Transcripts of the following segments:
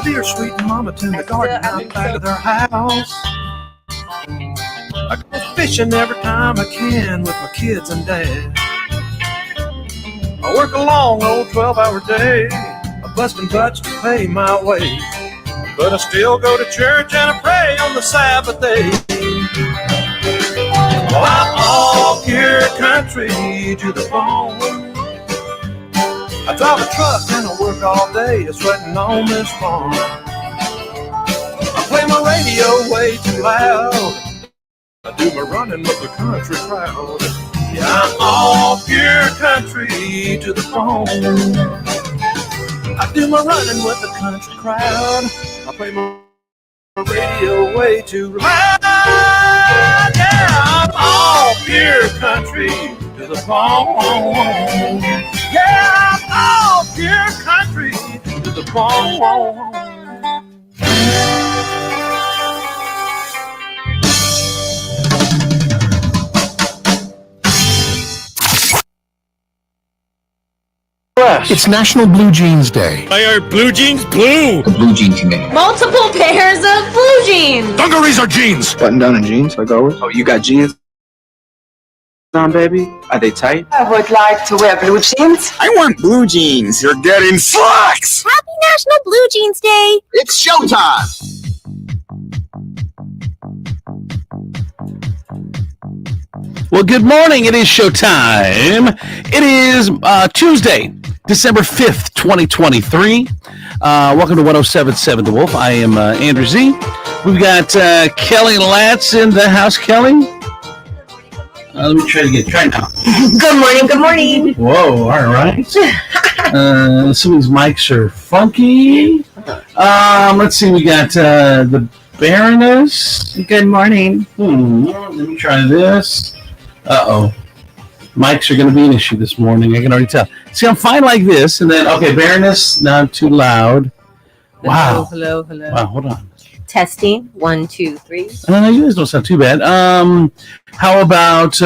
dear sweet mama tend the garden out back of their house. I go fishing every time I can with my kids and dad. I work a long old 12-hour day, busting butts to pay my way. But I still go to church and I pray on the Sabbath day. Well, I'm all pure country to the bone. I drive a truck and I work all day, sweating on this farm. I play my radio way too loud. I do my running with the country crowd. Yeah, I'm all pure country to the bone. I do my running with the country crowd. I play my radio way too loud. Yeah, I'm all pure country to the bone. Yeah, I'm all pure country to the bone. It's National Blue Jeans Day. Why are blue jeans blue? The blue jean committee. Multiple pairs of blue jeans. Dungarees are jeans. Button down and jeans, like always. Oh, you got jeans on, baby? Are they tight? I would like to wear blue jeans. I want blue jeans. You're getting slacks. Happy National Blue Jeans Day. It's showtime. Well, good morning. It is showtime. It is Tuesday, December 5th, 2023. Welcome to 107.7 The Wolf. I am Andrew Z. We've got Kelly Latz in the house. Kelly? Let me try now. Good morning, good morning. Whoa, all right. Some of these mics are funky. Let's see, we got the Baroness. Good morning. Let me try this. Uh-oh. Mics are going to be an issue this morning. I can already tell. See, I'm fine like this, and then, okay, Baroness, not too loud. Wow. Hello. Wow, hold on. Testing, 1, 2, 3. You guys don't sound too bad. How about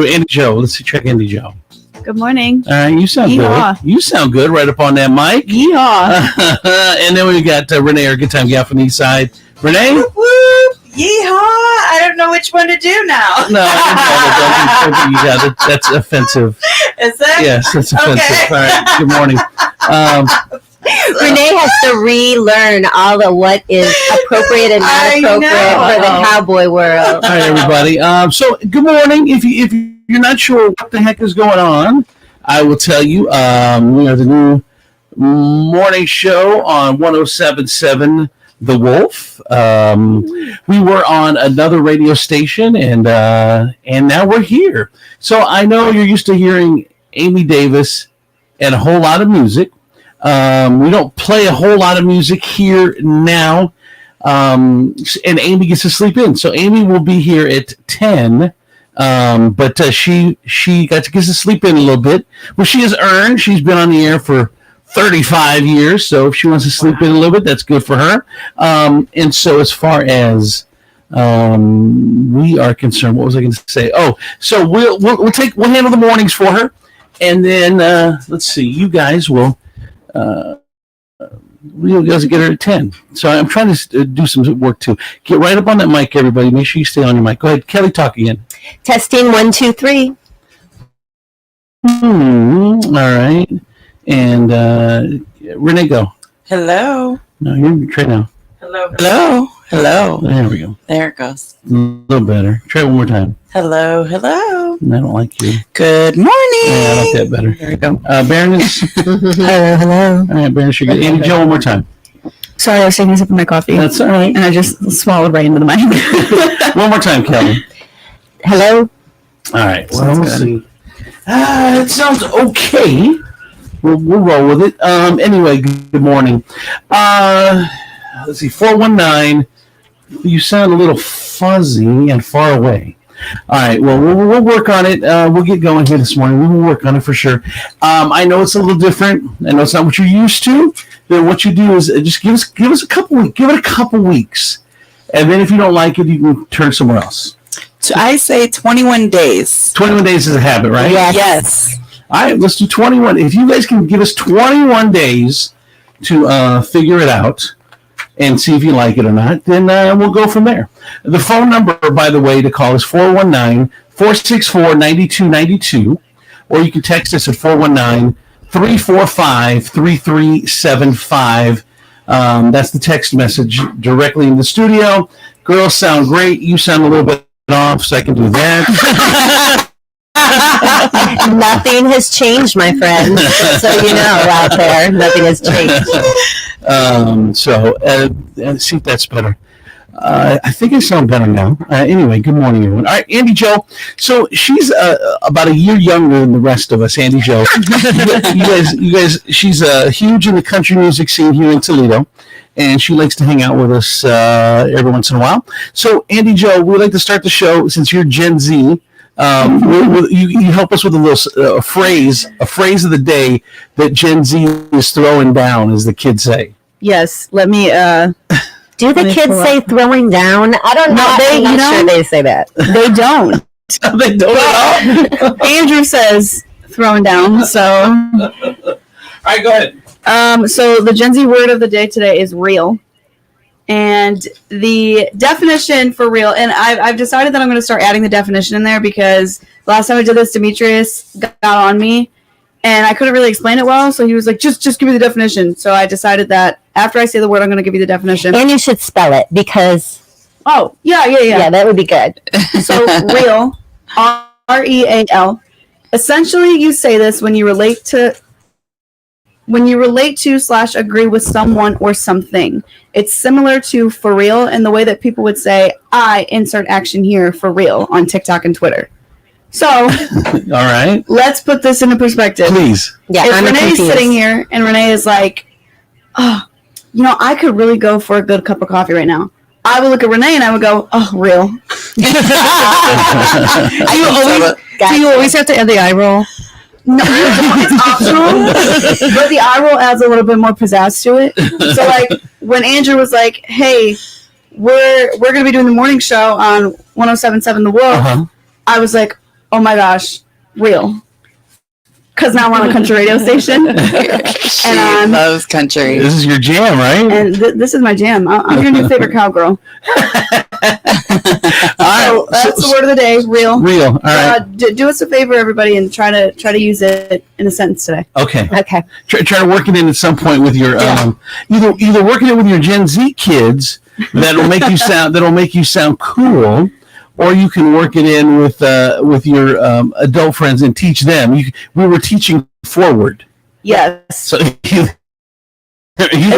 Andy Joe? Let's see, check Andy Joe. Good morning. All right, you sound Yeehaw. good. You sound good right up on that mic. Yeehaw. And then we got Renee, our good time gal from the east side. Renee? Whoop, whoop. Yeehaw. I don't know which one to do now. No, that's offensive. Is it? Yes, that's offensive. Okay. All right, good morning. Renee has to relearn all of what is appropriate and not appropriate for the cowboy world. All right, everybody. So, good morning. If you're not sure what the heck is going on, I will tell you. We are the new morning show on 107.7 The Wolf. We were on another radio station, and now we're here. So I know you're used to hearing Amy Davis and a whole lot of music. We don't play a whole lot of music here now, and Amy gets to sleep in. So Amy will be here at 10, but she gets to sleep in a little bit, which she has earned. She's been on the air for 35 years, so if she wants to sleep in a little bit, that's good for her. And so as far as we are concerned, what was I going to say? Oh, so we'll handle the mornings for her, and then let's see, you guys will we'll get her at 10. So I'm trying to do some work too. Get right up on that mic, everybody. Make sure you stay on your mic. Go ahead, Kelly. Talk again. Testing, 1, 2, 3. All right. And Renee, go. Hello. No, you're try now. Hello. There we go. There it goes. A little better. Try one more time. Hello. I don't like you. Good morning. Yeah, I like that better. There we go. Baroness. Hello. All right, Baroness, you're good. Andy Joe, one more time. Sorry, I was taking a sip of my coffee. That's all right. And I just swallowed right into the mic. One more time, Kelly. Hello. All right. Well, we'll see. It sounds okay. We'll roll with it. Anyway, good morning. Let's see, 419. You sound a little fuzzy and far away. All right, well, we'll work on it. We'll get going here this morning. We will work on it for sure. I know it's a little different. I know it's not what you're used to. But what you do is just give us a couple weeks. Give it a couple weeks, and then if you don't like it, you can turn somewhere else. So I say 21 days. 21 days is a habit, right? Yes. All right, let's do 21. If you guys can give us 21 days to figure it out and see if you like it or not, then we'll go from there. The phone number, by the way, to call is 419-464-9292, or you can text us at 419-345-3375. That's the text message directly in the studio. Girls sound great. You sound a little bit off, so I can do that. Nothing has changed, my friend. So you know out there, nothing has changed. See if that's better. I think I sound better now. Anyway, good morning, everyone. All right, Andy Jo. So she's about a year younger than the rest of us. Andy Jo. you guys. She's huge in the country music scene here in Toledo, and she likes to hang out with us every once in a while. So, Andy Jo, we'd like to start the show since you're Gen Z. You help us with a little phrase of the day that Gen Z is throwing down, as the kids say. Yes, let me. Do the kids say throwing down? I don't know. I'm not sure they say that. They don't. They don't at all. Andrew says throwing down. So, all right, go ahead. So the Gen Z word of the day today is real, and the definition for real. And I've decided that I'm going to start adding the definition in there because last time I did this, Demetrius got on me. And I couldn't really explain it well, so he was like, just give me the definition. So I decided that after I say the word, I'm going to give you the definition. And you should spell it because... Oh, yeah. Yeah, that would be good. So, real, R-E-A-L. Essentially, you say this when you relate to / agree with someone or something. It's similar to for real in the way that people would say, I insert action here for real on TikTok and Twitter. So, all right, let's put this into perspective. Please. Yeah, if Renee's sitting here and Renee is like, oh, I could really go for a good cup of coffee right now. I would look at Renee and I would go, oh, real. Do you always have to add the eye roll? No, it's optional, but the eye roll adds a little bit more pizzazz to it. So, like, when Andrew was like, hey, we're going to be doing the morning show on 107.7 The Wolf, I was like, oh my gosh, real. Because now we're on a country radio station. She loves country. This is your jam, right? And this is my jam. I'm your new favorite cowgirl. So that's the word of the day, real. Real, all right. Do us a favor, everybody, and try to use it in a sentence today. Okay. Try to work it in at some point with your either working it with your Gen Z kids that'll make you sound cool. Or you can work it in with your adult friends and teach them. We were teaching forward. Yes. So it's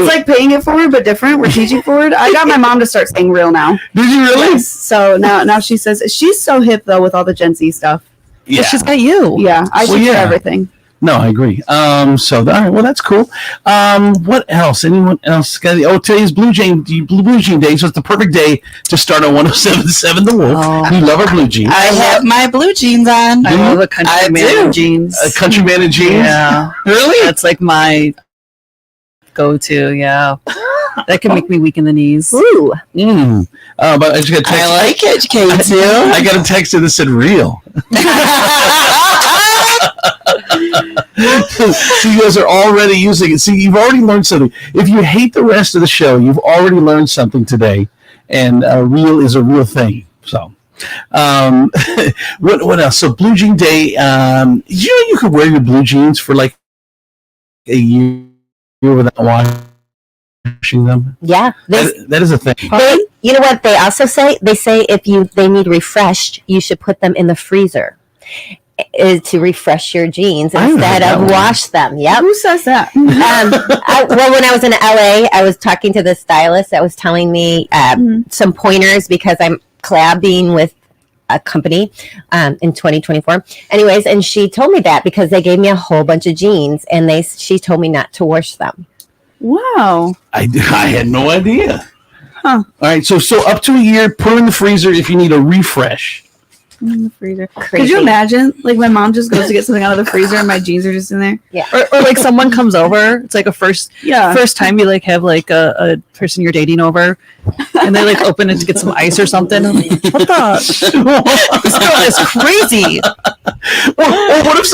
like paying it forward, but different. We're teaching forward. I got my mom to start saying real now. Did you really? Yes. So now she says she's so hip though with all the Gen Z stuff. Yeah. She's got you. Yeah, I teach her everything. No, I agree. All right, well, that's cool. What else? Anyone else? Today's Blue Jean Day, so it's the perfect day to start on 107.7 The Wolf. We love our blue jeans. I have my blue jeans on. I love a countryman in jeans. A countryman in jeans? Yeah. Really? That's like my go-to, yeah. That can make me weak in the knees. Ooh. But I just got a text. I like it, K2. I got a text that said real. So you guys are already using it. See, you've already learned something. If you hate the rest of the show, you've already learned something today. And real is a real thing. So, what else? So Blue Jean Day. You could wear your blue jeans for like a year without washing them. Yeah, that is a thing. You know what they also say? They say if they need refreshed, you should put them in the freezer to refresh your jeans instead of wash them. Yep. Who says that? When I was in LA, I was talking to the stylist that was telling me some pointers because I'm collabing with a company in 2024. Anyways, and she told me that because they gave me a whole bunch of jeans and she told me not to wash them. Wow. I had no idea. Huh. All right, so up to a year, put in the freezer if you need a refresh. in the freezer. Crazy. Could you imagine? Like my mom just goes to get something out of the freezer and my jeans are just in there. Yeah. Or like someone comes over. It's like a first time you like have like a person you're dating over, and they like open it to get some ice or something. I'm like, what the? This girl is crazy. Or what if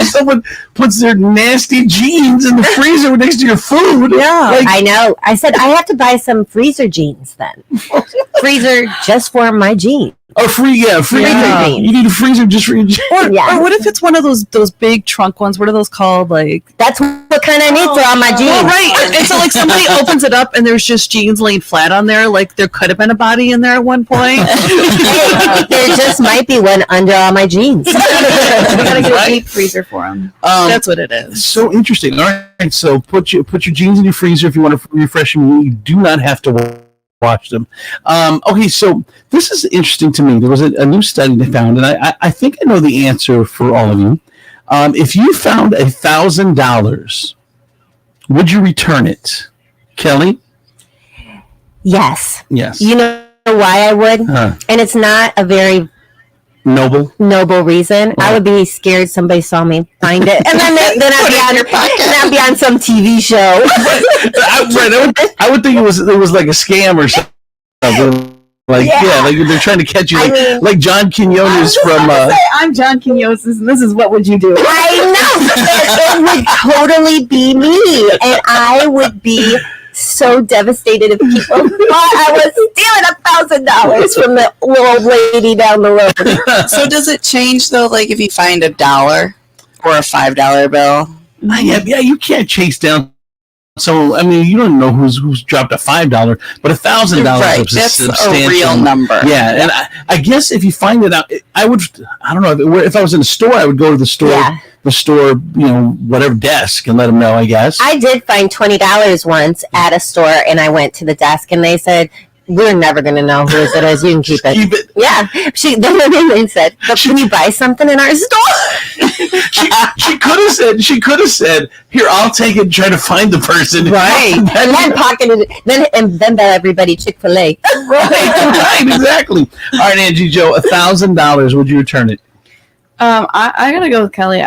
someone puts their nasty jeans in the freezer next to your food? Yeah. Like, I know. I said I have to buy some freezer jeans then. Freezer just for my jeans. oh, freezer jeans. You need a freezer just for your jeans. Or Yeah. what if it's one of those big trunk ones? What are those called? Like That's what kind I need for all my jeans. well, right. And so like somebody opens it up and there's just jeans laying flat on there. Like there could have been a body in there at one point. Hey, there just might be one under all my jeans. We gotta get Right? a deep freezer for them. That's what it is. So interesting. All right, so put your jeans in your freezer if you want to refresh them. You do not have to watch them. Okay, so this is interesting to me. There was a new study they found, and I think I know the answer for all of you. If you found $1,000, would you return it? Kelly? Yes. Yes. You know why I would? And it's not a very Noble? noble reason. I would be scared somebody saw me find it, and then I'd be on some TV show. I would think it was like a scam or something. Like like they're trying to catch you, like John Quinones from. I'm John Quinones, and this is what would you do? I know it would totally be me, and I would be so devastated if people thought I was stealing $1,000 from the little lady down the road. So does it change though? Like if you find $1 or a $5 bill? Yeah, you can't chase down. So I mean, you don't know who's dropped a $5, but $1,000 Right, is a that's substantial a real number. Yeah, and I guess if you find it out, I would. I don't know if I was in a store, I would go to the store. Yeah. The store, whatever desk, and let them know. I guess I did find $20 once at a store, and I went to the desk, and they said, "We're never going to know whose it is. You can keep it." Keep it. Yeah, they said, "But can you buy something in our store?" She could have said, "Here, I'll take it and try to find the person." Right, and then pocketed it, and then bet everybody Chick-fil-A. right, exactly. All right, Angie Joe, $1,000. Would you return it? I gotta go with Kelly.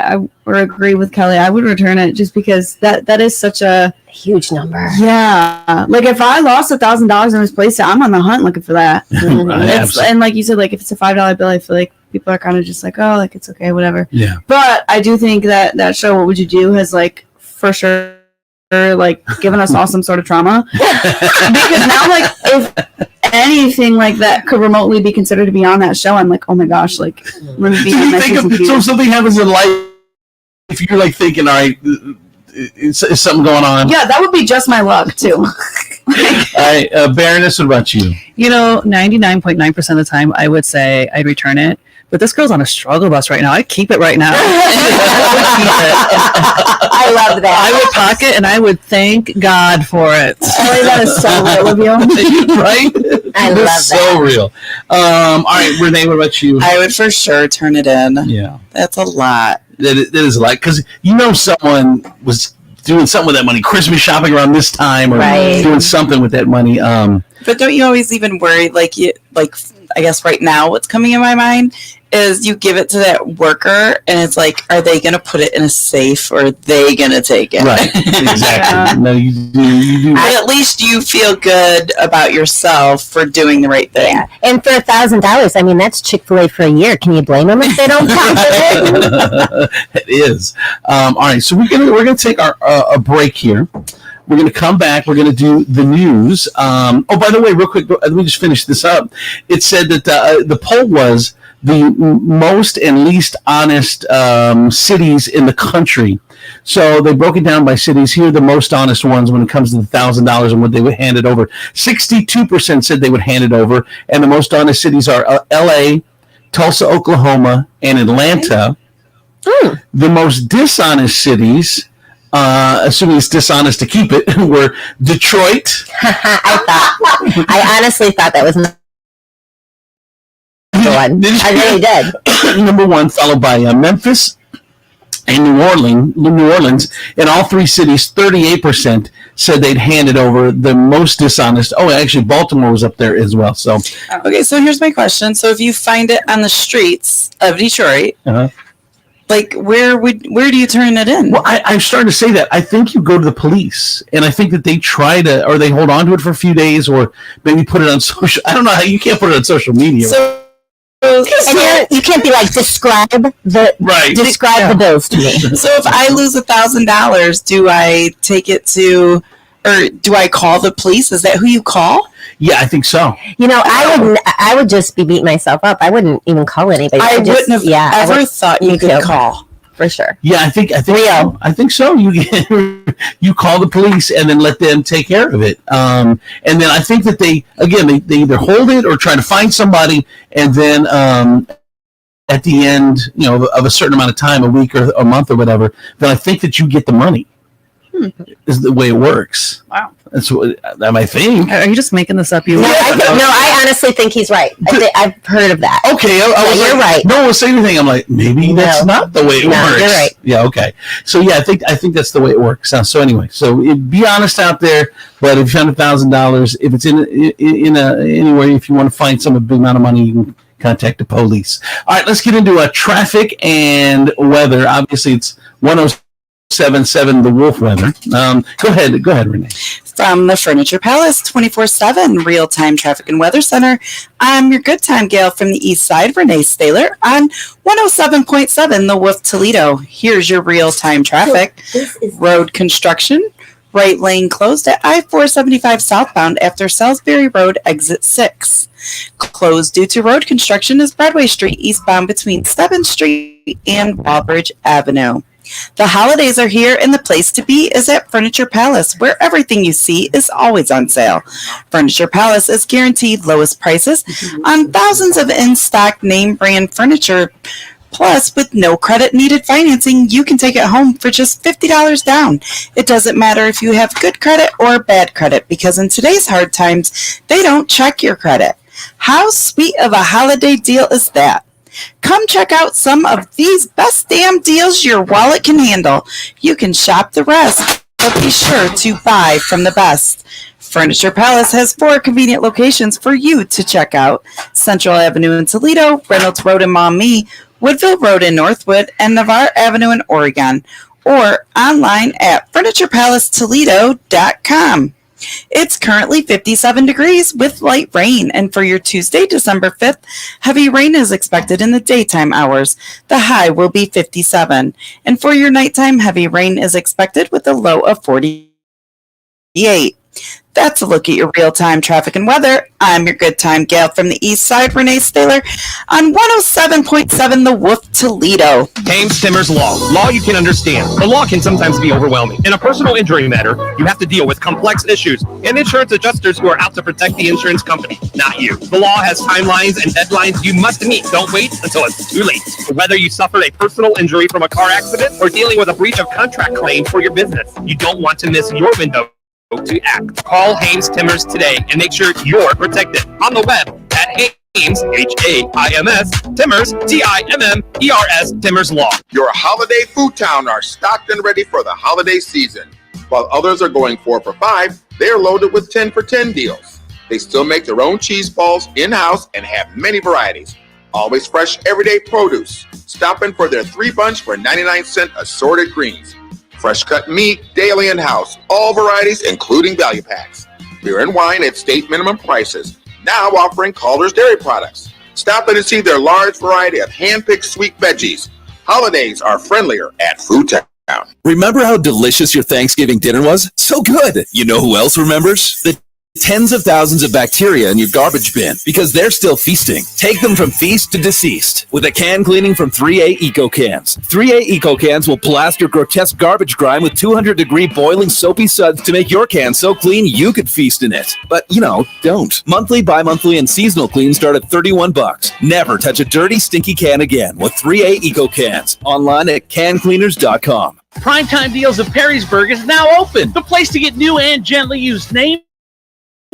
Or agree with Kelly. I would return it just because that is such a huge number. Yeah, like if I lost $1,000 and misplaced it, I'm on the hunt looking for that. Absolutely. And like you said, like if it's a $5 bill, I feel like people are kind of just like, oh, like it's okay, whatever. Yeah. But I do think that show, What Would You Do, has like for sure like given us all some sort of trauma. Because now, like if anything like that could remotely be considered to be on that show, I'm like, oh my gosh, like let me be on that season. So if something happens in life, if you're like thinking, all right, is something going on? Yeah, that would be just my luck too. All right, Baroness, what about you? 99.9% of the time, I would say I'd return it. But this girl's on a struggle bus right now. I'd keep it right now. I love that. I would pocket and I would thank God for it. Oh, that is so real of you. Right? I love that. So real. All right, Renee, what about you? I would for sure turn it in. Yeah. That's a lot. That is a lot. Because someone was doing something with that money, Christmas shopping around this time, or doing something with that money. But don't you always even worry, like I guess right now what's coming in my mind is you give it to that worker and it's like, are they going to put it in a safe or are they going to take it? Right, exactly. No, you do. But at least you feel good about yourself for doing the right thing. Yeah. And for $1,000, I mean, that's Chick-fil-A for a year. Can you blame them if they don't count it? It is. All right, so we're gonna take a break here. We're going to come back. We're going to do the news. Oh, by the way, real quick, let me just finish this up. It said that the poll was the most and least honest cities in the country. So they broke it down by cities. Here are the most honest ones when it comes to the $1,000 and what they would hand it over. 62% said they would hand it over. And the most honest cities are L.A., Tulsa, Oklahoma, and Atlanta. The most dishonest cities, assuming it's dishonest to keep it, were Detroit. I honestly thought that was number one. I really did. Number one, followed by Memphis, in New Orleans, in all three cities, 38% said they'd handed over the most dishonest. Oh, actually, Baltimore was up there as well. So, okay, so here's my question. So if you find it on the streets of Detroit, like where do you turn it in? Well, I'm starting to say that. I think you go to the police, and I think that they try to, or they hold on to it for a few days, or maybe put it on social. I don't know how you can't put it on social media. So you can't be like describe the bills to me. So if I lose $1,000, do I take it to, or do I call the police? Is that who you call? Yeah, I think so. You know, I would just be beating myself up. I wouldn't even call anybody. I wouldn't have ever thought you could call. For sure. Yeah, I think real. I think so. You call the police and then let them take care of it. And then I think that they either hold it or try to find somebody, and then at the end, of a certain amount of time, a week or a month or whatever, then I think that you get the money. Is the way it works. Wow. That's what I think. Are you just making this up? I honestly think he's right. I've heard of that. Okay, you're right. No one say anything. I'm like, maybe that's not the way it works. You're right. Yeah. Okay. So yeah, I think that's the way it works. So anyway, be honest out there. But if you found $1,000, if it's in anywhere, if you want to find some big amount of money, you can contact the police. All right, let's get into traffic and weather. Obviously, it's 107.7 the Wolf weather. Go ahead, Renee. From the Furniture Palace 24/7 real-time traffic and weather center, I'm your good time gal from the east side, Renee Staylor, on 107.7 the Wolf Toledo. Here's your real-time traffic. Road construction. Right lane closed at I-475 southbound after Salisbury Road exit 6. Closed due to road construction is Broadway Street eastbound between 7th Street and Walbridge Avenue. The holidays are here, and the place to be is at Furniture Palace, where everything you see is always on sale. Furniture Palace is guaranteed lowest prices on thousands of in-stock name brand furniture. Plus, with no credit needed financing, you can take it home for just $50 down. It doesn't matter if you have good credit or bad credit, because in today's hard times, they don't check your credit. How sweet of a holiday deal is that? Come check out some of these best damn deals your wallet can handle. You can shop the rest, but be sure to buy from the best. Furniture Palace has 4 convenient locations for you to check out: Central Avenue in Toledo, Reynolds Road in Maumee, Woodville Road in Northwood, and Navarre Avenue in Oregon, or online at FurniturePalaceToledo.com. It's currently 57 degrees with light rain, and for your Tuesday, December 5th, heavy rain is expected in the daytime hours. The high will be 57, and for your nighttime, heavy rain is expected with a low of 48. That's a look at your real-time traffic and weather. I'm your good time gal from the east side, Renee Staylor, on 107.7 The Wolf Toledo. Hames Timmers Law. Law you can understand. The law can sometimes be overwhelming. In a personal injury matter, you have to deal with complex issues and insurance adjusters who are out to protect the insurance company, not you. The law has timelines and deadlines you must meet. Don't wait until it's too late. Whether you suffered a personal injury from a car accident or dealing with a breach of contract claim for your business, you don't want to miss your window to act. Call Hames Timmers today and make sure you're protected. On the web at Hames, H-A-I-M-S, Timmers, T-I-M-M-E-R-S, Timmers Law. Your holiday food town are stocked and ready for the holiday season. While others are going 4 for $5, they are loaded with 10 for $10 deals. They still make their own cheese balls in-house and have many varieties. Always fresh everyday produce. Stop in for their 3-bunch for 99-cent assorted greens. Fresh cut meat, daily in-house, all varieties, including value packs. Beer and wine at state minimum prices. Now offering Calder's dairy products. Stop in and see their large variety of hand-picked sweet veggies. Holidays are friendlier at Food Town. Remember how delicious your Thanksgiving dinner was? So good. You know who else remembers? The tens of thousands of bacteria in your garbage bin, because they're still feasting. Take them from feast to deceased with a can cleaning from 3A Eco Cans. 3A Eco Cans will blast your grotesque garbage grime with 200-degree boiling soapy suds to make your can so clean you could feast in it. But, don't. Monthly, bi-monthly, and seasonal cleans start at $31. Never touch a dirty, stinky can again with 3A Eco Cans. Online at cancleaners.com. Primetime Deals of Perrysburg is now open. The place to get new and gently used name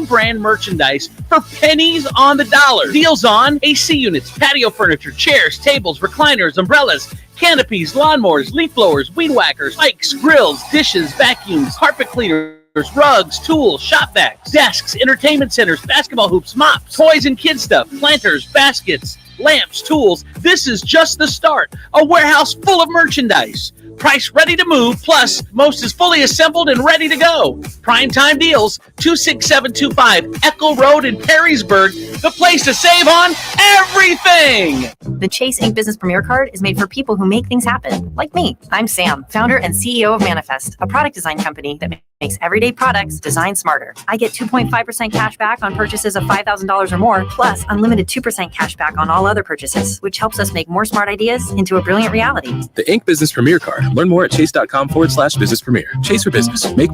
brand merchandise for pennies on the dollar. Deals on AC units, patio furniture, chairs, tables, recliners, umbrellas, canopies, lawnmowers, leaf blowers, weed whackers, bikes, grills, dishes, vacuums, carpet cleaners, rugs, tools, shop vacs, desks, entertainment centers, basketball hoops, mops, toys and kid stuff, planters, baskets, lamps, tools. This is just the start. A warehouse full of merchandise. Price ready to move, plus most is fully assembled and ready to go. Prime time deals, 26725 Echo Road in Perrysburg, the place to save on everything. The Chase Ink Business Premier Card is made for people who make things happen, like me. I'm Sam, founder and CEO of Manifest, a product design company that makes everyday products designed smarter. I get 2.5% cash back on purchases of $5,000 or more, plus unlimited 2% cash back on all other purchases, which helps us make more smart ideas into a brilliant reality. The Ink Business Premier Card. Learn more at chase.com/business premier. Chase for business. Make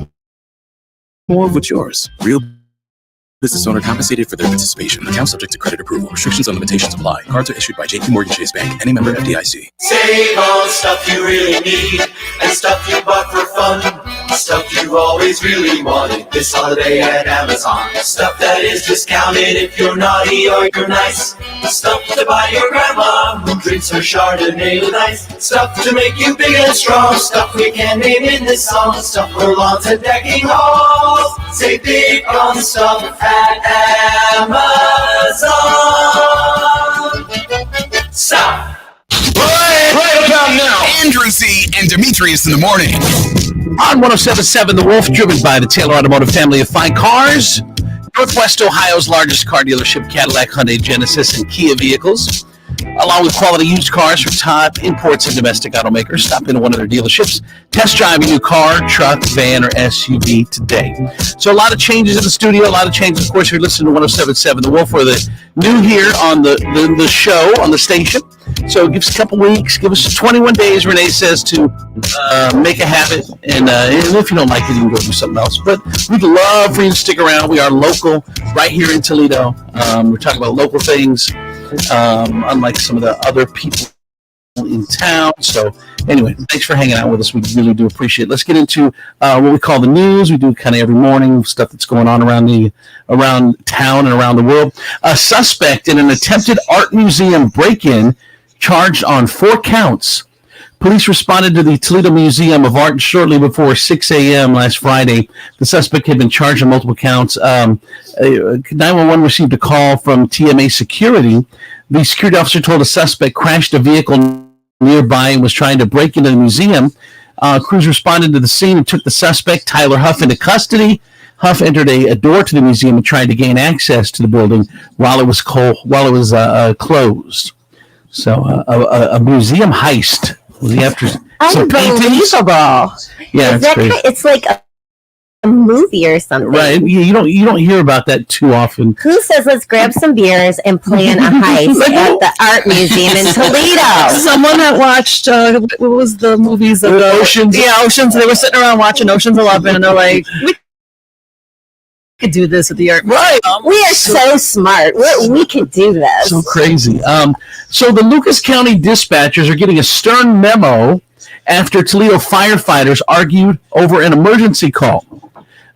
more of what's yours. Real business owner compensated for their participation. Account subject to credit approval. Restrictions and limitations apply. Cards are issued by JPMorgan Chase Bank. Any member FDIC. Save on stuff you really need and stuff you bought for fun. Stuff you always really wanted this holiday at Amazon. Stuff that is discounted if you're naughty or you're nice. Stuff to buy your grandma who drinks her Chardonnay with ice. Stuff to make you big and strong. Stuff we can name in this song. Stuff for lawns and decking halls. Save big on stuff at Amazon. Stuff. Right about now. Andrew Z and Demetrius in the morning. On 107.7 The Wolf, driven by the Taylor Automotive family of fine cars. Northwest Ohio's largest car dealership, Cadillac, Hyundai, Genesis, and Kia vehicles. Along with quality used cars from top imports and domestic automakers. Stop into one of their dealerships. Test drive a new car, truck, van, or SUV today. So a lot of changes in the studio, a lot of changes. Of course, you're listening to 107.7 The Wolf. We're the new here on the show, on the station. So give us a couple weeks, give us 21 days, Renee says, to make a habit. And if you don't like it, you can go do something else. But we'd love for you to stick around. We are local, right here in Toledo. We're talking about local things, unlike some of the other people in town. So anyway, thanks for hanging out with us. We really do appreciate it. Let's get into what we call the news. We do kind of every morning, stuff that's going on around town and around the world. A suspect in an attempted art museum break-in charged on 4 counts. Police responded to the Toledo Museum of Art shortly before 6 a.m. last Friday. The suspect had been charged on multiple counts. 911 received a call from TMA Security. The security officer told a suspect crashed a vehicle nearby and was trying to break into the museum. Crews responded to the scene and took the suspect, Tyler Huff, into custody. Huff entered a door to the museum and tried to gain access to the building while it was closed. So a museum heist. Was he after some paintings? Unbelievable. Yeah, it's like a movie or something. Right. You don't hear about that too often. Who says let's grab some beers and plan a heist at the art museum in Toledo? Someone that watched what was the movies of the Oceans? Yeah, Oceans. They were sitting around watching Ocean's 11, and they're like, we could do this at the art. Right. We are so smart. We could do this. So crazy. So the Lucas County dispatchers are getting a stern memo after Toledo firefighters argued over an emergency call.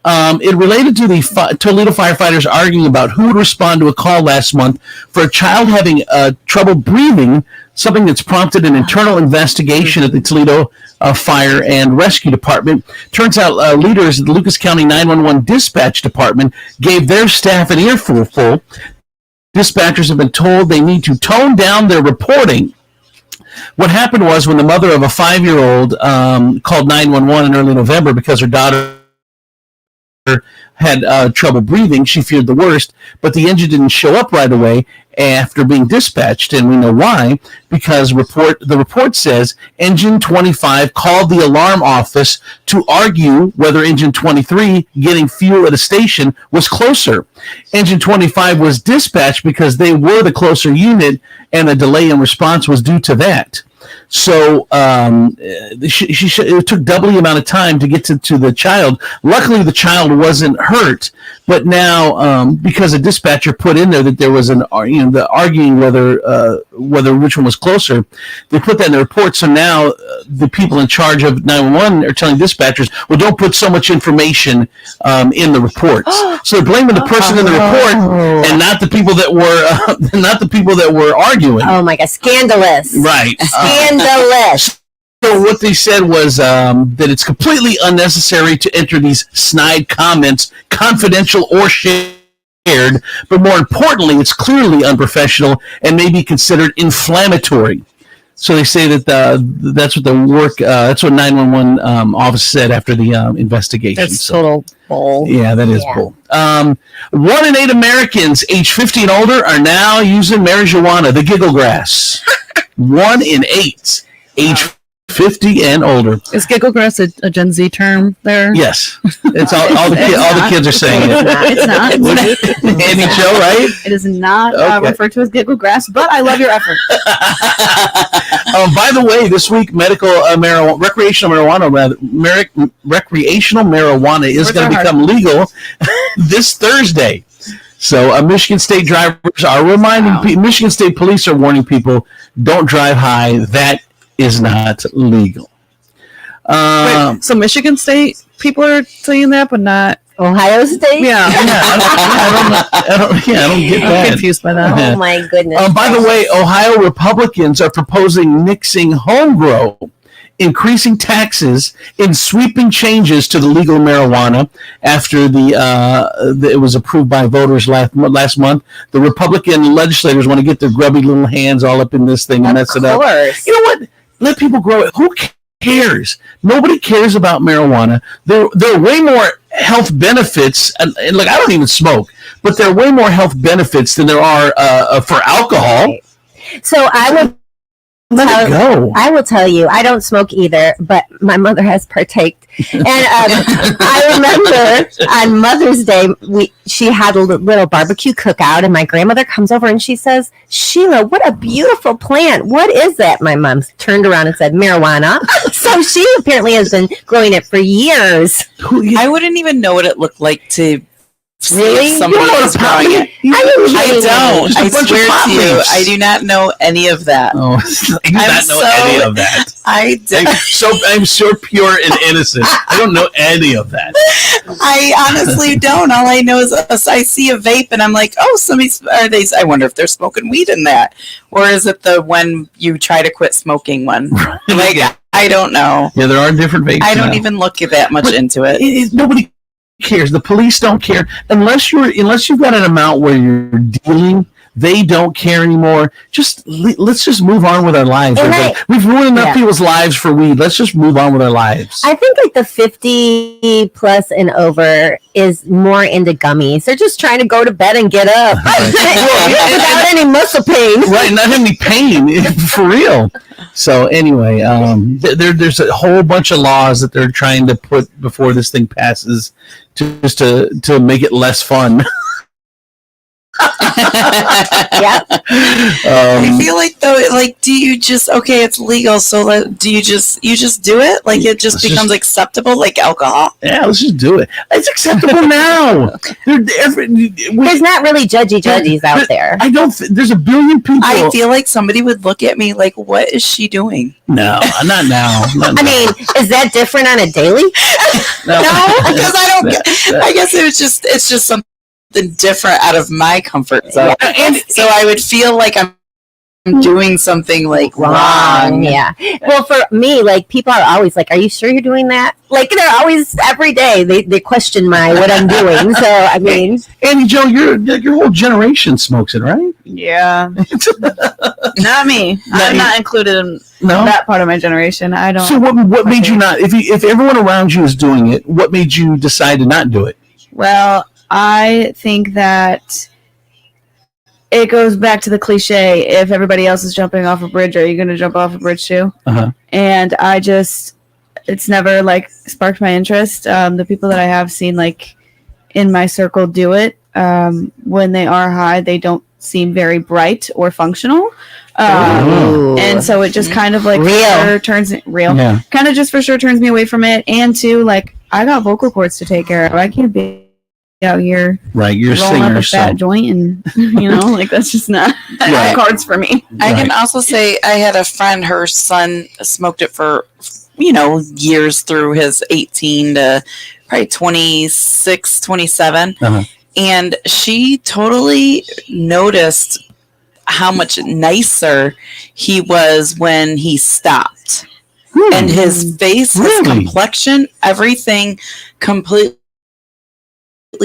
It related to the Toledo firefighters arguing about who would respond to a call last month for a child having trouble breathing, something that's prompted an internal investigation at the Toledo Fire and Rescue Department. Turns out leaders at the Lucas County 911 Dispatch Department gave their staff an earful. Dispatchers have been told they need to tone down their reporting. What happened was when the mother of a 5-year-old called 911 in early November because her daughter had trouble breathing, she feared the worst, but the engine didn't show up right away after being dispatched, and we know why, because the report says engine 25 called the alarm office to argue whether engine 23 getting fuel at a station was closer. Engine 25 was dispatched because they were the closer unit, and a delay in response was due to that. So it took double the amount of time to get to the child. Luckily, the child wasn't hurt. But now, because a dispatcher put in there that there was the arguing whether which one was closer, they put that in the report. So now the people in charge of 911 are telling dispatchers, well, don't put so much information in the reports. So they're blaming the person in the report and not the people that were arguing. Oh my God, scandalous! Right, scandalous. So what they said was that it's completely unnecessary to enter these snide comments, confidential or shared, but more importantly, it's clearly unprofessional and may be considered inflammatory. So they say that that's what that's what 911 office said after the investigation. That's total bull. Yeah, that is bull. 1 in 8 Americans age 50 and older are now using marijuana, the giggle grass. 1 in 8 age 50 and older. Is giggle grass a Gen Z term there? Yes. It's all the kids are saying it. It's not. Andy Joe, right? It is not referred to as giggle grass, but I love your effort. By the way, this week recreational marijuana is going to become legal this Thursday. So Michigan State drivers are reminding people, Michigan State police are warning people, don't drive high. That is not legal. Wait, so Michigan State people are saying that, but not Ohio State? Yeah. I don't get that. I'm confused by that. Oh my goodness. By the way, Ohio Republicans are proposing nixing home grow, increasing taxes, and sweeping changes to the legal marijuana after it was approved by voters last month. The Republican legislators want to get their grubby little hands all up in this thing and mess it up. You know what? Let people grow it. Who cares? Nobody cares about marijuana. There are way more health benefits, and look, I don't even smoke, but there are way more health benefits than there are for alcohol. So I will tell you, I don't smoke either, but my mother has partaked. And I remember on Mother's Day, she had a little barbecue cookout, and my grandmother comes over and she says, Sheila, what a beautiful plant. What is that? My mom turned around and said, marijuana. So she apparently has been growing it for years. I wouldn't even know what it looked like to really? Somebody is growing it. I don't. I swear to you, I do not know any of that. Oh, I do not know any of that. I'm so pure and innocent. I don't know any of that. I honestly don't. All I know is I see a vape and I'm like, oh, I wonder if they're smoking weed in that. Or is it the when you try to quit smoking one? Like, I don't know. Yeah, there are different vapes. I don't even look that much into it. Nobody cares. The police don't care unless you've got an amount where you're dealing. They don't care anymore. Let's just move on with our lives. We've ruined enough people's lives for weed. Let's just move on with our lives. I think like the 50 plus and over is more into gummies. They're just trying to go to bed and get up without any muscle pain. Right, not any pain for real. So anyway, there's a whole bunch of laws that they're trying to put before this thing passes, just to make it less fun. Yeah. I feel like though, like, do you just it's legal? So do you just do it? Like it just becomes acceptable, like alcohol? Yeah, let's just do it. It's acceptable now. There's not really judges out there. I don't. There's a billion people. I feel like somebody would look at me like, "What is she doing?" No, not now. I mean, is that different on a daily? No, because I don't. I guess it's just something different out of my comfort zone. Yeah. And so I would feel like I'm doing something like wrong. Yeah. Well, for me, like people are always like, "Are you sure you're doing that?" Like they're always every day they question what I'm doing. So I mean, Andy Joe, your whole generation smokes it, right? Yeah. Not me. I'm not included in that part of my generation. I don't. So what made you not? If everyone around you is doing it, what made you decide to not do it? Well, I think that it goes back to the cliche, if everybody else is jumping off a bridge, are you going to jump off a bridge too? Uh-huh. And it's never like sparked my interest. The people that I have seen like in my circle do it, when they are high, they don't seem very bright or functional. And so it just kind of like for sure turns kind of just for sure turns me away from it. And too, like, I got vocal cords to take care of. I can't be out here you're a rolling singer, up a fat joint, and like that's just not cards for me. I can also say I had a friend, her son smoked it for years through his 18 to probably 26, 27. And she totally noticed how much nicer he was when he stopped. And his face, his complexion, everything completely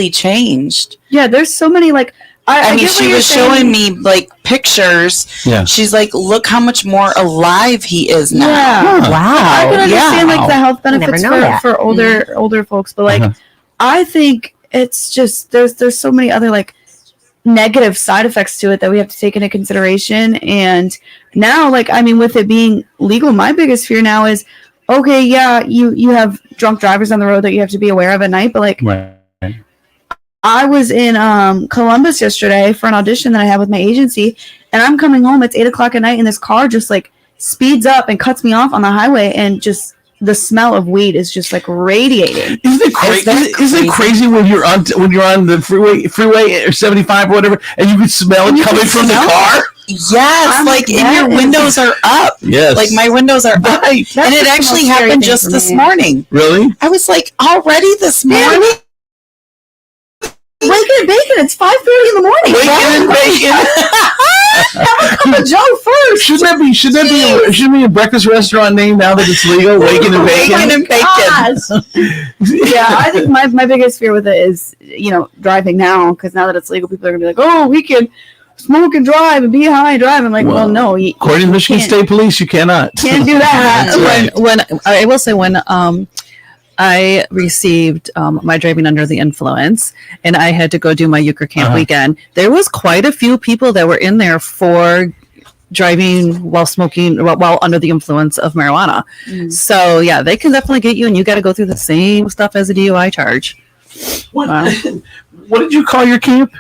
changed. Yeah, there's so many, like, I mean, she was showing me like pictures. Yeah. She's like, look how much more alive he is now. Yeah. Wow. I can understand like the health benefits for older folks, but like I think it's just there's so many other like negative side effects to it that we have to take into consideration. And now, like, I mean, with it being legal, my biggest fear now is, okay, yeah, you have drunk drivers on the road that you have to be aware of at night, but like I was in Columbus yesterday for an audition that I had with my agency, and I'm coming home. It's 8:00 at night, and this car just like speeds up and cuts me off on the highway, and just the smell of weed is just like radiating. Isn't it crazy when you're on the freeway or 75 or whatever, and you can smell it coming from the car? Yes, like and your windows are up. Yes, like my windows are up, and it actually happened just this morning. Really? I was like, already this morning. Waking and bacon. It's 5:30 in the morning. Waking and bacon. Have a cup of Joe first. Shouldn't that be a breakfast restaurant name now that it's legal? Waking and bacon. Waking and bacon. Yeah, I think my biggest fear with it is driving now, because now that it's legal, people are gonna be like, oh, we can smoke and drive and be high and drive. I'm like, well no. According to Michigan State Police, you cannot. Can't do that. When I will say when I received my driving under the influence, and I had to go do my Euchre Camp weekend. There was quite a few people that were in there for driving while smoking, while under the influence of marijuana. So yeah, they can definitely get you, and you got to go through the same stuff as a DUI charge. What did you call your camp?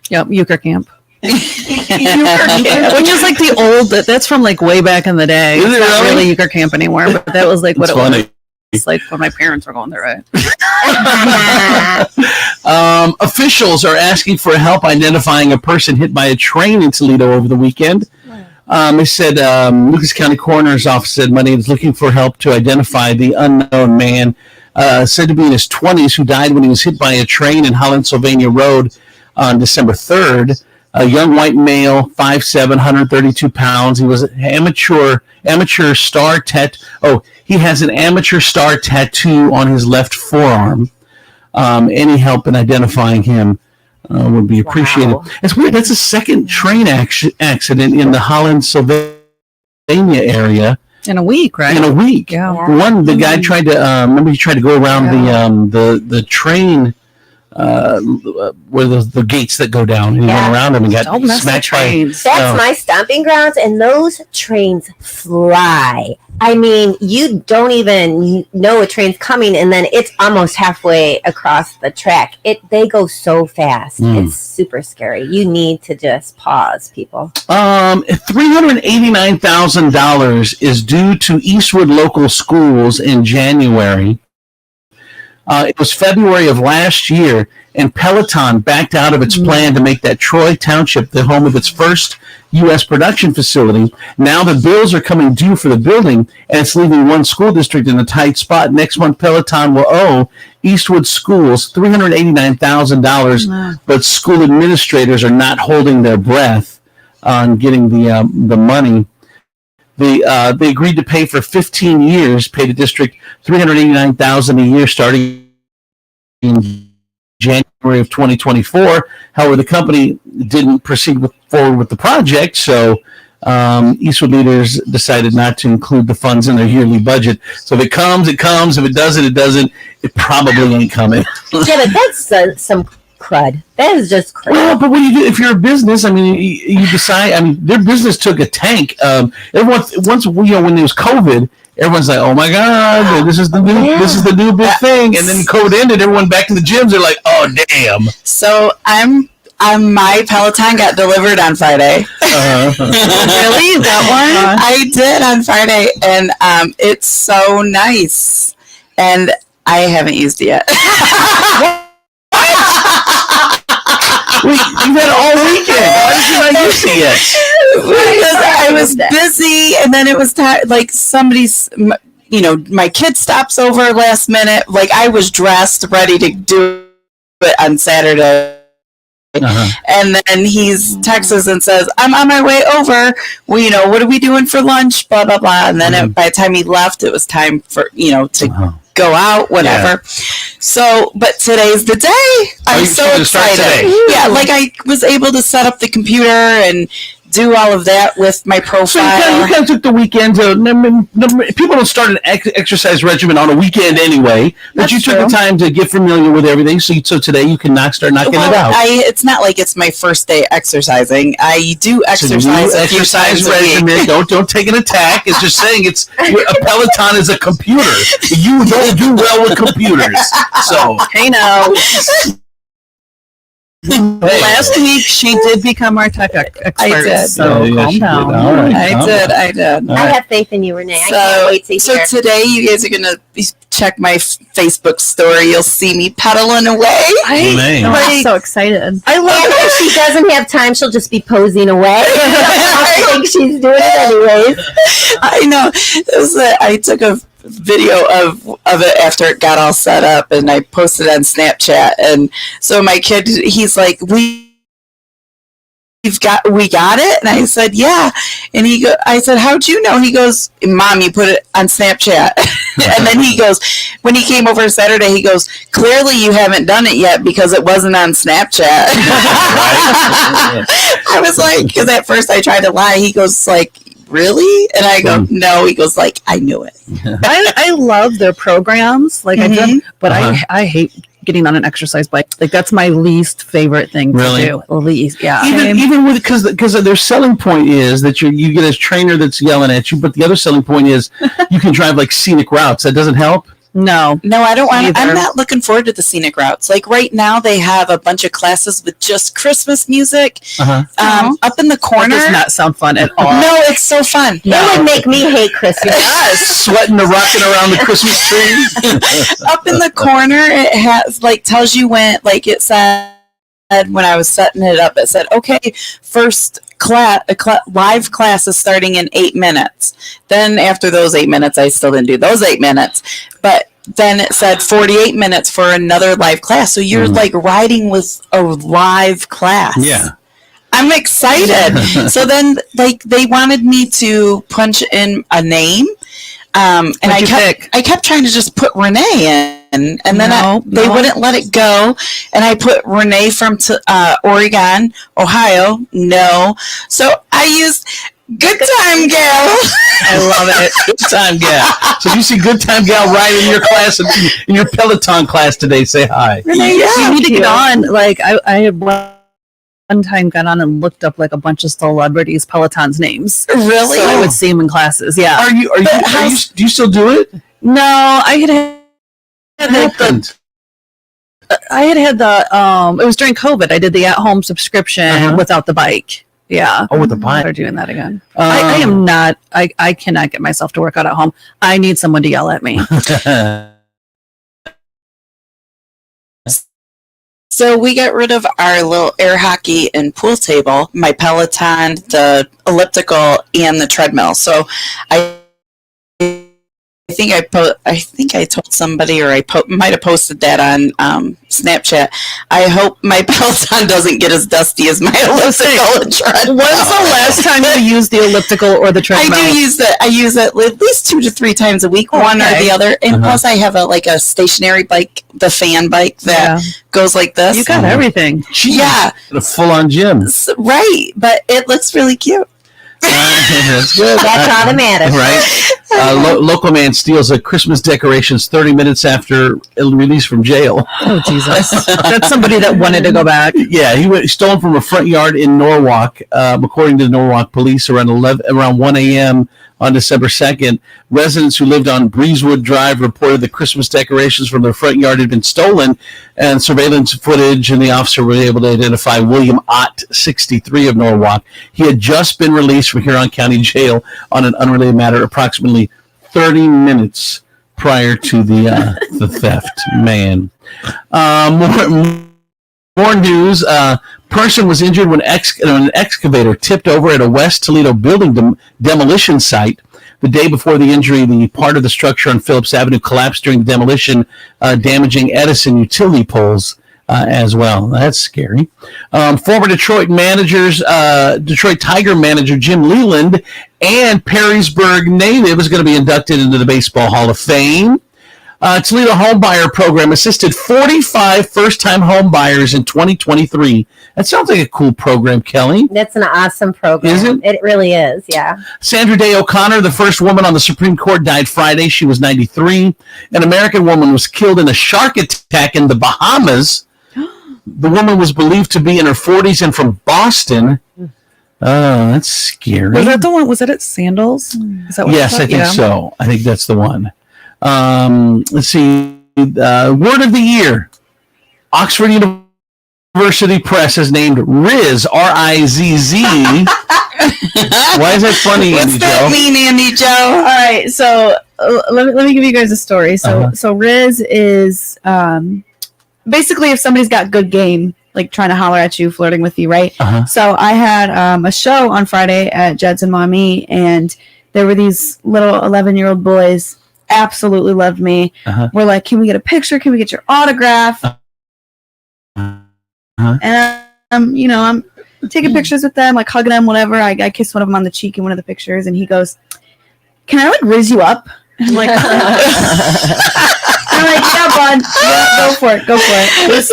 Yep, Euchre Camp. Which is like the old. That's from like way back in the day. It's not really Euchre Camp anymore, but that was like what it was. It's like when my parents were going there, right? Officials are asking for help identifying a person hit by a train in Toledo over the weekend. They said Lucas County Coroner's Office said Monday is looking for help to identify the unknown man, said to be in his 20s, who died when he was hit by a train in Holland, Sylvania Road on December 3rd. A young white male, 5'7", 132 pounds. He was an amateur star he has an amateur star tattoo on his left forearm. Any help in identifying him would be appreciated. Wow. It's weird. That's a second train accident in the Holland, Sylvania area. In a week, right? In a week. Yeah. The guy tried to, remember he tried to go around the train, where the gates that go down, and he went around them and got smacked by. That's my stomping grounds, and those trains fly. I mean, you don't even know a train's coming, and then it's almost halfway across the track. They go so fast. It's super scary. You need to just pause, people. $389,000 is due to Eastwood local schools in January. It was February of last year, and Peloton backed out of its plan to make that Troy Township the home of its first U.S. production facility. Now the bills are coming due for the building, and it's leaving one school district in a tight spot. Next month, Peloton will owe Eastwood schools $380,000, but school administrators are not holding their breath on getting the money. They agreed to pay for 15 years, pay the district $389,000 a year starting in January of 2024. However, the company didn't proceed forward with the project, so Eastwood leaders decided not to include the funds in their yearly budget. So if it comes, it comes. If it doesn't, it doesn't. It probably ain't coming. Yeah, but that's some crud. That is just crud. Well, but when you do, if you're a business, I mean, you decide. I mean, their business took a tank. Everyone when there was COVID, everyone's like, "Oh my God, this is the new big thing." And then COVID ended. Everyone back in the gyms. They're like, "Oh damn." So I'm My Peloton got delivered on Friday. Really? You got one? I did on Friday, and it's so nice. And I haven't used it yet. Wait, you've had it all weekend. Why did you not use it yet? Because I was busy, and then it was like somebody's, my kid stops over last minute. Like I was dressed, ready to do it on Saturday. And then he's texts and says, I'm on my way over. Well, what are we doing for lunch? Blah, blah, blah. And then by the time he left, it was time for, to go out, whatever. Yeah. So, but today's the day. I'm so excited. Yeah, like I was able to set up the computer and do all of that with my profile. So you kind of took the weekend to. People don't start an exercise regimen on a weekend anyway, but you took the time to get familiar with everything. So today you can start knocking it out. It's not like it's my first day exercising. I do exercise a few times a week. Don't take an attack. It's just saying a Peloton is a computer. You don't do well with computers. So hey now. Last week she did become our tech expert. I did. So calm down. I did. I have faith in you, Renee. I can't wait to hear. So today you guys are going to check my Facebook story. You'll see me pedaling away. I'm so excited. I love it. If she doesn't have time, she'll just be posing away. I think she's doing it anyways. I know. I took a video of it after it got all set up, and I posted on Snapchat. And so my kid, he's like, we got it, and I said, yeah. And I said, how'd you know? He goes, Mom, you put it on Snapchat. And then he goes, when he came over Saturday, he goes, clearly you haven't done it yet because it wasn't on Snapchat. I was like, because at first I tried to lie. He goes like, really? And I go, no. He goes like, I knew it. I love their programs, like I do, but I hate getting on an exercise bike. Like that's my least favorite thing to do. Least, yeah. Even with because their selling point is that you get a trainer that's yelling at you, but the other selling point is you can drive like scenic routes. That doesn't help. No, I don't want. I'm not looking forward to the scenic routes. Like right now, they have a bunch of classes with just Christmas music up in the corner. That does not sound fun at all. No, it's so fun. It would make me hate Christmas. Sweating and rocking around the Christmas tree. Up in the corner, it has tells you when. Like it said when I was setting it up, it said, okay, first live class is starting in 8 minutes. Then after those 8 minutes, I still didn't do those 8 minutes, but then it said 48 minutes for another live class. So you're like riding with a live class. Yeah. I'm excited. So then they wanted me to punch in a name. And I kept trying to just put Renee in. And then they wouldn't let it go. And I put Renee from Oregon, Ohio. No. So I used Good Time Gal. I love it. Good Time Gal. So if you see Good Time Gal right in your class, in your Peloton class today, say hi. Renee, you need to get on. Like I had one time got on and looked up like a bunch of celebrities' Peloton's names. Really? So I would see them in classes. Yeah. Do you still do it? No, I had the it was during COVID. I did the at-home subscription without the bike. Yeah. Oh, with the bike. They're doing that again. I am not. I cannot get myself to work out at home. I need someone to yell at me. So we got rid of our little air hockey and pool table, my Peloton, the elliptical, and the treadmill. So I think I told somebody, or I might have posted that on Snapchat. I hope my Peloton doesn't get as dusty as my elliptical and treadmill. When's the last time you used the elliptical or the treadmill? I use it at least 2 to 3 times a week, one or the other. And plus, I have a stationary bike, the fan bike that goes like this. You got everything. Yeah, a full-on gym. Right, but it looks really cute. That's good. That's all that matters. Right. Local man steals a Christmas decorations 30 minutes after release from jail. Oh, Jesus. That's somebody that wanted to go back. Yeah, he stole them from a front yard in Norwalk. According to the Norwalk police, around 1 a.m., on December 2nd. Residents who lived on Breezewood Drive reported the Christmas decorations from their front yard had been stolen, and surveillance footage and the officer were able to identify William Ott, 63 of Norwalk. He had just been released from Huron County Jail on an unrelated matter approximately 30 minutes prior to the theft. Man. More news. Person was injured when an excavator tipped over at a West Toledo building demolition site. The day before the injury, the part of the structure on Phillips Avenue collapsed during the demolition, damaging Edison utility poles as well. That's scary. Former Detroit Tiger manager Jim Leland and Perrysburg native is going to be inducted into the Baseball Hall of Fame. Toledo Homebuyer Program assisted 45 first-time home buyers in 2023. That sounds like a cool program, Kelly. That's an awesome program. Is it? It really is, yeah. Sandra Day O'Connor, the first woman on the Supreme Court, died Friday. She was 93. An American woman was killed in a shark attack in the Bahamas. The woman was believed to be in her 40s and from Boston. Oh, that's scary. Was that the one? Was that at Sandals? Is that what yes, I think so. I think that's the one. Let's see. Word of the year. Oxford University Press has named Riz, R-I-Z-Z. Why is that funny, What's Andy that Joe? mean, Andy Joe? All right, so let me give you guys a story. So so Riz is basically if somebody's got good game, like trying to holler at you, flirting with you, right? So I had a show on Friday at Jed's and Mommy, and there were these little 11-year-old boys. Absolutely loved me. We're like, can we get a picture? Can we get your autograph? And I'm taking pictures with them, like hugging them, whatever. I kissed one of them on the cheek in one of the pictures, and he goes, "Can I like riz you up?" And I'm like, I'm like, yeah, bud, yeah, go for it. This,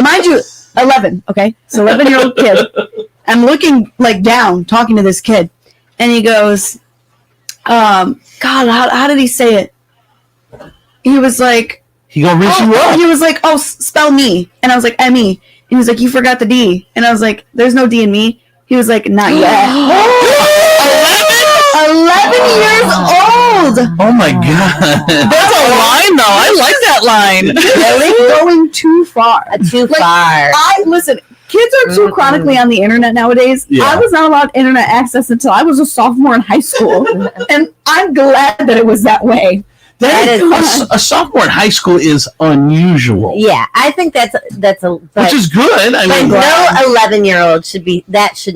mind you, 11. Okay, so 11-year-old kid. I'm looking like down, talking to this kid, and he goes, God, how did he say it? He was like, he gonna riz you up. He was like, oh, spell me. And I was like, M-E. And he was like, you forgot the D. And I was like, there's no D in me. He was like, not yet. 11 years old. Oh my God. That's a line, though. I like that line. Really going too far. Too far. Listen, kids are too chronically on the internet nowadays. Yeah. I was not allowed internet access until I was a sophomore in high school. And I'm glad that it was that way. A sophomore in high school is unusual. Yeah, I think that's which is good. I mean, no 11-year-old should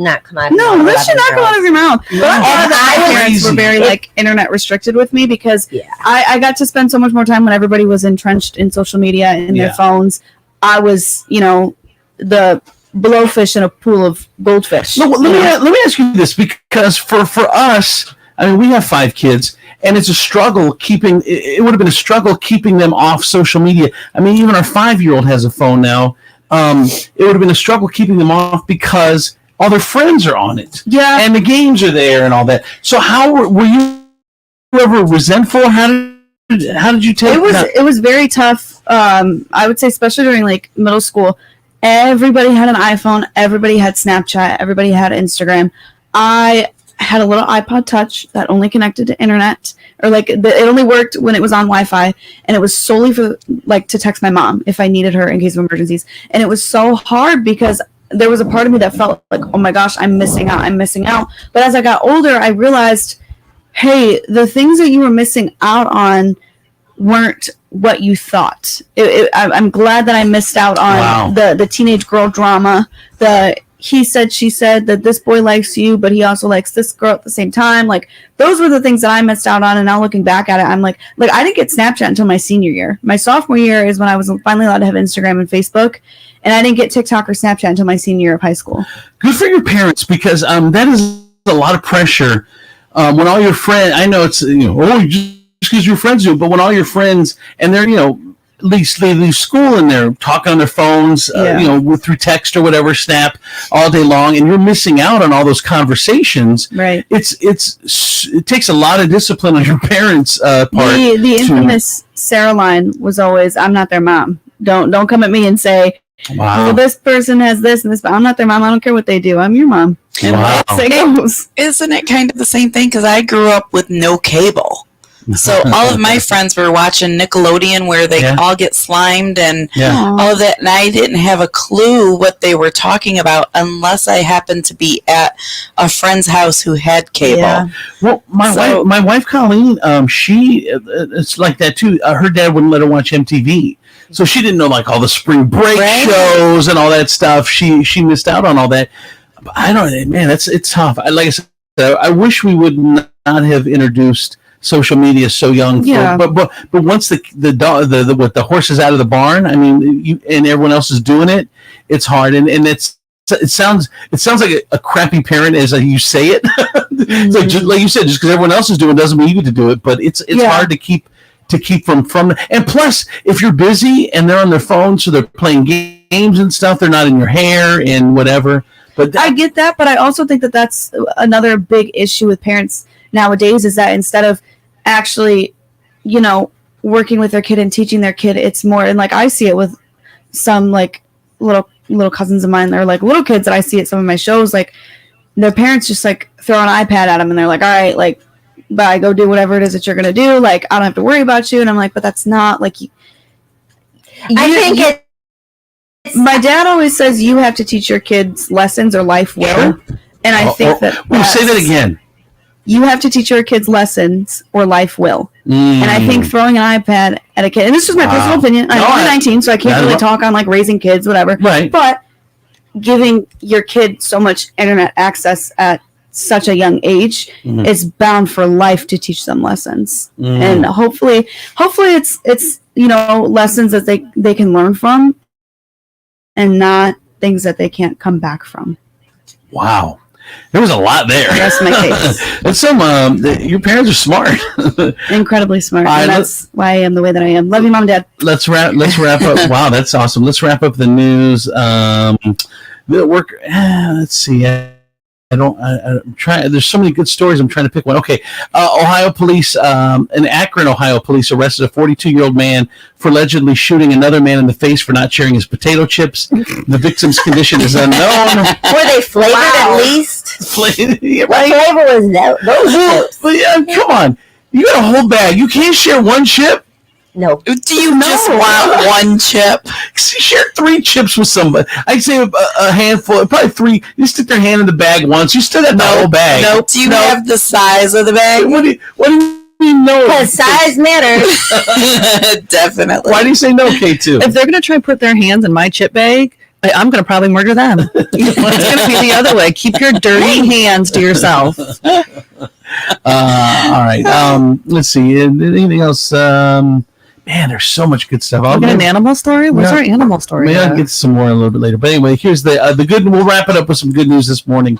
not come out. No, that should not come out of your mouth. But And my parents were very like internet restricted with me because I got to spend so much more time when everybody was entrenched in social media and their phones. I was, the blowfish in a pool of goldfish. No, let me ask you this, because for us, I mean, we have 5 kids. And it's a struggle it would have been a struggle keeping them off social media. I mean, even our 5-year-old has a phone now. It would have been a struggle keeping them off because all their friends are on it. Yeah. And the games are there and all that. So how were you ever resentful? How did you take it? It was very tough. I would say, especially during like middle school, everybody had an iPhone. Everybody had Snapchat. Everybody had Instagram. I had a little iPod Touch that only connected to internet, or like it only worked when it was on Wi-Fi, and it was solely for like to text my mom if I needed her in case of emergencies. And it was so hard because there was a part of me that felt like, oh my gosh, I'm missing out. But as I got older, I realized, hey, the things that you were missing out on weren't what you thought. I'm glad that I missed out on the teenage girl drama, the he said, she said, that this boy likes you, but he also likes this girl at the same time. Like, those were the things that I missed out on. And now looking back at it, I'm like I didn't get Snapchat until my senior year. My sophomore year is when I was finally allowed to have Instagram and Facebook. And I didn't get TikTok or Snapchat until my senior year of high school. Good for your parents, because that is a lot of pressure. When all your friends, I know it's, just because your friends do, but when all your friends, and they're, at least they leave school and they're talking on their phones, through text or whatever, Snap, all day long, and you're missing out on all those conversations. Right. It takes a lot of discipline on your parents' part. The infamous Sarah line was always, "I'm not their mom. Don't come at me and say Wow. Well, this person has this and this, but I'm not their mom. I don't care what they do. I'm your mom. And Wow. Isn't it kind of the same thing? Because I grew up with no cable. So all of my friends were watching Nickelodeon where they all get slimed and all of that. And I didn't have a clue what they were talking about unless I happened to be at a friend's house who had cable. Yeah. Well, my wife Colleen, she it's like that too. Her dad wouldn't let her watch MTV. So she didn't know like all the spring break shows and all that stuff. She missed out on all that. But I don't, man, it's tough. Like I said, I wish we would not have introduced social media so young. Yeah. But once the horse is out of the barn, I mean, and everyone else is doing it, it's hard. And it sounds like a crappy parent as you say it. It's like, just, like you said, just because everyone else is doing it doesn't mean you get to do it. But it's hard to keep from. And plus, if you're busy and they're on their phone, so they're playing games and stuff, they're not in your hair and whatever. But I get that, but I also think that that's another big issue with parents nowadays is that instead of actually, working with their kid and teaching their kid, it's more, and like I see it with some like little cousins of mine, they're like little kids that I see at some of my shows, like their parents just like throw an iPad at them and they're like, all right, like, bye, go do whatever it is that you're going to do. Like, I don't have to worry about you. And I'm like, but that's not like, my dad always says you have to teach your kids lessons or life will. And I think that say that again. You have to teach your kids lessons or life will. And I think throwing an iPad at a kid, and this is my personal opinion. I'm only 19, so I can't really talk on like raising kids, whatever. Right. But giving your kid so much internet access at such a young age is bound for life to teach them lessons. And hopefully it's lessons that they can learn from and not things that they can't come back from. Wow. There was a lot there. That's my case. And some, your parents are smart. Incredibly smart. And that's why I am the way that I am. Love you, Mom and Dad. Let's wrap up. Wow, that's awesome. Let's wrap up the news. The work. Let's see. I'm trying. There's so many good stories. I'm trying to pick one. Okay. Ohio police, in Akron, Ohio police arrested a 42-year-old man for allegedly shooting another man in the face for not sharing his potato chips. The victim's condition is unknown. Were they flavored at least? What flavor was that? Those chips? But yeah, come on. You got a whole bag. You can't share one chip? No. Do you just want one chip? Share 3 chips with somebody. I'd say a handful, probably 3. You stick their hand in the bag once. You still got the whole bag. No. Do you have the size of the bag? What do you know? Because size matters. Definitely. Why do you say no, K2? If they're going to try to put their hands in my chip bag, I'm going to probably murder them. It's going to be the other way. Keep your dirty hands to yourself. All right. Let's see. Anything else? Man, there's so much good stuff. I'll get an animal story. Where's our animal story? Maybe I'll get some more a little bit later. But anyway, here's the good. We'll wrap it up with some good news this morning.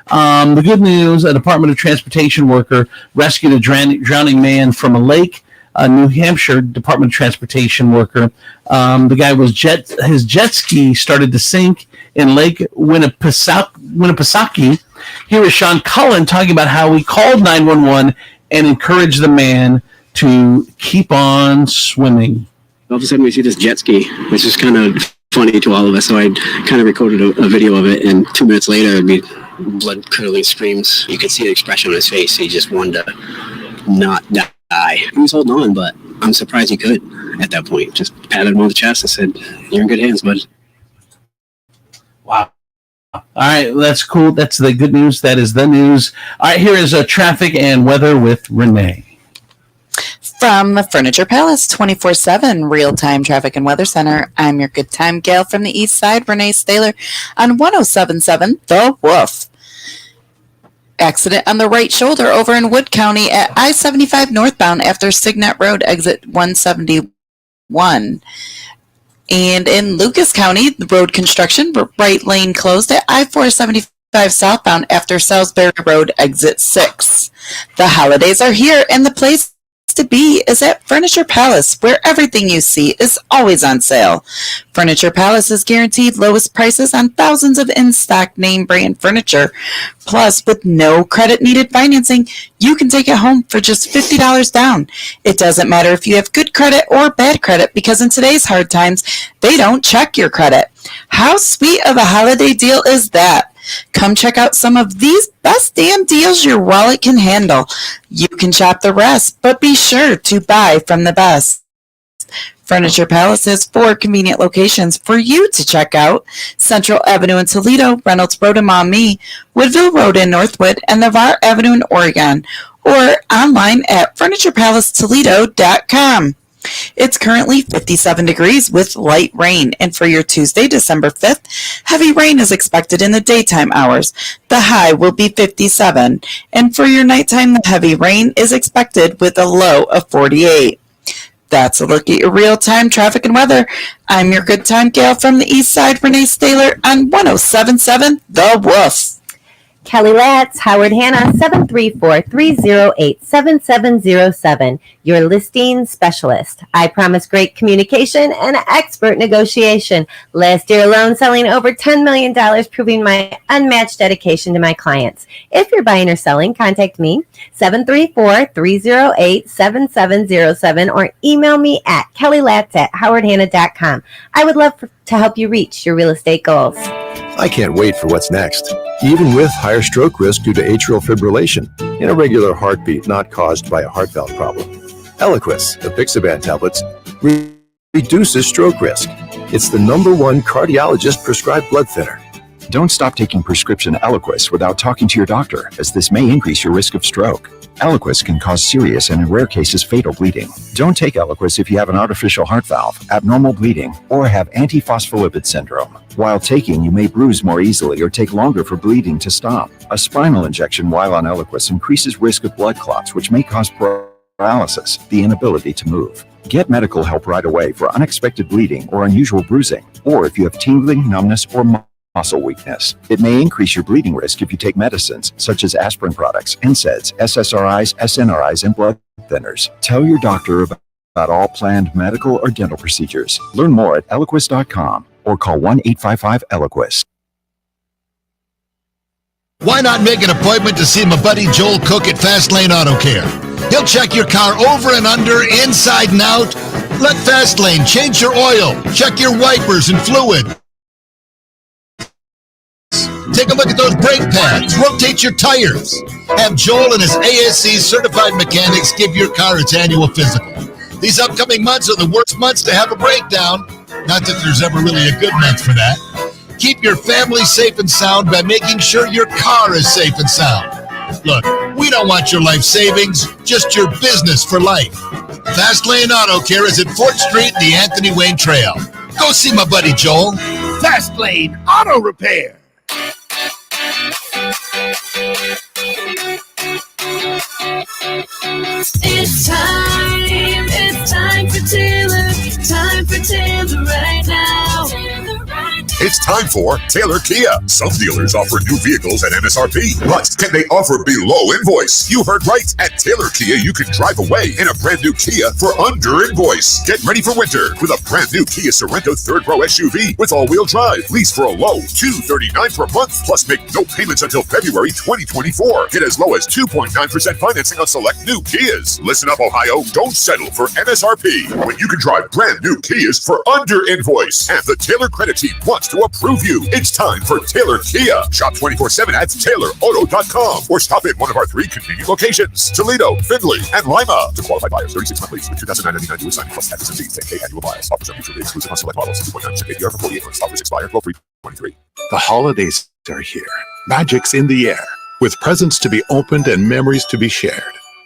The good news: a Department of Transportation worker rescued a drowning man from a lake. A New Hampshire Department of Transportation worker. The guy was his jet ski started to sink in Lake Winnipesaukee. Here is Sean Cullen talking about how he called 911 and encouraged the man to keep on swimming. All of a sudden we see this jet ski, which is kind of funny to all of us. So I kind of recorded a video of it, and 2 minutes later it'd be blood-curdling screams. You could see the expression on his face. He just wanted to not die. He was holding on, but I'm surprised he could at that point. Just patted him on the chest and said, "You're in good hands, bud." Wow. All right, well, that's cool. That's the good news. That is the news. All right, here is traffic and weather with Renee. From the Furniture Palace 24/7 Real-Time Traffic and Weather Center, I'm your good time gal from the east side, Renee Staler, on 107.7 The Wolf. Accident on the right shoulder over in Wood County at I-75 northbound after Signet Road, exit 171. And in Lucas County, the road construction, right lane closed at I-475 southbound after Salisbury Road, exit 6. The holidays are here, and the place to be is at Furniture Palace, where everything you see is always on sale. Furniture Palace is guaranteed lowest prices on thousands of in-stock name brand furniture. Plus, with no credit needed financing, you can take it home for just $50 down. It doesn't matter if you have good credit or bad credit, because in today's hard times, they don't check your credit. How sweet of a holiday deal is that? Come check out some of these best damn deals your wallet can handle. You can shop the rest, but be sure to buy from the best. Furniture Palace has 4 convenient locations for you to check out: Central Avenue in Toledo, Reynolds Road in Maumee, Woodville Road in Northwood, and Navarre Avenue in Oregon, or online at FurniturePalaceToledo.com. It's currently 57 degrees with light rain, and for your Tuesday, December 5th, heavy rain is expected in the daytime hours. The high will be 57, and for your nighttime, the heavy rain is expected with a low of 48. That's a look at your real-time traffic and weather. I'm your good time gal from the East Side, Renee Staler, on 107.7 The Wolf. Kelly Latz, Howard Hanna, 734-308-7707, your listing specialist. I promise great communication and expert negotiation. Last year alone, selling over $10 million, proving my unmatched dedication to my clients. If you're buying or selling, contact me, 734-308-7707, or email me at kellylatz@howardhanna.com. I would love to help you reach your real estate goals. I can't wait for what's next. Even with higher stroke risk due to atrial fibrillation, an irregular heartbeat not caused by a heart valve problem. Eliquis, the Pixaban tablets, reduces stroke risk. It's the #1 cardiologist prescribed blood thinner. Don't stop taking prescription Eliquis without talking to your doctor, as this may increase your risk of stroke. Eliquis can cause serious and in rare cases fatal bleeding. Don't take Eliquis if you have an artificial heart valve, abnormal bleeding, or have antiphospholipid syndrome. While taking, you may bruise more easily or take longer for bleeding to stop. A spinal injection while on Eliquis increases risk of blood clots, which may cause paralysis, the inability to move. Get medical help right away for unexpected bleeding or unusual bruising, or if you have tingling, numbness, or muscle weakness. It may increase your bleeding risk if you take medicines such as aspirin products, NSAIDs, SSRIs, SNRIs, and blood thinners. Tell your doctor about all planned medical or dental procedures. Learn more at Eliquis.com or call 1-855-ELIQUIS. Why not make an appointment to see my buddy Joel Cook at Fastlane Auto Care? He'll check your car over and under, inside and out. Let Fastlane change your oil, check your wipers and fluid. Take a look at those brake pads. Rotate your tires. Have Joel and his ASC certified mechanics give your car its annual physical. These upcoming months are the worst months to have a breakdown. Not that there's ever really a good month for that. Keep your family safe and sound by making sure your car is safe and sound. Look, we don't want your life savings, just your business for life. Fastlane Auto Care is at 4th Street, the Anthony Wayne Trail. Go see my buddy Joel. Fastlane Auto Repair. It's time for Taylor. Time for Taylor right now. It's time for Taylor Kia. Some dealers offer new vehicles at MSRP, but can they offer below invoice? You heard right. At Taylor Kia, you can drive away in a brand new Kia for under invoice. Get ready for winter with a brand new Kia Sorento 3rd row SUV with all-wheel drive. Lease for a low $239 per month, plus make no payments until February 2024. Get as low as 2.9% financing on select new Kias. Listen up, Ohio. Don't settle for MSRP when you can drive brand new Kias for under invoice. And the Taylor credit team wants to approve you. It's time for Taylor Kia. Shop 24/7 at TaylorAuto.com or stop in one of our 3 convenient locations: Toledo, Findlay, and Lima. To qualified buyers, 36 month lease with $2,999 due signing plus taxes and fees. 10K annual bias. Offers are mutually exclusive on select models. 2.9% APR for 48 months. Offers expire 12/3/23. The holidays are here. Magic's in the air, with presents to be opened and memories to be shared.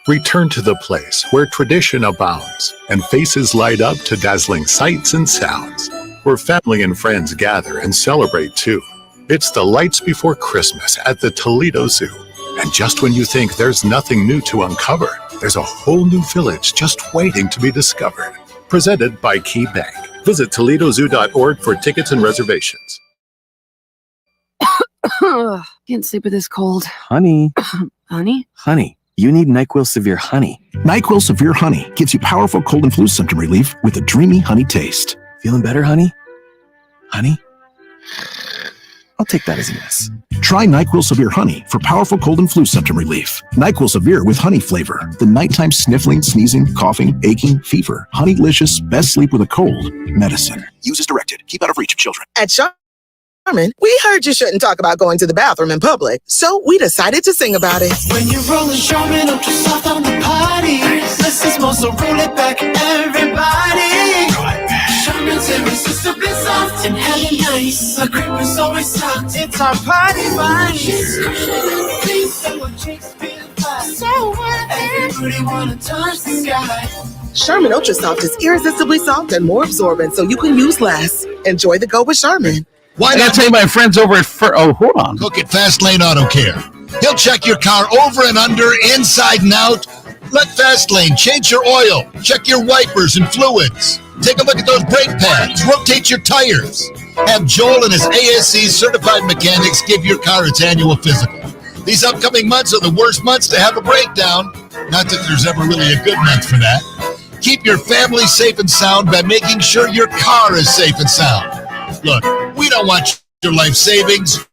Return to the place where tradition abounds and faces light up to dazzling sights and sounds, where family and friends gather and celebrate too. It's the lights before Christmas at the Toledo Zoo. And just when you think there's nothing new to uncover, there's a whole new village just waiting to be discovered. Presented by Key Bank. Visit ToledoZoo.org for tickets and reservations. Can't sleep with this cold. Honey. Honey? Honey. you need NyQuil Severe Honey. NyQuil Severe Honey gives you powerful cold and flu symptom relief with a dreamy honey taste. Feeling better, honey? Honey? I'll take that as a yes. Try NyQuil Severe Honey for powerful cold and flu symptom relief. NyQuil Severe with honey flavor. The nighttime sniffling, sneezing, coughing, aching, fever. Honeylicious, best sleep with a cold medicine. Use as directed. Keep out of reach of children. At Charmin, we heard you shouldn't talk about going to the bathroom in public, so we decided to sing about it. When you're rolling Charmin Ultra Soft on the party, less is more, so roll it back, everybody. Charmin's irresistibly soft and hella nice. The cream is always soft. It's our party vibe. So what? Everybody wanna touch the sky. Charmin Ultra Soft is irresistibly soft and more absorbent, so you can use less. Enjoy the go with Charmin. I gotta tell you, my friends over at hold on. Look at Fastlane Auto Care. He'll check your car over and under, inside and out. Let Fastlane change your oil, check your wipers and fluids. Take a look at those brake pads, rotate your tires. Have Joel and his ASC certified mechanics give your car its annual physical. These upcoming months are the worst months to have a breakdown. Not that there's ever really a good month for that. Keep your family safe and sound by making sure your car is safe and sound. Look, we don't want your life savings,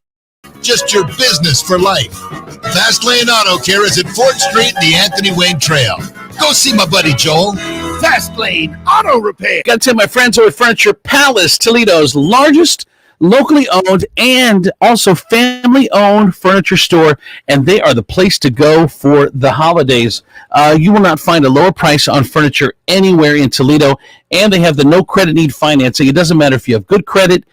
just your business for life. Fastlane Auto Care is at 4th Street and the Anthony Wayne Trail. Go see my buddy Joel. Fastlane Auto Repair. Got to tell my friends over at Furniture Palace, Toledo's largest locally owned and also family-owned furniture store, and they are the place to go for the holidays. You will not find a lower price on furniture anywhere in Toledo, and they have the no credit need financing. It doesn't matter if you have good credit.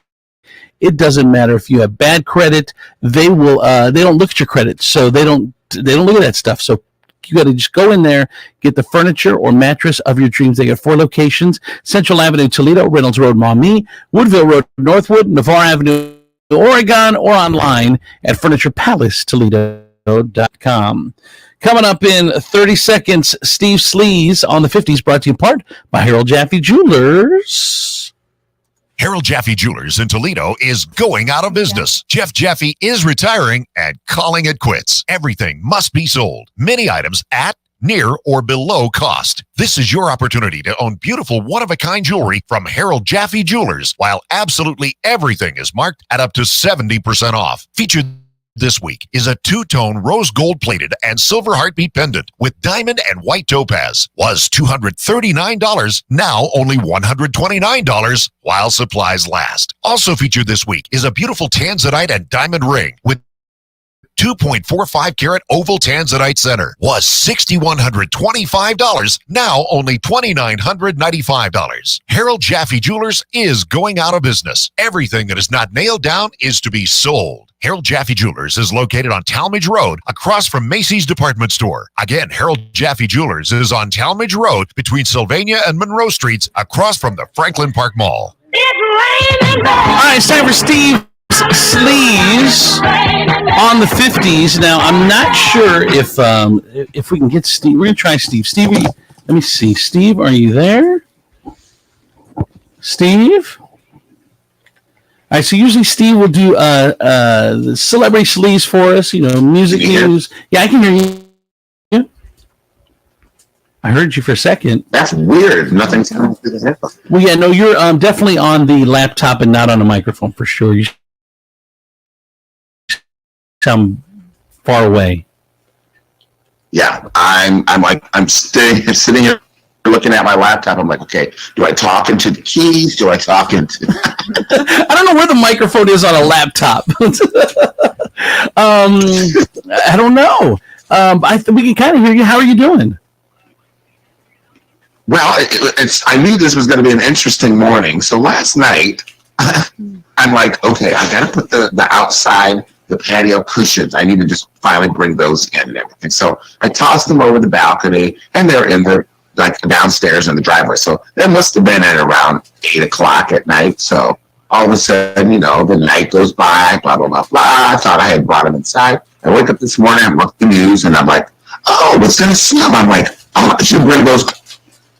It doesn't matter if you have bad credit. They will. They don't look at your credit, so they don't look at that stuff. So you got to just go in there, get the furniture or mattress of your dreams. They got 4 locations: Central Avenue, Toledo; Reynolds Road, Maumee; Woodville Road, Northwood; Navarre Avenue, Oregon; or online at FurniturePalaceToledo.com. Coming up in 30 seconds, Steve Sleaze on the 50s, brought to you in part by Harold Jaffe Jewelers. Harold Jaffe Jewelers in Toledo is going out of business. Jeff Jaffe is retiring and calling it quits. Everything must be sold. Many items at, near, or below cost. This is your opportunity to own beautiful one-of-a-kind jewelry from Harold Jaffe Jewelers, while absolutely everything is marked at up to 70% off. Featured this week is a 2-tone rose gold plated and silver heartbeat pendant with diamond and white topaz. Was $239, now only $129 while supplies last. Also featured this week is a beautiful tanzanite and diamond ring with 2.45 karat oval tanzanite center. Was $6,125, now only $2,995. Harold Jaffe Jewelers is going out of business. Everything that is not nailed down is to be sold. Harold Jaffe Jewelers is located on Talmadge Road, across from Macy's department store. Again, Harold Jaffe Jewelers is on Talmadge Road between Sylvania and Monroe Streets, across from the Franklin Park Mall. All right, it's time for Steve Sleaze on the 50s. Now, I'm not sure if we can get Steve. We're going to try Steve. Steve, let me see. Steve, are you there? Steve? All right, so usually Steve will do the celebrity sleaze for us, music news. Yeah, I can hear you. I heard you for a second. That's weird. Nothing's coming through the headphone. Well, yeah, no, you're definitely on the laptop and not on a microphone for sure. You sound far away. Yeah, I'm sitting here looking at my laptop. I'm like, okay, do I talk into the keys? Do I talk into... I don't know where the microphone is on a laptop. I don't know. We can kind of hear you. How are you doing? Well, I knew this was going to be an interesting morning. So last night, I'm like, okay, I got to put the outside, the patio cushions. I need to just finally bring those in and everything. So I tossed them over the balcony, and they're in the downstairs in the driveway. So that must have been at around 8 o'clock at night. So all of a sudden, the night goes by, blah, blah, blah, blah. I thought I had brought them inside. I wake up this morning, I look at the news, and I'm like, oh, it's going to snow. I'm like, oh, I should bring those.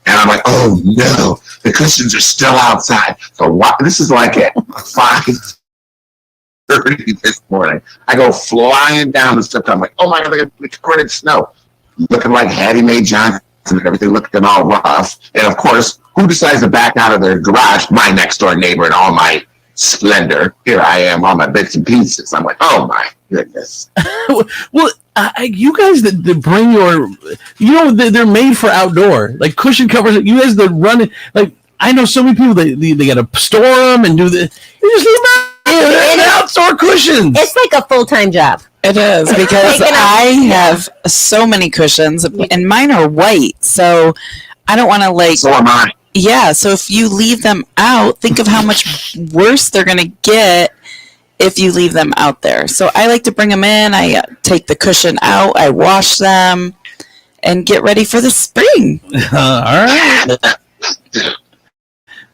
And I'm like, oh, no, the cushions are still outside. So this is like at 5:30 this morning. I go flying down the steps. I'm like, oh, my God, they're covered in snow. looking like Hattie Mae Johnson and everything looking all rough. And of course, who decides to back out of their garage? My next door neighbor in all my splendor. Here I am, all my bits and pieces. I'm like, oh my goodness. Well, you guys that bring your, they're made for outdoor, like cushion covers. You guys that run it, like I know so many people they got to store them and do the. They just leave them outdoor cushions. It's like a full-time job. It is because I have so many cushions and mine are white, so I don't want to like. So am I. Yeah, so if you leave them out, think of how much worse they're going to get if you leave them out there. So I like to bring them in. I take the cushion out, I wash them, and get ready for the spring. All right.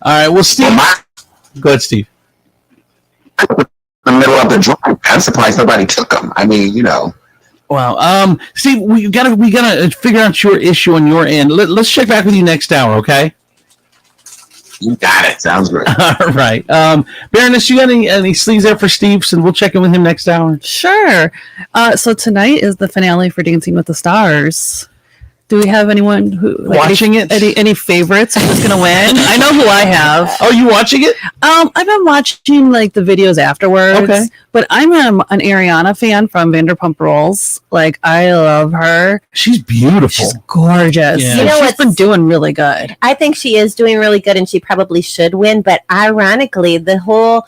All right. Well, Steve. Go ahead, Steve. The middle of the drive. I'm surprised nobody took them. I mean, Wow. Steve, we gotta figure out your issue on your end. Let's check back with you next hour, okay? You got it. Sounds great. All right. Baroness, you got any sleeves there for Steve? And we'll check in with him next hour. Sure. So tonight is the finale for Dancing with the Stars. Do we have anyone who watching it? Any favorites? Who's gonna win? I know who I have. Oh, you watching it? I've been watching like the videos afterwards. Okay. But I'm an Ariana fan from Vanderpump Rules. Like I love her. She's beautiful. She's gorgeous. Yeah. You know she's been doing really good. I think she is doing really good, and she probably should win. But ironically, the whole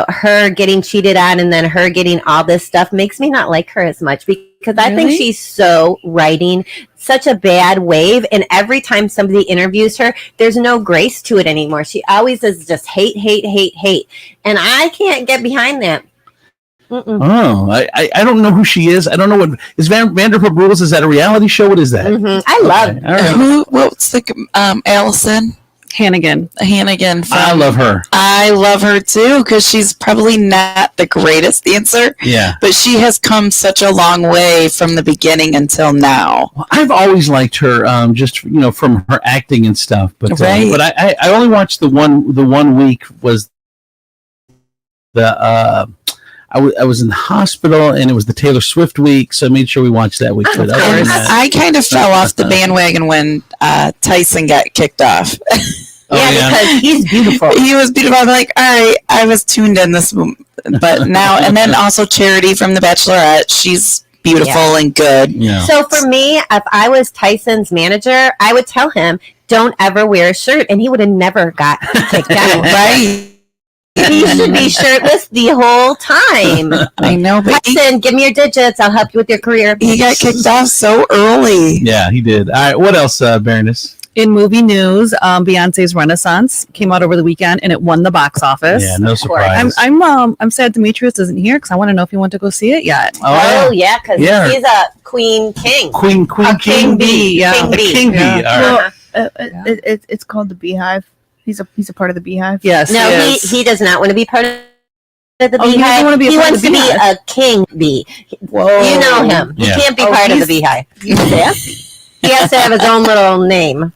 her getting cheated on and then her getting all this stuff makes me not like her as much because I think she's so riding such a bad wave. And every time somebody interviews her, there's no grace to it anymore. She always is just hate. And I can't get behind that. Mm-mm. Oh, I don't know who she is. I don't know what is Vanderpump Rules. Is that a reality show? What is that? Mm-hmm. I love right. What's the Allison Hannigan. I love her. I love her too because she's probably not the greatest dancer. Yeah. But she has come such a long way from the beginning until now. Well, I've always liked her, just from her acting and stuff. But Right. But I only watched the 1 week was the I was in the hospital and it was the Taylor Swift week, so I made sure we watched that week. But I kind of fell off the bandwagon when Tyson got kicked off. Because he's beautiful. He was beautiful. I'm like, all right, I was tuned in this, but now and then also Charity from The Bachelorette. She's beautiful and good. Yeah. So for me, if I was Tyson's manager, I would tell him, "Don't ever wear a shirt," and he would have never got kicked out. Right. He should be shirtless the whole time. I know, but Tyson, give me your digits. I'll help you with your career. He got kicked off so early. Yeah, he did. All right, what else, Baroness? In movie news, Beyonce's Renaissance came out over the weekend and it won the box office. Yeah, no surprise. I'm sad Demetrius isn't here because I want to know if he wants to go see it yet. Oh yeah, because he's a queen king. Queen king bee. Yeah, King bee. King bee. Well, it's called the Beehive. He's a part of the Beehive. Yes. No, he does not want to be part of the Oh, he doesn't beehive. want to be a He part of wants the to be Beehive. a king bee. Whoa. You know him. He Yeah. can't be Oh, part of the he's- beehive. He's sassy. He has to have his own little name.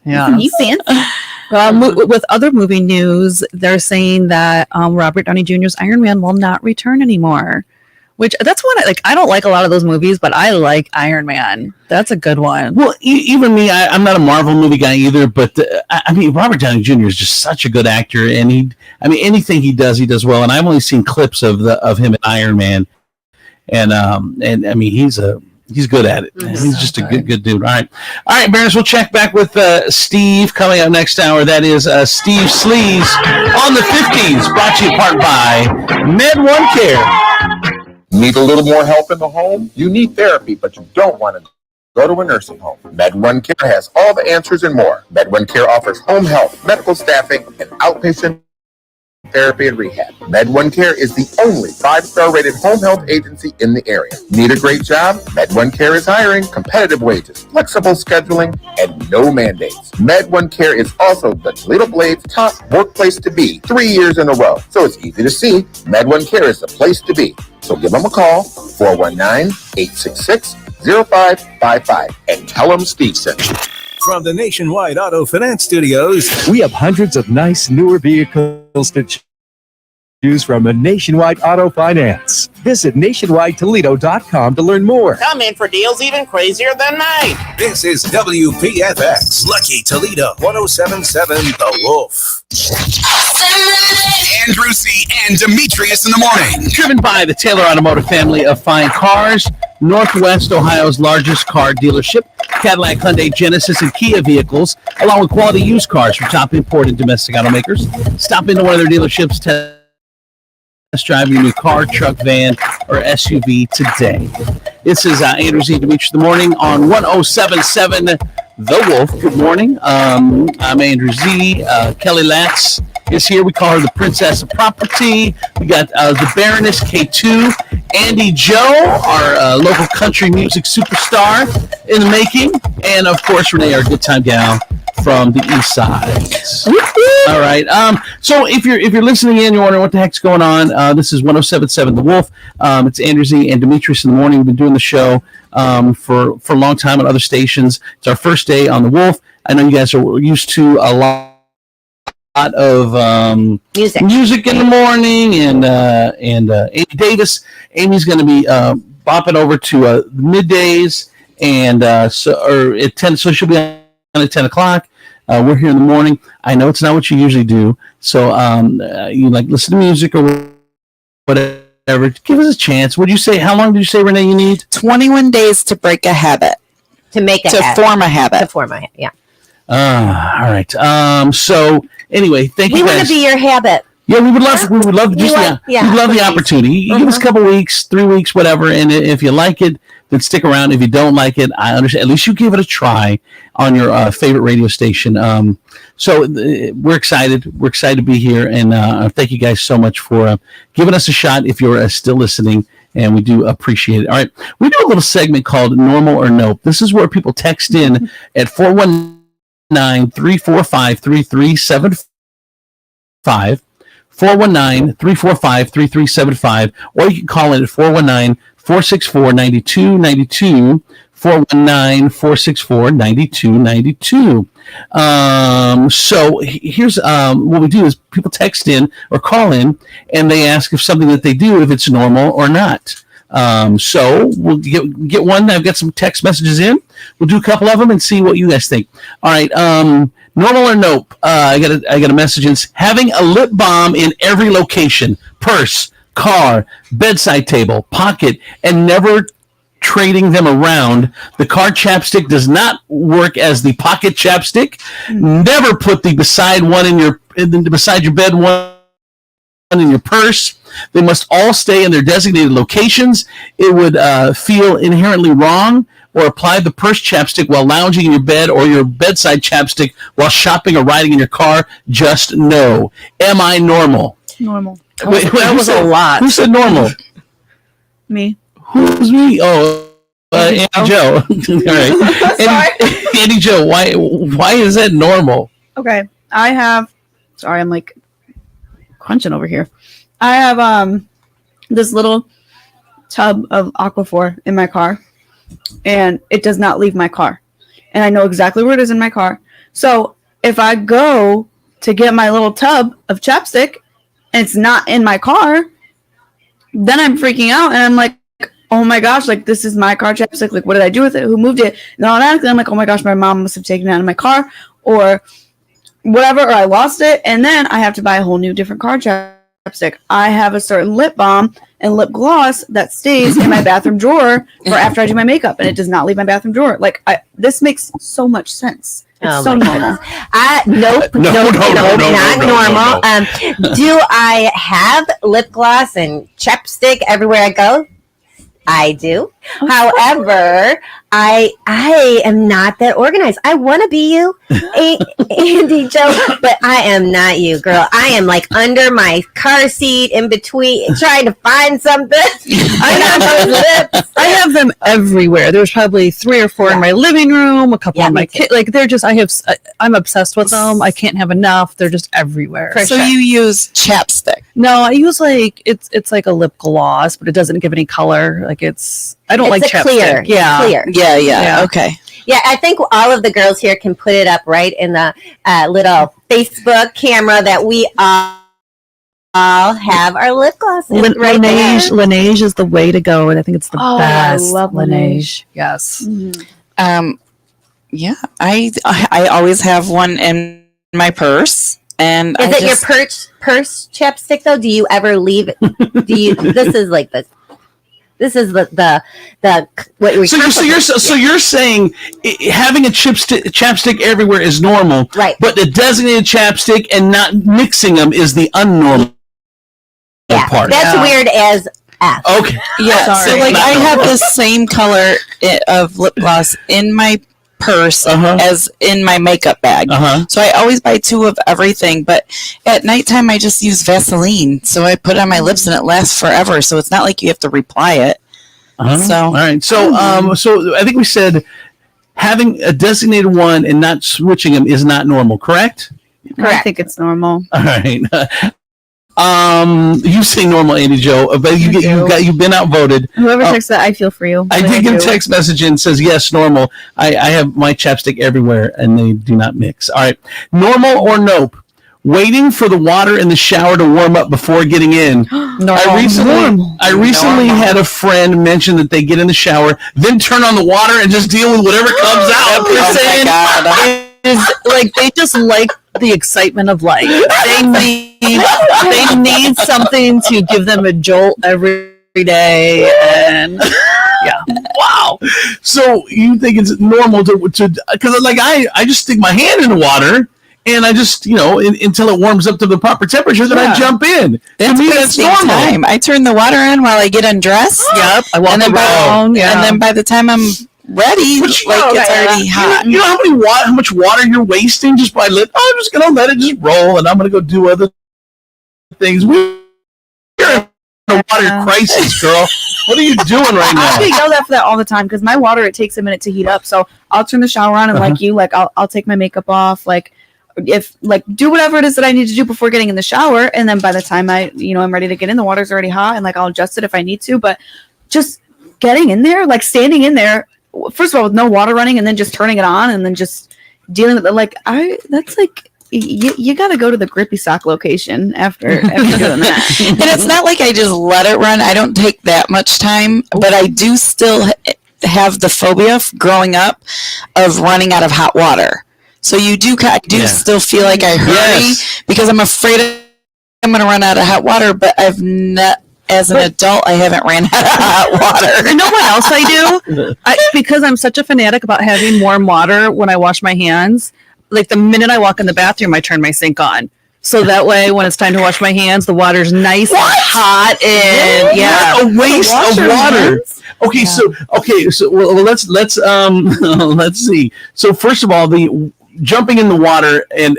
Yeah. He's fancy. With other movie news, they're saying that Robert Downey Jr.'s Iron Man will not return anymore. Which that's one I don't like a lot of those movies, but I like Iron Man. That's a good one. Well, even me, I'm not a Marvel movie guy either. But I mean, Robert Downey Jr. is just such a good actor, and anything he does well. And I've only seen clips of him in Iron Man, and I mean, he's good at it. He's just a good dude. All right, Baroness, we'll check back with Steve coming up next hour. That is Steve Sleaze on the 50s, brought to you in part by Med One Care. Need a little more help in the home? You need therapy, but you don't want to go to a nursing home. Med1 Care has all the answers and more. Med1 Care offers home health, medical staffing, and outpatient therapy and rehab. Med1 Care is the only 5-star rated home health agency in the area. Need a great job? Med1 Care is hiring, competitive wages, flexible scheduling, and no mandates. Med1 Care is also the Toledo Blade's top workplace to be 3 years in a row. So it's easy to see. Med1 Care is the place to be. So give them a call, 419-866-0555, and tell them Steve sent you. From the Nationwide Auto Finance Studios, we have hundreds of nice newer vehicles to Choose from a Nationwide Auto Finance. Visit nationwidetoledo.com to learn more. Come in for deals even crazier than mine. This is WPFX, Lucky Toledo, 1077 The Wolf. Andrew C. and Demetrius in the morning. Driven by the Taylor Automotive family of fine cars, Northwest Ohio's largest car dealership, Cadillac, Hyundai, Genesis, and Kia vehicles, along with quality used cars from top import and domestic automakers. Stop into one of their dealerships, test drive your new car, truck, van, or SUV today. This is Andrew Z. Demetrius in the morning on 1077 The Wolf. Good morning. I'm Andrew Z. Kelly Latz is here. We call her the Princess of Property. We got the Baroness K2, Andy Joe, our local country music superstar in the making, and of course Renee, our good time gal from the east side. All right. So if you're listening in, you're wondering what the heck's going on. This is 1077 The Wolf. It's Andrew Z and Demetrius in the morning. We've been doing the show for a long time on other stations. It's our first day on The Wolf. I know you guys are used to a lot of music in the morning, and Amy Davis. Amy's going to be bopping over to the middays, and or at 10. So she'll be on at 10 o'clock. We're here in the morning. I know it's not what you usually do, so you like listen to music or whatever. Give us a chance. What do you say? How long did you say, Renee, you need? 21 days to break a habit. To make a habit. Form a habit. To form a habit, yeah. All right. So anyway, thank you guys. We want to be your habit. Yeah, we would love just we'd love the opportunity. You give us a couple weeks, 3 weeks, whatever, and if you like it, then stick around. If you don't like it, I understand. At least you give it a try on your favorite radio station. So we're excited. We're excited to be here, and thank you guys so much for giving us a shot. If you're still listening, and we do appreciate it. All right, we do a little segment called Normal or Nope. This is where people text in at 419-345-3375. 419-345-3375, or you can call in at 419-464-9292, 419-464-9292. So here's what we do is people text in or call in, and they ask if something that they do, if it's normal or not. So we'll get one. I've got some text messages in. We'll do a couple of them and see what you guys think. All right. Normal or nope? I got a message. It's having a lip balm in every location: purse, car, bedside table, pocket, and never trading them around. The car chapstick does not work as the pocket chapstick. Never put the beside your bed one in your purse. They must all stay in their designated locations. It would feel inherently wrong. Or apply the purse chapstick while lounging in your bed, or your bedside chapstick while shopping or riding in your car. Just no. Am I normal? Normal. That was a lot. Who said normal? Me. Who's me? Oh, Andy Joe. All right. Andy Joe, why is that normal? Okay. Sorry, I'm like crunching over here. I have this little tub of Aquaphor in my car, and it does not leave my car. And I know exactly where it is in my car. So if I go to get my little tub of chapstick and it's not in my car, then I'm freaking out, and I'm like, oh my gosh, like this is my car chapstick. Like, what did I do with it? Who moved it? And automatically I'm like, oh my gosh, my mom must have taken it out of my car or whatever, or I lost it. And then I have to buy a whole new different car chapstick. I have a certain lip balm and lip gloss that stays in my bathroom drawer for after I do my makeup, and it does not leave my bathroom drawer. Like, this makes so much sense. It's so normal. Nope, not normal. Do I have lip gloss and chapstick everywhere I go? I do. However, I am not that organized. I want to be you, Andy Joe, but I am not you, girl. I am like under my car seat, in between, trying to find something. I have them everywhere. There's probably 3 or 4 in my living room, a couple in my kit. Like, they're just, I'm obsessed with them. I can't have enough. They're just everywhere. So you use chapstick? No, I use it's like a lip gloss, but it doesn't give any color. Like, I don't like chapstick. Clear. Yeah. Clear. Yeah. Okay. Yeah, I think all of the girls here can put it up right in the little Facebook camera that we all have our lip gloss right there. Laneige is the way to go, and I think it's the best. I love Laneige. Yes. Yeah, I always have one in my purse. And is it your purse chapstick though? Do you ever leave it? This is like the what you're so you're saying having a chapstick everywhere is normal, right? But the designated chapstick and not mixing them is the unnormal part. That's weird as F. Okay, yeah. Sorry. So like I have the same color of lip gloss in my purse as in my makeup bag. So I always buy 2 of everything, but at nighttime I just use Vaseline. So I put it on my lips and it lasts forever. So it's not like you have to reapply it. So all right. So so I think we said having a designated one and not switching them is not normal, correct? I think it's normal. All right. You say normal, Andy Joe, but you've been outvoted. Whoever texts that, I feel for you. I did get a text message and says yes, normal. I have my chapstick everywhere and they do not mix. All right, normal or nope? Waiting for the water in the shower to warm up before getting in. I recently had a friend mention that they get in the shower, then turn on the water and just deal with whatever comes out. Is like they just like the excitement of life. They need something to give them a jolt every day, and yeah. Wow. So you think it's normal to because like I just stick my hand in the water and I just until it warms up to the proper temperature, then I jump in. That's to me, that's normal. Time. I turn the water on while I get undressed. Yep. I walk around. And then by the time I'm ready, it's already hot. You know how much water you're wasting just by I'm just gonna let it just roll, and I'm gonna go do other things. We're in a water crisis, girl. What are you doing right now? I get yelled at for that all the time because my water, it takes a minute to heat up. So I'll turn the shower on and I'll take my makeup off, do whatever it is that I need to do before getting in the shower, and then by the time I'm ready to get in, the water's already hot, and I'll adjust it if I need to. But just getting in there, standing in there. First of all, with no water running, and then just turning it on, and then just dealing with it. That's you got to go to the grippy sock location after doing that. And it's not like I just let it run. I don't take that much time, but I do still have the phobia growing up of running out of hot water. So I do still feel like I hurry because I'm afraid I'm going to run out of hot water, but I've not. As an adult, I haven't ran out of hot water. You know what else I do? Because I'm such a fanatic about having warm water when I wash my hands. Like the minute I walk in the bathroom, I turn my sink on. So that way, when it's time to wash my hands, the water's nice and hot. And a waste of water. So let's see. So first of all, the jumping in the water and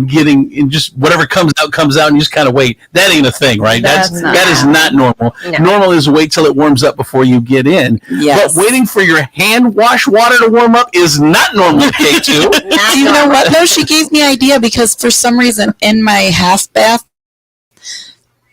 getting and just whatever comes out and you just kind of wait. That ain't a thing, right? That is not normal. No. Normal is wait till it warms up before you get in. Yes. But waiting for your hand wash water to warm up is not normal, K2. You know what? No, she gave me an idea because for some reason in my half bath,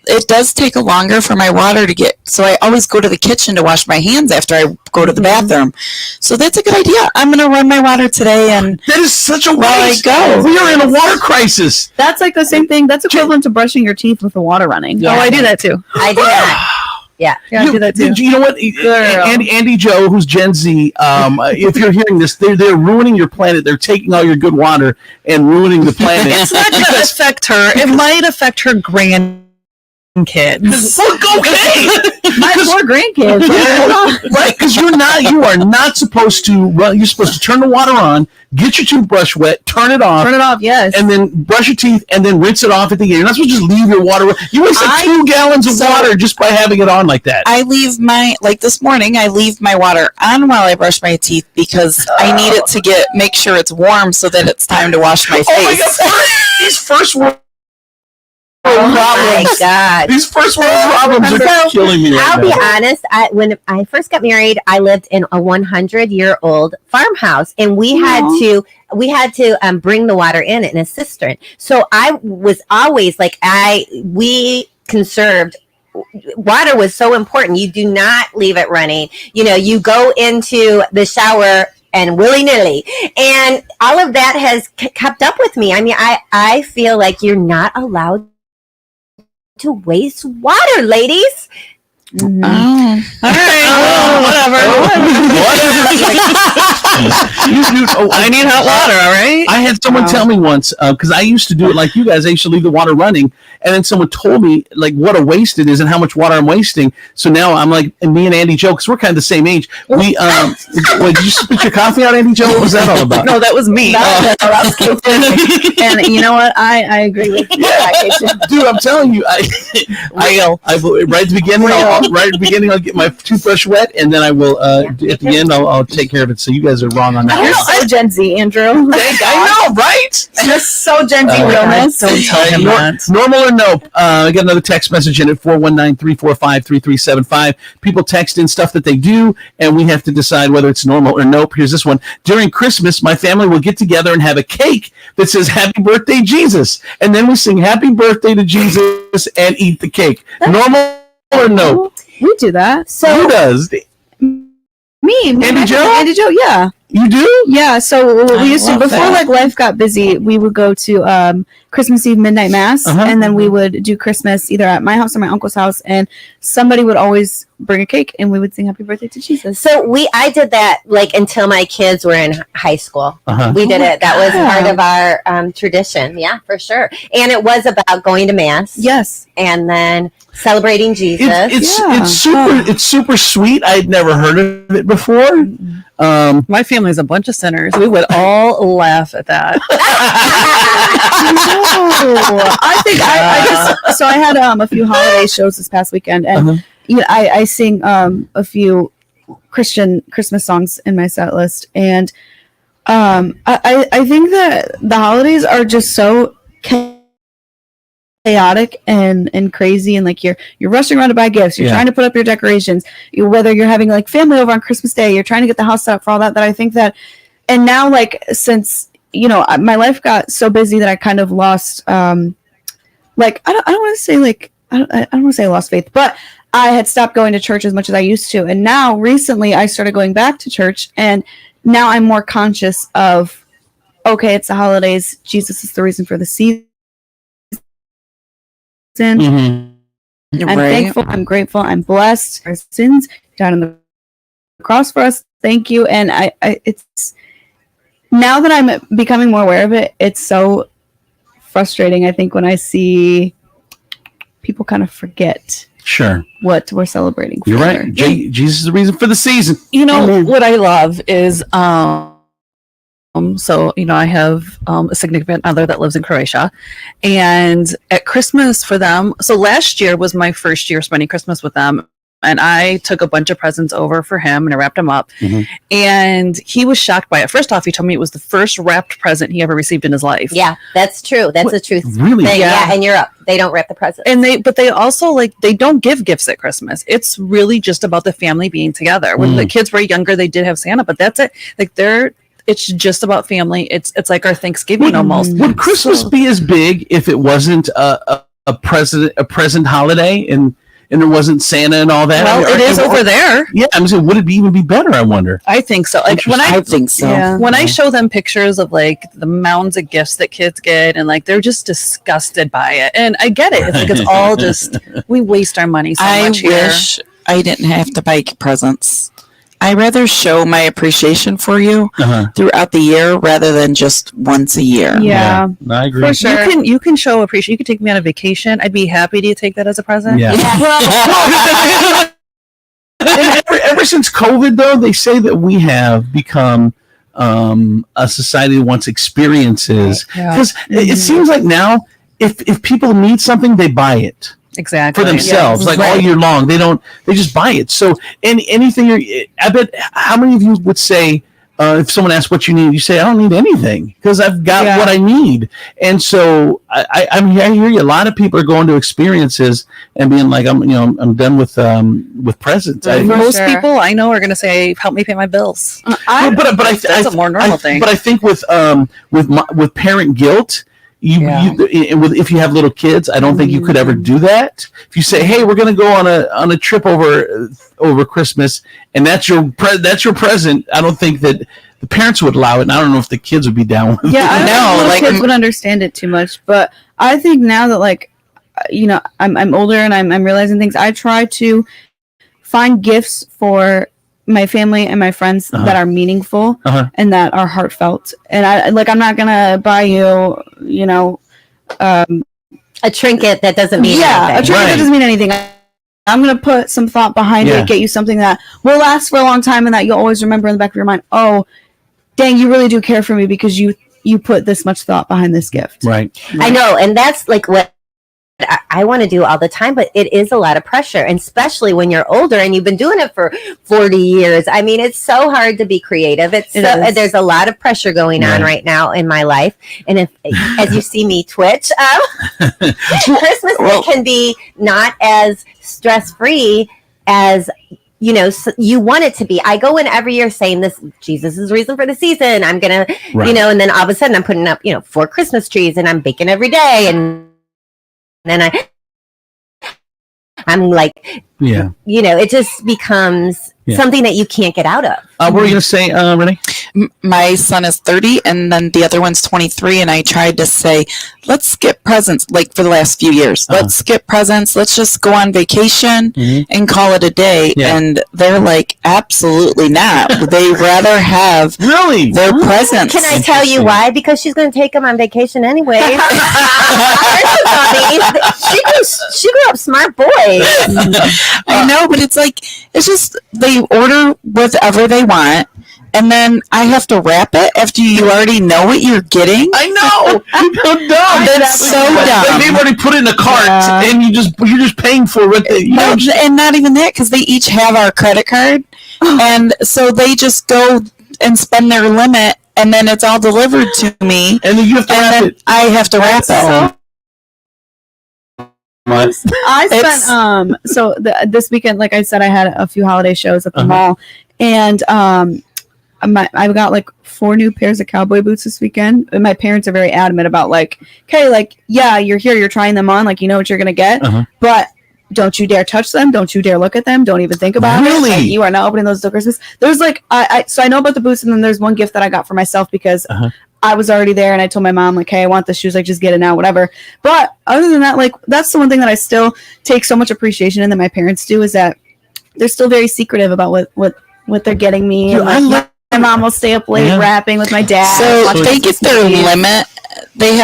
it does take longer for my water to get, so I always go to the kitchen to wash my hands after I go to the bathroom. So that's a good idea. I'm going to run my water today, and that is such a waste. I go. We are in a water crisis. That's like the same thing. That's equivalent to brushing your teeth with the water running. Yeah. Oh, I do that too. I do that. Yeah, I do that too. You know what? Andy Joe, who's Gen Z, if you're hearing this, they're ruining your planet. They're taking all your good water and ruining the planet. It's not going to affect her. It might affect her grandkids. Okay, my poor grandkids, right? Because you are not supposed to run. You're supposed to turn the water on, get your toothbrush wet, turn it off, yes, and then brush your teeth, and then rinse it off at the end. You're not supposed to just leave your water. You waste 2 gallons of water just by having it on like that. I leave this morning. I leave my water on while I brush my teeth because I need it to make sure it's warm so that it's time to wash my face. Oh my God! These first world problems. My God. These first world problems are killing me. I'll be honest. When I first got married, I lived in a 100-year-old farmhouse, and we had to bring the water in a cistern. So I was always we conserved. Water was so important. You do not leave it running. You go into the shower and willy-nilly. And all of that has kept up with me. I mean, I feel like you're not allowed to waste water, ladies. All right. Whatever. I need hot water. All right. I had someone tell me once, because I used to do it like you guys. I used to leave the water running, and then someone told me like what a waste it is and how much water I'm wasting. So now I'm like, and me and Andy Joe, because we're kind of the same age. We did you spit your coffee out, Andy Joe? What was that all about? No, that was me. And you know what? I agree with you. Dude, I'm telling you, I right at the beginning, I'll get my toothbrush wet, and then I will at the end I'll take care of it. So you guys are wrong on that. You're so Gen Z, Andrew. I know, right? Just so Gen Z realness. Don't tell him that. Normal or nope? I got another text message in at 419-345-3375. People text in stuff that they do, and we have to decide whether it's normal or nope. Here's this one. During Christmas, my family will get together and have a cake that says "Happy Birthday, Jesus," and then we sing "Happy Birthday to Jesus" and eat the cake. Normal or nope? We do that. So who does? Me, Andy Joe? Andy Joe, yeah. You do? Yeah, so we used to, before that. like life got busy, we would go to Christmas Eve midnight mass, and then we would do Christmas either at my house or my uncle's house, and somebody would always bring a cake, and we would sing Happy Birthday to Jesus. So I did that like until my kids were in high school. We did it. That was part of our tradition. Yeah, for sure. And it was about going to mass. Yes. And then celebrating Jesus. It's super sweet. I'd never heard of it before. My family is a bunch of sinners. We would all laugh at that. I think I had a few holiday shows this past weekend, and I sing a few Christian Christmas songs in my set list, and I think that the holidays are just so chaotic and crazy, and like you're rushing around to buy gifts, you're trying to put up your decorations, whether you're having like family over on Christmas Day, you're trying to get the house set up for all that I think that, and now like since my life got so busy that I kind of lost like I don't want to say like I don't want to say I lost faith, but I had stopped going to church as much as I used to, and now recently I started going back to church, and now I'm more conscious of, okay, it's the holidays, Jesus is the reason for the season. I'm thankful, I'm grateful, I'm blessed. Our sins down on the cross for us. Thank you. And I it's now that I'm becoming more aware of it, it's so frustrating, I think, when I see people kind of forget what we're celebrating. You're right. Jesus is the reason for the season. What I love is so I have a significant other that lives in Croatia, and at Christmas for them, so last year was my first year spending Christmas with them, and I took a bunch of presents over for him and I wrapped him up, and he was shocked by it. First off, he told me it was the first wrapped present he ever received in his life. Yeah, that's true. That's the truth. Really? Yeah, in Europe, they don't wrap the presents. And they also they don't give gifts at Christmas. It's really just about the family being together. When the kids were younger, they did have Santa, but that's it. It's just about family. It's like our Thanksgiving almost. Would Christmas be as big if it wasn't a present holiday and there wasn't Santa and all that? Well, it is over there. Yeah, I'm saying, would it even be better? I wonder. I think so. Like I think so. Yeah. When I show them pictures of like the mounds of gifts that kids get, and like they're just disgusted by it, and I get it. It's like it's all just we waste our money so much here. I wish I didn't have to buy presents. I rather show my appreciation for you throughout the year rather than just once a year. Yeah, I agree. For sure. You can show appreciation. You can take me on a vacation. I'd be happy to take that as a present. Yeah. Ever since COVID, though, they say that we have become a society that wants experiences. Because it seems like now, if people need something, they buy it. Exactly. For themselves, all year long. They just buy it. So anything, I bet, how many of you would say, if someone asks what you need, you say, I don't need anything because I've got what I need. And so I hear you. A lot of people are going to experiences and being like, I'm done with presents. Most people I know are going to say, help me pay my bills. That's a more normal thing. But I think with parent guilt, if you have little kids, I don't think you could ever do that. If you say, "Hey, we're going to go on a trip over Christmas," and that's your present, I don't think that the parents would allow it, and I don't know if the kids would be down with it. Yeah, I don't know if kids would understand it too much, but I think now that like, I'm older and I'm realizing things, I try to find gifts for my family and my friends that are meaningful and that are heartfelt. And I'm not gonna buy you, a trinket that doesn't mean anything. A trinket that doesn't mean anything. I'm gonna put some thought behind it, get you something that will last for a long time and that you'll always remember in the back of your mind. Oh, dang, you really do care for me because you put this much thought behind this gift. Right. I know, and that's like what I want to do all the time, but it is a lot of pressure, and especially when you're older and you've been doing it for 40 years. I mean, it's so hard to be creative. There's a lot of pressure going on right now in my life, and if as you see me twitch, Christmas can be not as stress-free as you want it to be. I go in every year saying this, Jesus is the reason for the season. I'm gonna, and then all of a sudden I'm putting up, 4 Christmas trees and I'm baking every day, and then I'm like, it just becomes something that you can't get out of. What were you going to say, Renee? My son is 30 and then the other one's 23, and I tried to say, let's skip presents, like for the last few years. Let's skip presents. Let's just go on vacation and call it a day. And they're like, absolutely not. They rather have their presents. Can I tell you why? Because she's going to take them on vacation anyway. She grew up smart boys. I know, but it's like, it's just, they order whatever they want, and then I have to wrap it after you already know what you're getting. I know. How dumb. That's so dumb. They've already put it in a cart, and you're just paying for it. And not even that, because they each have our credit card, and so they just go and spend their limit, and then it's all delivered to me, and then you have to wrap it. I have to wrap it. I spent this weekend, like I said, I had a few holiday shows at the mall, and I've got like 4 new pairs of cowboy boots this weekend, and my parents are very adamant about you're here, you're trying them on, you know what you're gonna get, but don't you dare touch them, don't you dare look at them, don't even think about it. Like, you are not opening those till Christmas. There's so I know about the boots, and then there's one gift that I got for myself because I was already there, and I told my mom, hey, I want the shoes, just get it now, whatever. But other than that, that's the one thing that I still take so much appreciation in that my parents do, is that they're still very secretive about what they're getting me. Dude, my mom will stay up late rapping with my dad. So they get their limit. They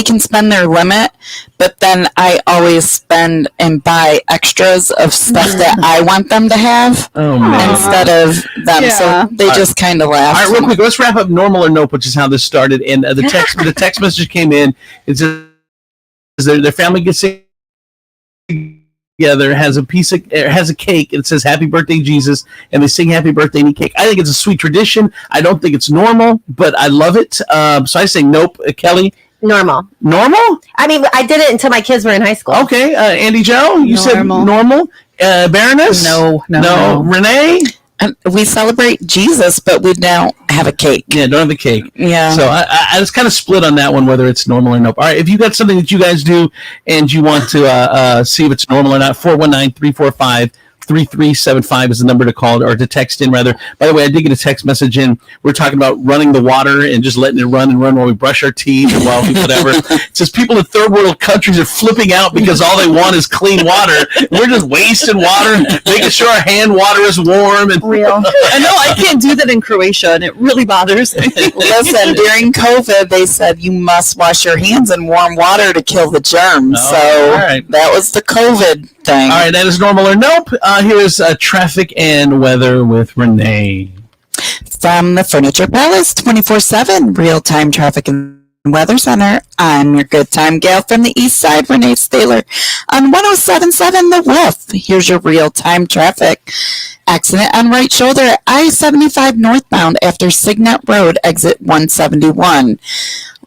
can spend their limit, but then I always spend and buy extras of stuff that I want them to have instead of them. So they just kind of laugh. All right, real quick, let's wrap up Normal or Nope, which is how this started. And the text message came in. It says their family gets together, has a cake, and it says "Happy Birthday, Jesus," and they sing "Happy Birthday" and eat cake. I think it's a sweet tradition. I don't think it's normal, but I love it. So I say nope. Kelly? Normal. Normal? I mean, I did it until my kids were in high school. Okay. Andy Joe, you said normal. Baroness? No. Renee? And we celebrate Jesus, but we don't have a cake. Yeah, don't have a cake. Yeah. So I was kind of split on that one, whether it's normal or nope. All right, if you got something that you guys do and you want to see if it's normal or not, 419-345-3375 is the number to call or to text in, rather. By the way, I did get a text message in. We're talking about running the water and just letting it run while we brush our teeth and while we whatever. It says people in third world countries are flipping out because all they want is clean water. We're just wasting water, making sure our hand water is warm. And real. I know I can't do that in Croatia, and it really bothers me. Listen, during COVID, they said you must wash your hands in warm water to kill the germs. That was the COVID thing. All right, that is normal or nope. Here is traffic and weather with Renee. From the Furniture Palace, 24/7 real-time traffic and weather center. I'm your good time gal from the east side, Renee Staylor. On 107.7 The Wolf, here's your real-time traffic. Accident on right shoulder at I-75 northbound after Signet Road, exit 171.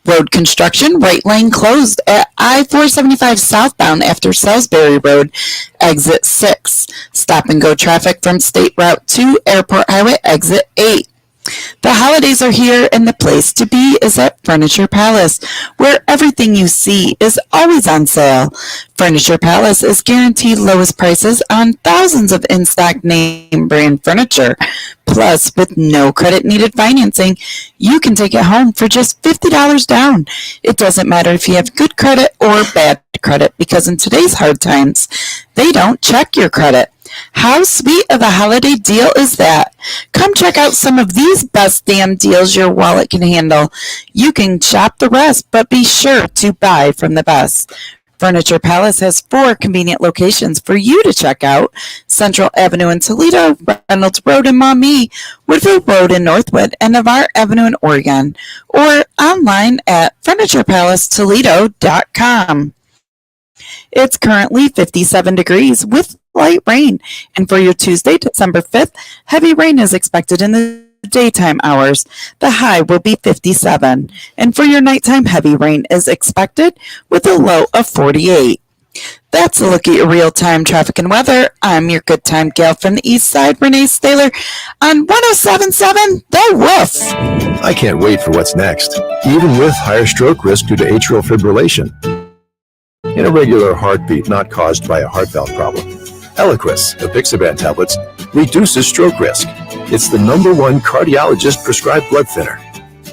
Road construction, right lane closed at I-475 southbound after Salisbury Road, exit 6. Stop and go traffic from State Route 2, Airport Highway, exit 8. The holidays are here, and the place to be is at Furniture Palace, where everything you see is always on sale. Furniture Palace is guaranteed lowest prices on thousands of in-stock name brand furniture. Plus, with no credit needed financing, you can take it home for just $50 down. It doesn't matter if you have good credit or bad credit, because in today's hard times, they don't check your credit. How sweet of a holiday deal is that? Come check out some of these best damn deals your wallet can handle. You can shop the rest, but be sure to buy from the best. Furniture Palace has 4 convenient locations for you to check out: Central Avenue in Toledo, Reynolds Road in Maumee, Woodville Road in Northwood, and Navarre Avenue in Oregon, or online at FurniturePalaceToledo.com. It's currently 57 degrees with light rain, and for your Tuesday, December 5th, heavy rain is expected in the daytime hours. The high will be 57, and for your nighttime, heavy rain is expected with a low of 48. That's a look at your real-time traffic and weather. I'm your good time gal from the east side, Renee Staler, on 107.7 The Wolf. I can't wait for what's next, even with higher stroke risk due to atrial fibrillation. In a regular heartbeat not caused by a heart valve problem, Eliquis, the Pixaban tablets, reduces stroke risk. It's the #1 cardiologist-prescribed blood thinner.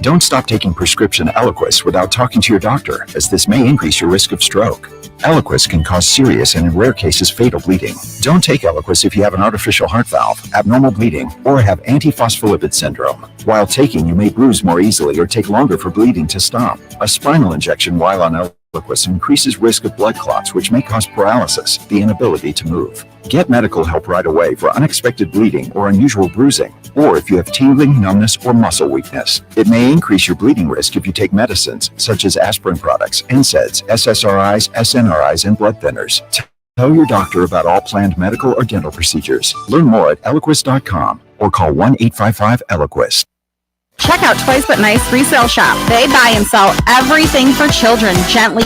Don't stop taking prescription Eliquis without talking to your doctor, as this may increase your risk of stroke. Eliquis can cause serious and in rare cases fatal bleeding. Don't take Eliquis if you have an artificial heart valve, abnormal bleeding, or have antiphospholipid syndrome. While taking, you may bruise more easily or take longer for bleeding to stop. A spinal injection while on Eliquis increases risk of blood clots, which may cause paralysis, the inability to move. Get medical help right away for unexpected bleeding or unusual bruising, or if you have tingling, numbness, or muscle weakness. It may increase your bleeding risk if you take medicines such as aspirin products, NSAIDs, SSRIs, SNRIs, and blood thinners. Tell your doctor about all planned medical or dental procedures. Learn more at Eliquis.com or call 1-855-ELIQUIS. Check out Toys But Nice Resale Shop. They buy and sell everything for children, gently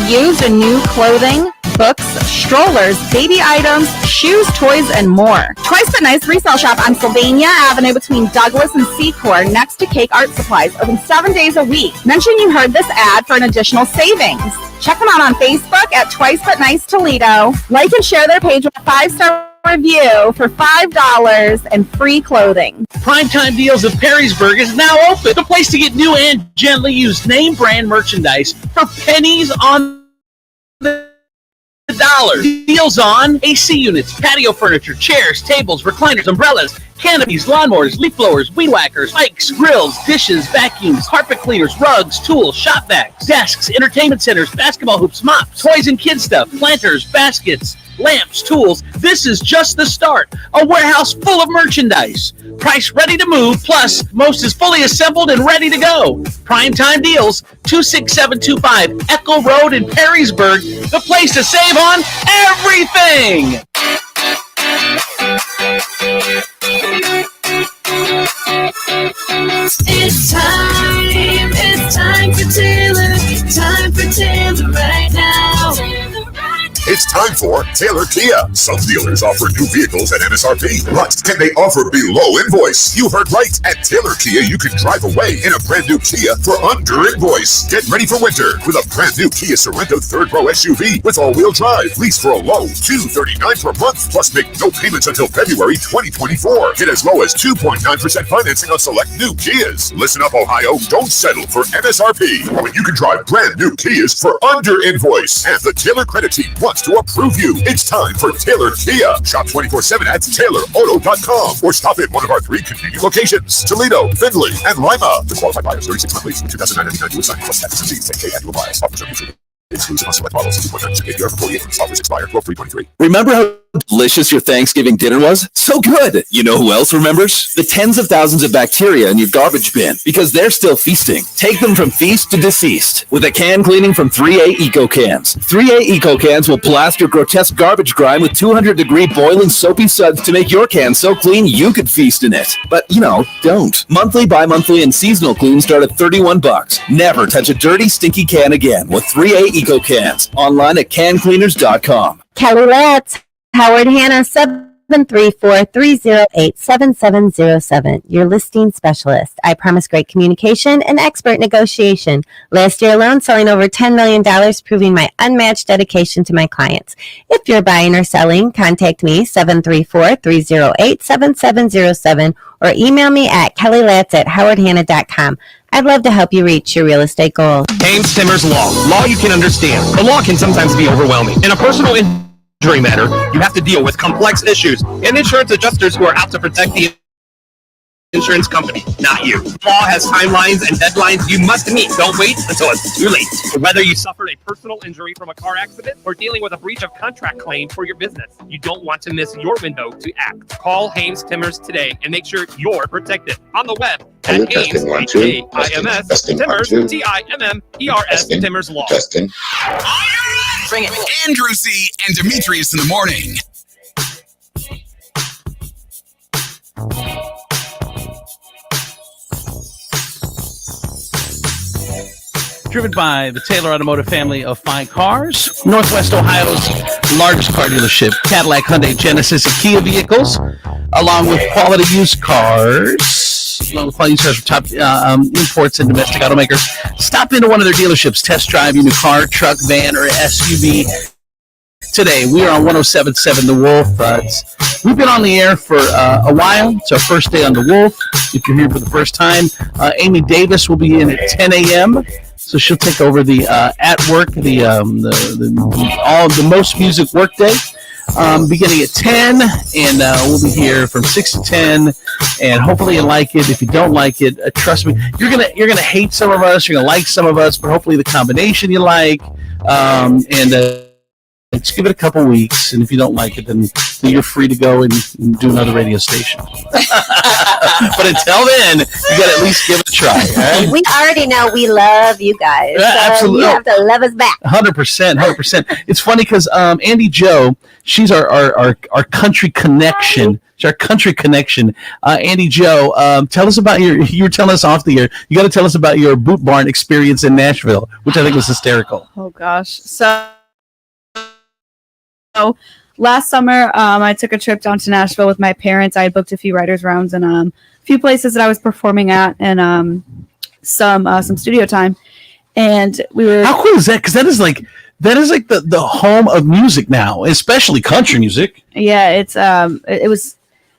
used and new clothing, books, strollers, baby items, shoes, toys, and more. Toys But Nice Resale Shop on Sylvania Avenue between Douglas and Secor, next to Cake Art Supplies, open 7 days a week. Mention you heard this ad for an additional savings. Check them out on Facebook at Twice But Nice Toledo. Like and share their page with a 5-star review for $5 and free clothing. Primetime Deals of Perrysburg is now open. The place to get new and gently used name brand merchandise for pennies on the dollar. Deals on AC units, patio furniture, chairs, tables, recliners, umbrellas, canopies, lawnmowers, leaf blowers, weed whackers, bikes, grills, dishes, vacuums, carpet cleaners, rugs, tools, shop vacs, desks, entertainment centers, basketball hoops, mops, toys and kid stuff, planters, baskets, lamps, tools. This is just the start. A warehouse full of merchandise. Price ready to move, plus most is fully assembled and ready to go. Primetime Deals, 26725 Echo Road in Perrysburg. The place to save on everything. It's time for Taylor. Time for Taylor right now. It's time for Taylor Kia. Some dealers offer new vehicles at MSRP, but can they offer below invoice? You heard right. At Taylor Kia, you can drive away in a brand new Kia for under invoice. Get ready for winter with a brand new Kia Sorento 3rd-row SUV with all-wheel drive. Lease for a low $239 per month, plus make no payments until February 2024. Get as low as 2.9% financing on select new Kias. Listen up, Ohio. Don't settle for MSRP when you can drive brand new Kias for under invoice. And the Taylor credit team wants to approve you. It's time for Taylor Kia. Shop 24/7 at TaylorAuto.com or stop at one of our 3 convenient locations: Toledo, Findlay, and Lima. The qualified buyers 36 month lease, $2,999 US signing plus taxes and fees, 10K annual bias. Offers are mutually exclusive on select models. 2.9% APR for 48 months. Offers expire 12/3/23. Remember how delicious your Thanksgiving dinner was? So good! You know who else remembers? The tens of thousands of bacteria in your garbage bin, because they're still feasting. Take them from feast to deceased with a can cleaning from 3A Eco Cans. 3A Eco Cans will blast your grotesque garbage grime with 200-degree boiling soapy suds to make your can so clean you could feast in it. But, don't. Monthly, bi-monthly, and seasonal cleans start at $31. Never touch a dirty, stinky can again with 3A Eco Cans. Online at cancleaners.com. Kelly Letts, Howard Hanna, 734-308-7707. Your listing specialist. I promise great communication and expert negotiation. Last year alone, selling over $10 million, proving my unmatched dedication to my clients. If you're buying or selling, contact me 734-308-7707 or email me at kellylatz@howardhanna.com. I'd love to help you reach your real estate goals. Ames Timbers Law. Law you can understand. The law can sometimes be overwhelming. In a personal injury matter, you have to deal with complex issues and insurance adjusters who are out to protect the insurance company, not you. Law has timelines and deadlines you must meet. Don't wait until it's too late. Whether you suffered a personal injury from a car accident or dealing with a breach of contract claim for your business, you don't want to miss your window to act. Call Hames Timbers today and make sure you're protected. On the web at Hames, H-A-I-M-S, Timbers, T-I-M-M-E-R-S, Timbers Law. Bring it. Andrew Z and Demetrius in the morning. Driven by the Taylor Automotive family of fine cars, Northwest Ohio's largest car dealership, Cadillac, Hyundai, Genesis, and Kia vehicles, along with quality used cars, from top imports and domestic automakers. Stop into one of their dealerships, test drive your new car, truck, van, or SUV today. We are on 107.7 The Wolf. We've been on the air for a while. It's our first day on The Wolf. If you're here for the first time, Amy Davis will be in at 10 a.m., so she'll take over the at work, the most music workday, beginning at 10, and we'll be here from 6 to 10. And hopefully you like it. If you don't like it, trust me, you're gonna hate some of us. You're gonna like some of us, but hopefully the combination you like. Just give it a couple weeks, and if you don't like it, then you're free to go and do another radio station. But until then, you got to at least give it a try. Right? We already know we love you guys. So absolutely. You have to love us back. 100%. It's funny because Andy Jo, she's our country connection. She's our country connection. Andy Jo, tell us about you were telling us off the air. You got to tell us about your Boot Barn experience in Nashville, which I think was hysterical. Oh gosh. So last summer, I took a trip down to Nashville with my parents. I had booked a few writers' rounds and a few places that I was performing at, and some studio time. And we were. How cool is that? Because that is like the home of music now, especially country music. Yeah, it was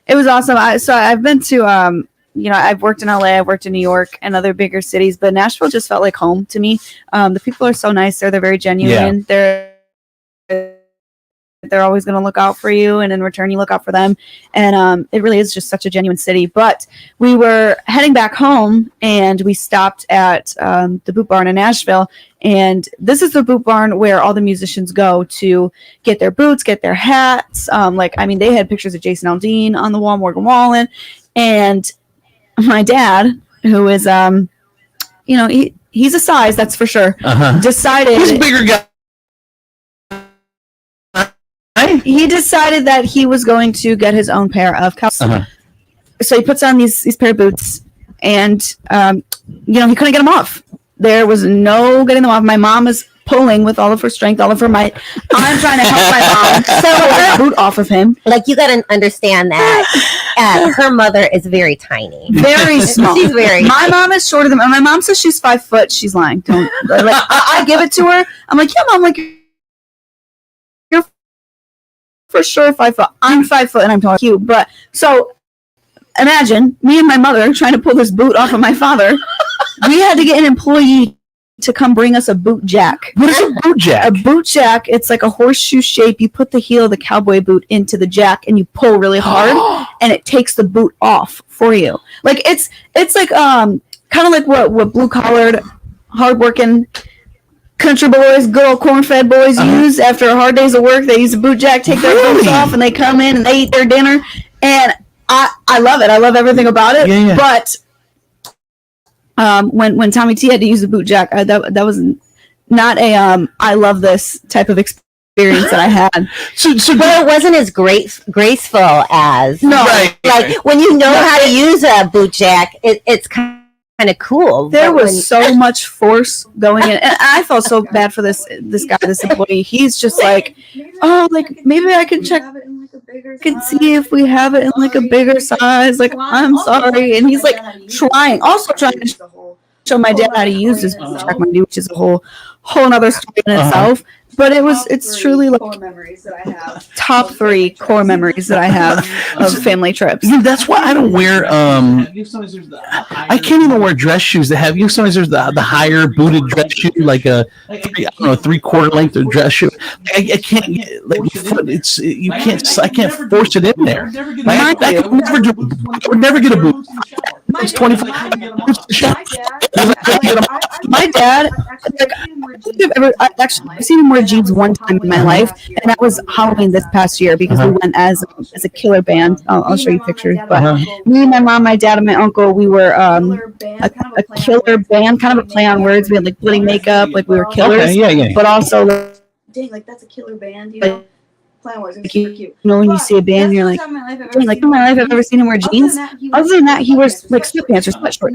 awesome. I've been to I've worked in LA, I've worked in New York and other bigger cities, but Nashville just felt like home to me. The people are so nice. They're very genuine. Yeah. They're always going to look out for you, and in return you look out for them, and it really is just such a genuine city. But we were heading back home, and we stopped at the Boot Barn in Nashville, and this is the Boot Barn where all the musicians go to get their boots, get their hats. They had pictures of Jason Aldean on the wall, Morgan Wallen, and my dad, who is he's a size, that's for sure. Decided he's a bigger guy. He decided that he was going to get his own pair of cuffs. So he puts on these pair of boots, and he couldn't get them off. There was no getting them off. My mom is pulling with all of her strength, all of her might. I'm trying to help my mom pull the boot off of him. Like, you got to understand that her mother is very tiny, very small. She's very. My mom is shorter than. My mom says she's 5 foot. She's lying. Don't. I give it to her. I'm like, yeah, Mom. Like, for sure 5 foot. I'm 5 foot and I'm talking cute. But so imagine me and my mother trying to pull this boot off of my father. We had to get an employee to come bring us a boot jack. What is a boot jack? A boot jack, it's like a horseshoe shape. You put the heel of the cowboy boot into the jack and you pull really hard and it takes the boot off for you. Like it's like kind of like what blue collared, hardworking country boys, good old corn-fed boys use after a hard day's of work. They use a boot jack, take their boots off, and they come in and they eat their dinner. And I love it. I love everything about it. Yeah. But when Tommy T had to use the boot jack, that was not a I love this type of experience that I had. Well, it wasn't as graceful as when you know how to use a boot jack. It's kind of cool. There was so much force going in, and I felt so bad for this guy, this employee. He's just like, oh, like maybe I can check. can see if we have it in like a bigger size. Like, I'm sorry. And he's like trying to show my dad how to use this track money, which is a whole nother story in itself. But it's truly like top 3 core memories that I have of family trips. Yeah, that's why I don't wear I can't even wear dress shoes that have sometimes there's the higher booted dress shoe, like a 3/4 length of dress shoe. I can't get like I can't force it in there. I would never get a boot. It's 25. My dad, I've seen him wear jeans one time in my life, and that was Halloween this past year because we went as a killer band. I'll show you pictures. But me, my mom, my dad, and my uncle, we were a killer band, kind of a play on words. We had like bloody makeup, like we were killers. But also, dang, like that's a killer band, you know. Like, you know, when you see a band, you're like, dang, like in my life I've ever seen him wear jeans. Other than that, he wears like sweatpants or sweatshorts.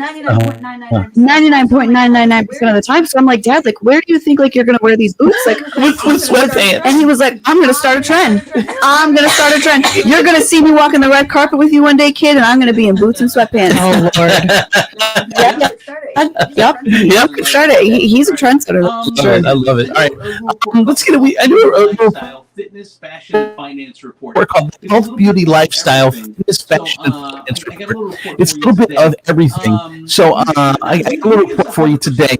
99.999% of the time. So I'm like, Dad, like, where do you think like you're gonna wear these boots? Like with sweatpants? And he was like, I'm gonna start a trend. You're gonna see me walking the red carpet with you one day, kid, and I'm gonna be in boots and sweatpants. Oh Lord. Yep. Start it. He's a trendsetter. Sure. I love it. All right, let's get I do a fitness, fashion, finance report. We're called Health, Beauty, Lifestyle, Fitness, Fashion, and Finance Report. It's a little bit of everything. So I got a little report for you today.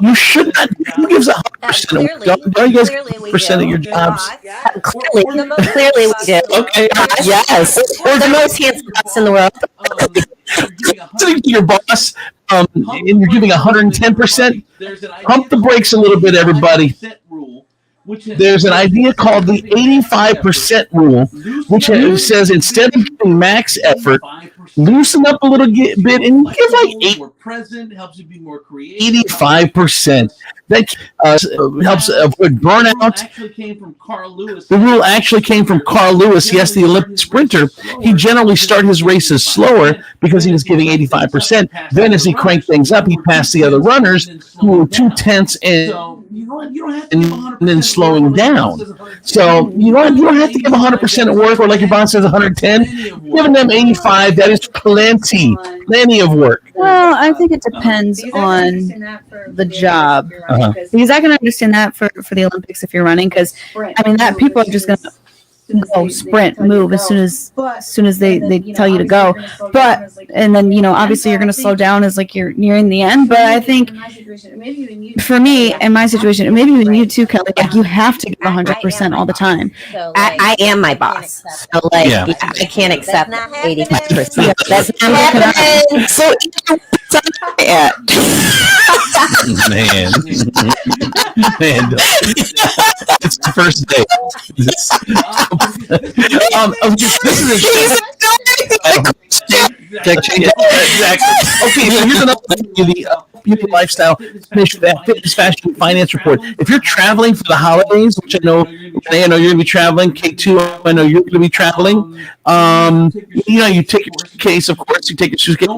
You should not. Who gives 100%? Don't you guys give 100% of your jobs? Clearly we do. Okay. Yes. We're the most handsome us in the world. Listening to your boss, and you're giving 110%. Pump the brakes a little bit, everybody. There's an idea called the 85% rule, which says instead of giving max effort, loosen up a little bit and give like 85%. That helps avoid burnout. The rule actually came from Carl Lewis, yes, the Olympic sprinter. He generally started his races slower because he was giving 85%. Then as he cranked things up, he passed the other runners who were 2/10 and then slowing down. So you don't have to give 100% at work, or like your boss says 110. Giving them 85, that is plenty of work. Well, I think it depends on the job. Because I can understand that for the Olympics if you're running, because I mean that people are just gonna go sprint, move as soon as they tell you to go. But and then obviously you're gonna slow down as like you're nearing the end. But I think for me in my situation, and maybe even you too, Kelly, like you have to give 100% all the time. I am my boss, so like I can't accept 85%. That's not happening. So Man, it's the first day. This is exactly. Okay, so here's another thing: the beauty, lifestyle, fitness, fashion, finance report. If you're traveling for the holidays, which I know you're going to be traveling. K2, I know you're going to be traveling. You take your suitcase, of course. You take your suitcase.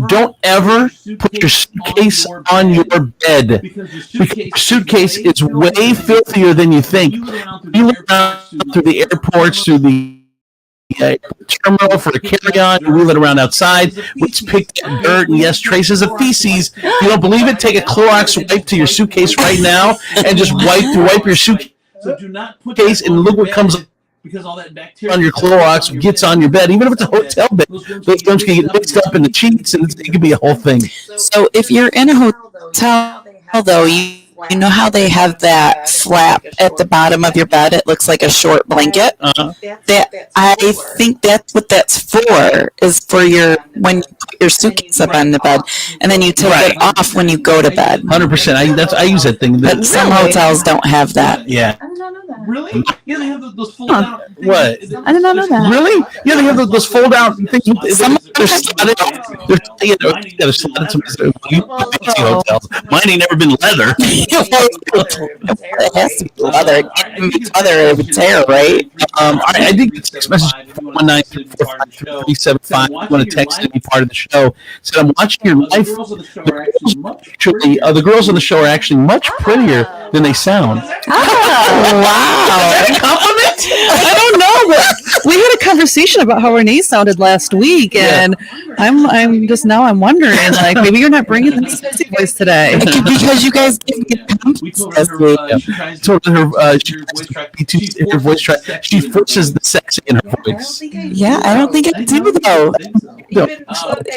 Don't ever put your suitcase on your bed, because your suitcase is way filthier than you think. You look around through the airports, through the terminal for a carry-on, you wheel it around outside, it's picked up dirt and yes, traces of feces. You don't believe it? Take a Clorox wipe to your suitcase right now and just wipe your suitcase and look what comes because all that bacteria on your Clorox gets on your bed. Even if it's a hotel bed, those germs can get mixed up in the sheets and it can be a whole thing. So if you're in a hotel, though, you know how they have that flap at the bottom of your bed? It looks like a short blanket. That I think that's what that's for. Is for when you put your suitcase up on the bed, and then you take it off when you go to bed. 100%. I use that thing. But some hotels don't have that. Yeah. Really? Yeah, they have those fold-out things. What? I did not know that. Really? Yeah, they have those fold-out things. They're slotted. They're slotted to fancy hotels. Mine ain't never been leather. It has to be leather. It can't be leather. It would tear, right? I did get a text message from 1-934-5375. You want to text and be part of the show? Said, I'm watching your life. The girls on the show are actually much prettier than they sound. Oh, wow. Is that a compliment? I don't know. But we had a conversation about how Renee sounded last week, and I'm just now I'm wondering, like, maybe you're not bringing the sexy voice today because you guys gave me compliments last week. Told her her voice track. She forces the sexy in her voice. Yeah, I don't think I do though. No.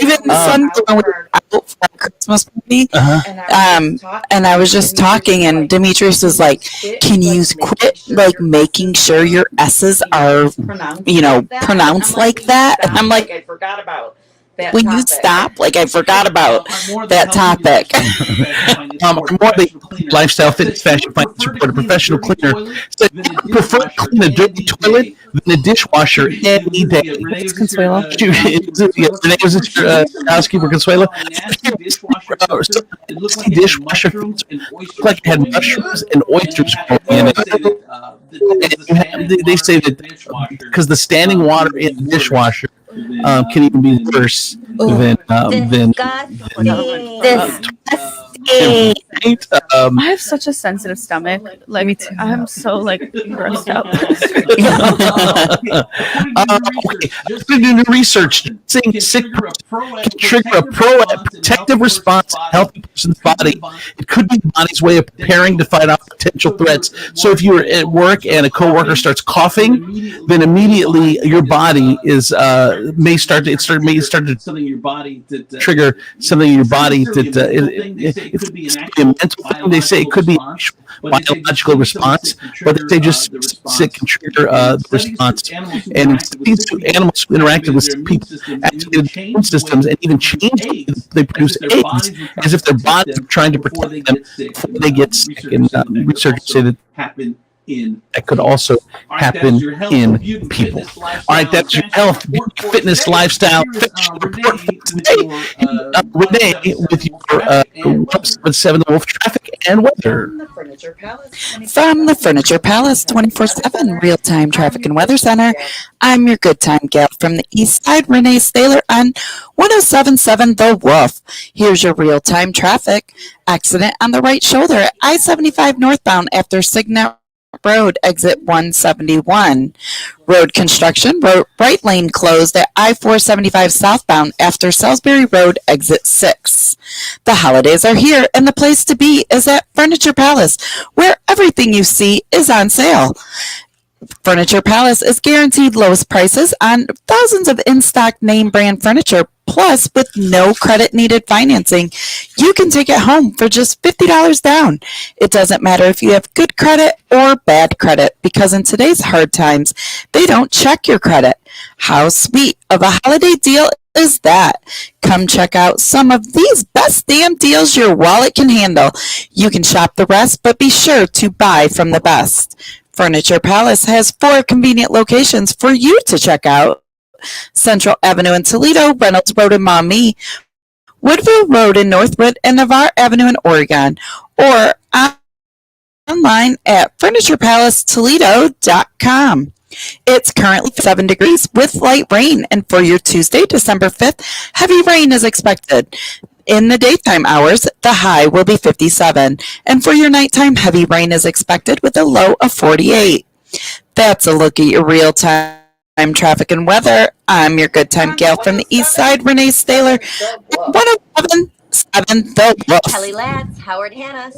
Even Sunday when we were out for a Christmas party, and I was just talking, and Demetrius was like, "Can you quit like making sure your S's are, pronounced like that?" And I'm like, I forgot about that. "When you stop, like I forgot about that topic." More the lifestyle, fitness, fashion, finance reporter, professional cleaner said, "I prefer to clean a dirty toilet than a dishwasher any day." It's Consuelo. Renee, was it your housekeeper, Consuelo? Dishwasher looked like it had mushrooms and oysters growing in it. They say that because the standing water in the dishwasher can even be worse than I have such a sensitive stomach. Like, me too. I'm so like grossed out. New research saying sick person can trigger a protective response in a healthy person's body. It could be the body's way of preparing to fight off potential threats. So if you're at work and a coworker starts coughing, then immediately your body is may start to something in your body that trigger something in your body that it could be a mental thing. They say it could be a biological response, but they say just sick can trigger the response. And these animals who interacted with people activated their immune systems and even changed the way they produce eggs, as if their bodies are trying to protect them before they get sick. And researchers say that that could also happen in people. All right, that's your health, fitness, lifestyle report for today. Renee, with your 177 The Wolf traffic and weather. From the Furniture Palace 24/7 real-time traffic and weather center, I'm your good time gal from the east side, Renee Staler on 107.7 The Wolf. Here's your real-time traffic. Accident on the right shoulder at I-75 northbound after Signet Road, exit 171. Road construction, right lane closed at I-475 southbound after Salisbury Road, exit 6. The holidays are here, and the place to be is at Furniture Palace, where everything you see is on sale. Furniture Palace is guaranteed lowest prices on thousands of in-stock name brand furniture. Plus, with no credit needed financing, you can take it home for just $50 down. It doesn't matter if you have good credit or bad credit, because in today's hard times, they don't check your credit. How sweet of a holiday deal is that? Come check out some of these best damn deals your wallet can handle. You can shop the rest, but be sure to buy from the best. Furniture Palace has 4 convenient locations for you to check out. Central Avenue in Toledo, Reynolds Road in Maumee, Woodville Road in Northwood, and Navarre Avenue in Oregon, or online at FurniturePalaceToledo.com. It's currently 7 degrees with light rain, and for your Tuesday, December 5th, heavy rain is expected. In the daytime hours, the high will be 57, and for your nighttime, heavy rain is expected with a low of 48. That's a look at your real-time traffic and weather. I'm your good time gal from the east side, Renee Staler, 107.7 The Wolf. Kelly Latz, Howard Hanna,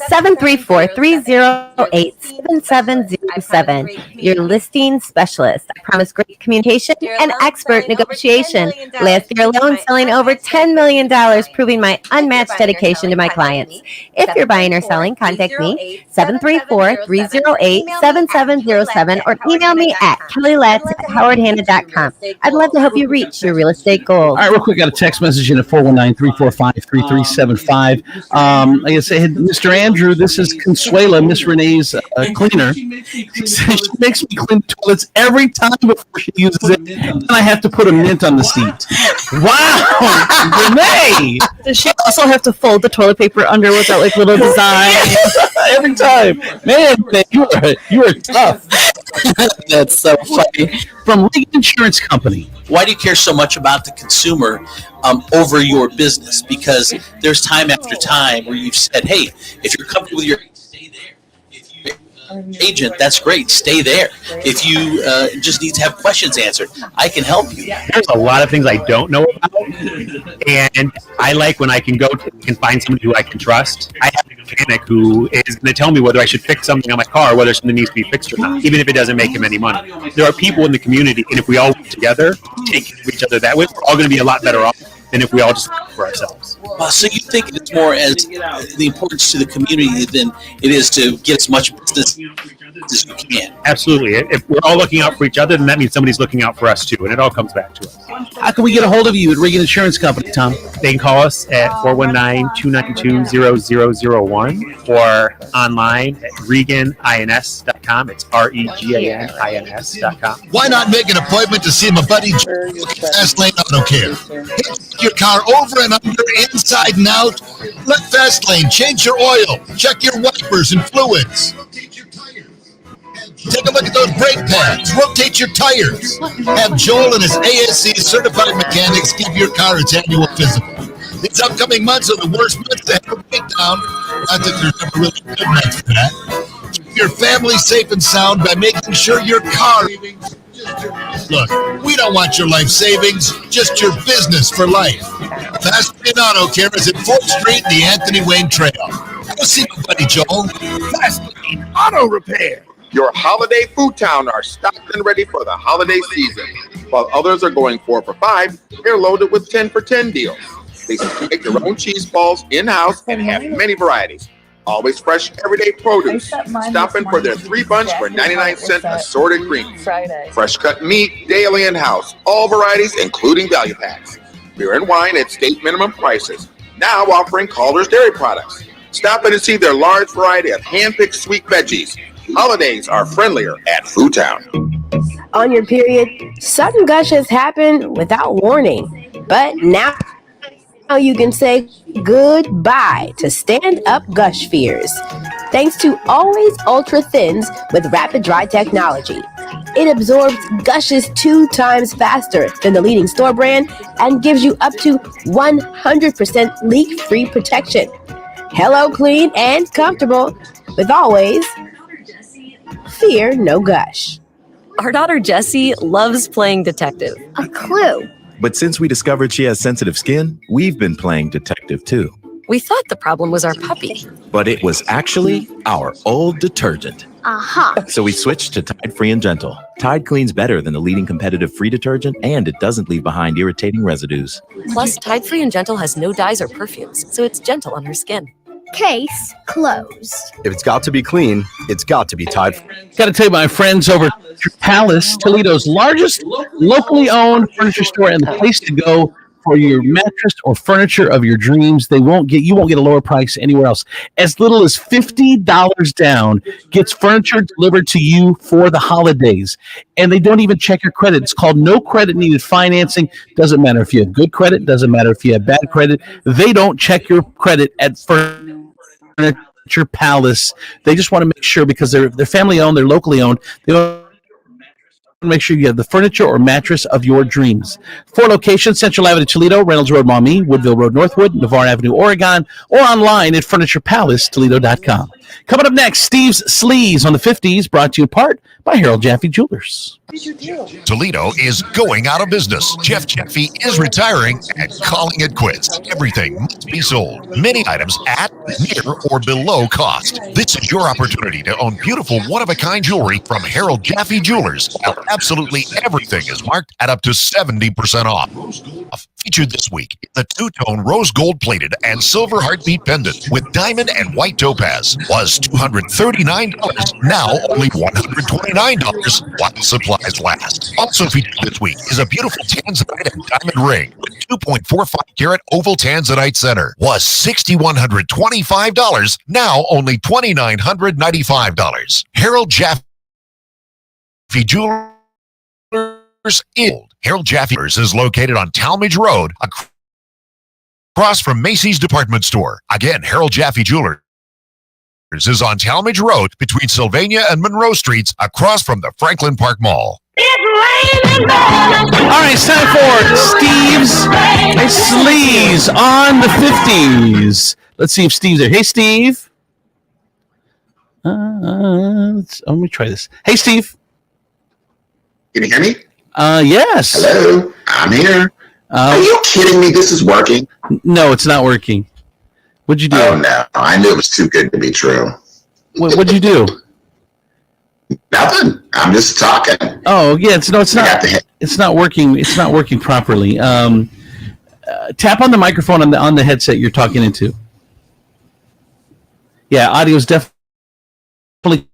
734-308-7707. Your listing specialist. I promise great communication and expert negotiation. Last year alone, selling over $10 million, proving my unmatched dedication to my clients. If you're buying or selling, contact me, 734-308-7707, or email me at kellylatz@howardhanna.com. I'd love to help you reach your real estate goals. All right, real quick, got a text message in at 419-345-3375. Like I said, Mr. Andrew, this is Consuela, Miss Renee's cleaner. She makes me clean toilets every time before she uses it, and I have to put a mint on the seat. Wow, Renee! Does she also have to fold the toilet paper under with that like little design? Every time. Man, you are tough. That's so funny. From Legal Insurance Company. Why do you care so much about the consumer over your business? Because there's time after time where you've said, hey, if you're comfortable with your stay there. If you agent, that's great. Stay there. If you just need to have questions answered, I can help you. There's a lot of things I don't know about, and I like when I can go and find somebody who I can trust. I have a mechanic who is going to tell me whether I should fix something on my car, whether something needs to be fixed or not, even if it doesn't make him any money. There are people in the community, and if we all work together, take care of each other that way, we're all going to be a lot better off than if we all just work for ourselves. So you think it's more as the importance to the community than it is to get as much business as you can? Absolutely. If we're all looking out for each other, then that means somebody's looking out for us too, and it all comes back to us. How can we get a hold of you at Regan Insurance Company, Tom? They can call us at 419-292-0001 or online at reganins.com. It's REGANINS.com. Why not make an appointment to see my buddy Joe at Fastlane Auto Care? Check your car over and under, inside and out. Let Fastlane change your oil, check your wipers and fluids. Take a look at those brake pads. Rotate your tires. Have Joel and his ASC certified mechanics give your car its annual physical. These upcoming months are the worst months to have a breakdown. Not that there's never really good months for that. Keep your family safe and sound by making sure your car. Look, we don't want your life savings, just your business for life. Fast Lane Auto Care is at 4th Street and the Anthony Wayne Trail. Go see my buddy Joel. Fast Lane Auto Repair. Your holiday food town are stocked and ready for the holiday season. While others are going 4 for $5, they're loaded with 10 for $10 deals. They make their own cheese balls in-house and have many varieties. Always fresh, everyday produce. Stop in for their 3 bunch for 99-cent assorted greens. Fresh cut meat, daily in-house. All varieties, including value packs. Beer and wine at state minimum prices. Now offering Calder's dairy products. Stop in and see their large variety of hand-picked sweet veggies. Holidays are friendlier at Food Town. On your period, sudden gushes happen without warning. But now you can say goodbye to stand-up gush fears. Thanks to Always Ultra Thins with rapid dry technology. It absorbs gushes 2 times faster than the leading store brand and gives you up to 100% leak-free protection. Hello, clean and comfortable with Always. Fear no gush. Our daughter Jessie loves playing detective. A clue. But since we discovered she has sensitive skin, we've been playing detective too. We thought the problem was our puppy. But it was actually our old detergent. Aha. So we switched to Tide Free and Gentle. Tide cleans better than the leading competitive free detergent, and it doesn't leave behind irritating residues. Plus, Tide Free and Gentle has no dyes or perfumes, so it's gentle on her skin. Case closed. If it's got to be clean, it's got to be Tide. Got to tell you, my friends over at Palace, Toledo's largest locally owned furniture store, and the place to go for your mattress or furniture of your dreams. You won't get a lower price anywhere else. As little as $50 down gets furniture delivered to you for the holidays, and they don't even check your credit. It's called no credit needed financing. Doesn't matter if you have good credit. Doesn't matter if you have bad credit. They don't check your credit at Furniture Palace. They just want to make sure, because they're family owned, they're locally owned. They want to make sure you have the furniture or mattress of your dreams. 4 locations: Central Avenue, Toledo; Reynolds Road, Maumee; Woodville Road, Northwood; Navarre Avenue, Oregon; or online at FurniturePalaceToledo.com. Coming up next, Steve's Sleeves on the 50s, brought to you in part by Harold Jaffe Jewelers. Toledo is going out of business. Jeff Jaffe is retiring and calling it quits. Everything must be sold. Many items at, near, or below cost. This is your opportunity to own beautiful, one-of-a-kind jewelry from Harold Jaffe Jewelers, while absolutely everything is marked at up to 70% off. Featured this week, the 2-tone rose gold plated and silver heartbeat pendant with diamond and white topaz was $239, now only $129 while supplies last. Also featured this week is a beautiful tanzanite and diamond ring with 2.45 carat oval tanzanite center. Was $6,125, now only $2,995. Harold Jaffe Jewelers in Harold Jaffe is located on Talmadge Road, across from Macy's department store. Again, Harold Jaffe Jewelers is on Talmadge Road between Sylvania and Monroe Streets, across from the Franklin Park Mall. All right, it's time for Steve's Sleeves on the 50s. Let's see if Steve's there. Hey, Steve. Let me try this. Hey, Steve. Can you hear me? Yes. Hello, I'm here. Are you kidding me? This is working. No, it's not working. What'd you do? Oh no, I knew it was too good to be true. What'd you do? Nothing. I'm just talking. Oh yeah, it's not. It's not working. It's not working properly. Tap on the microphone on the headset you're talking into. Yeah, audio is definitely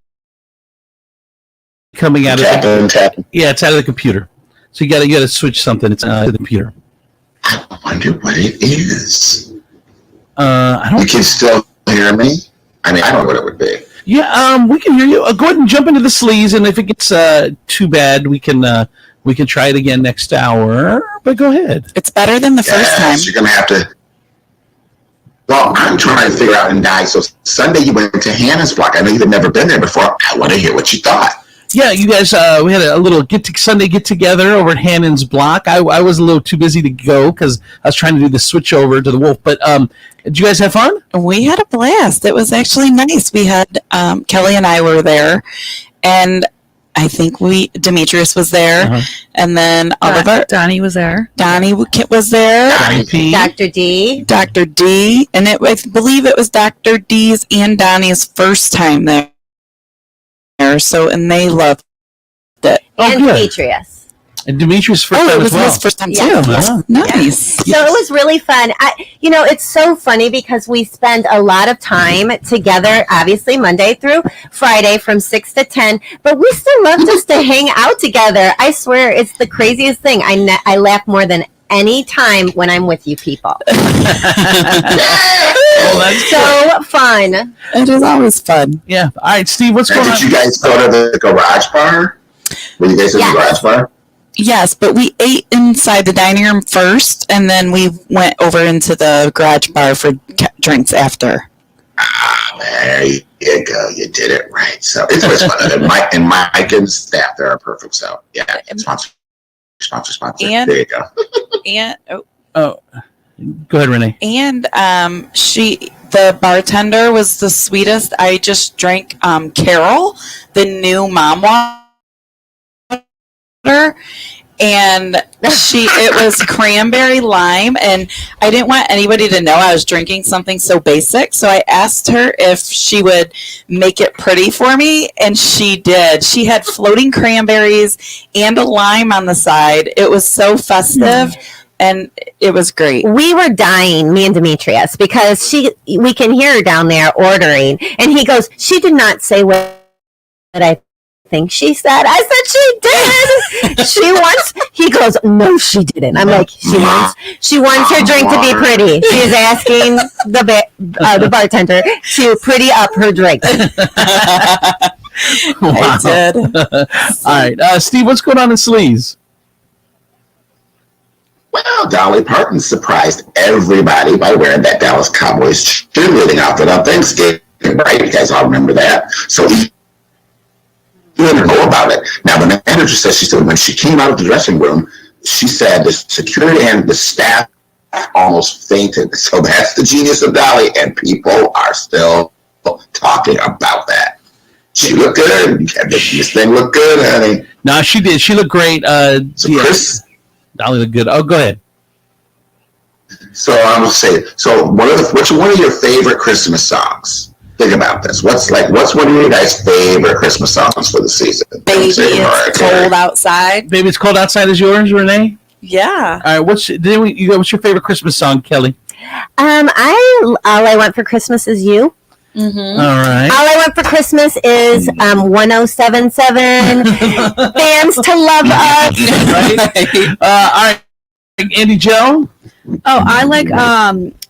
coming out of the. Yeah, it's out of the computer. So you gotta switch something. It's out of the computer. I wonder what it is. I don't. You can still hear me? I mean, I don't know what it would be. Yeah, we can hear you. Go ahead and jump into the sleaze, and if it gets too bad, we can try it again next hour. But go ahead. It's better than the first time. You're gonna have to. Well, I'm trying to figure out and die. So Sunday you went to Hannah's block. I know you've never been there before. I want to hear what you thought. Yeah, you guys. We had a little Sunday get together over at Hannon's block. I was a little too busy to go because I was trying to do the switch over to the Wolf. But did you guys have fun? We had a blast. It was actually nice. We had Kelly and I were there, and I think Demetrius was there, and then Donnie was there. Donnie was there. Dr. D. Dr. D. And I believe it was Dr. D's and Donnie's first time there. So, and they loved it. And Demetrius. And Demetrius' first time it was as well. his first time too. Yeah. Nice. So it was really fun. It's so funny because we spend a lot of time together, obviously Monday through Friday from 6 to 10, but we still love just to hang out together. I swear it's the craziest thing. I laugh more than any time when I'm with you people. That's so fun. It is always fun. Yeah. All right, Steve, what's going on? Did you guys go to the garage bar? Were you guys at the garage bar? Yes, but we ate inside the dining room first, and then we went over into the garage bar for drinks after. There you go. You did it right. So it's always fun. And Mike and staff there are perfect. So yeah, sponsor. And, there you go. And go ahead, Renee. And the bartender was the sweetest. I just drank Carol, the new mom water, and it was cranberry lime, and I didn't want anybody to know I was drinking something so basic, so I asked her if she would make it pretty for me, and she did. She had floating cranberries and a lime on the side. It was so festive. And it was great. We were dying, me and Demetrius, because we can hear her down there ordering, and he goes, "She did not say what I think she said." I said she did. He goes, "No, she didn't." I'm like, she wants her drink to be pretty. She's asking the bartender to pretty up her drink. Wow. I did. All right, Steve, what's going on in Sleaze? Well, Dolly Parton surprised everybody by wearing that Dallas Cowboys cheerleading outfit on Thanksgiving, right? You guys all remember that. So he didn't know about it. Now, the manager said, when she came out of the dressing room, she said the security and the staff almost fainted. So that's the genius of Dolly, and people are still talking about that. She looked good. This thing looked good, honey. No, she did. She looked great. Dolly looked good. Oh, go ahead. So I'm gonna say. So what's one of your favorite Christmas songs? Think about this. What's one of your guys' favorite Christmas songs for the season? Baby, it's cold outside. Baby, it's cold outside is yours, Renee? Yeah. All right. What's your favorite Christmas song, Kelly? All I Want for Christmas Is You. Mm-hmm. All right. All I Want for Christmas is 1077 Fans to Love Us. Right. All right. Andy Joe? Oh, I like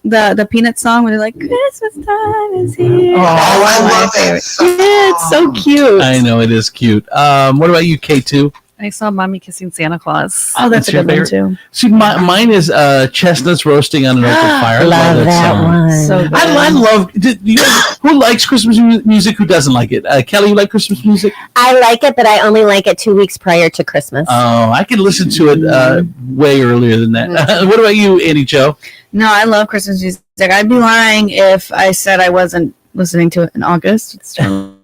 the Peanut song where they're like, "Christmas time is here." Oh, I love it. Yeah, it's so cute. I know, it is cute. What about you, K2? I saw Mommy Kissing Santa Claus. Oh, that's a good one too. See, mine is chestnuts roasting on an open fire. I love that song. one. So good. I love. Who likes Christmas music? Who doesn't like it? Kelly, you like Christmas music? I like it, but I only like it 2 weeks prior to Christmas. Oh, I can listen to it way earlier than that. What about you, Andy Joe? No, I love Christmas music. I'd be lying if I said I wasn't listening to it in August. It's totally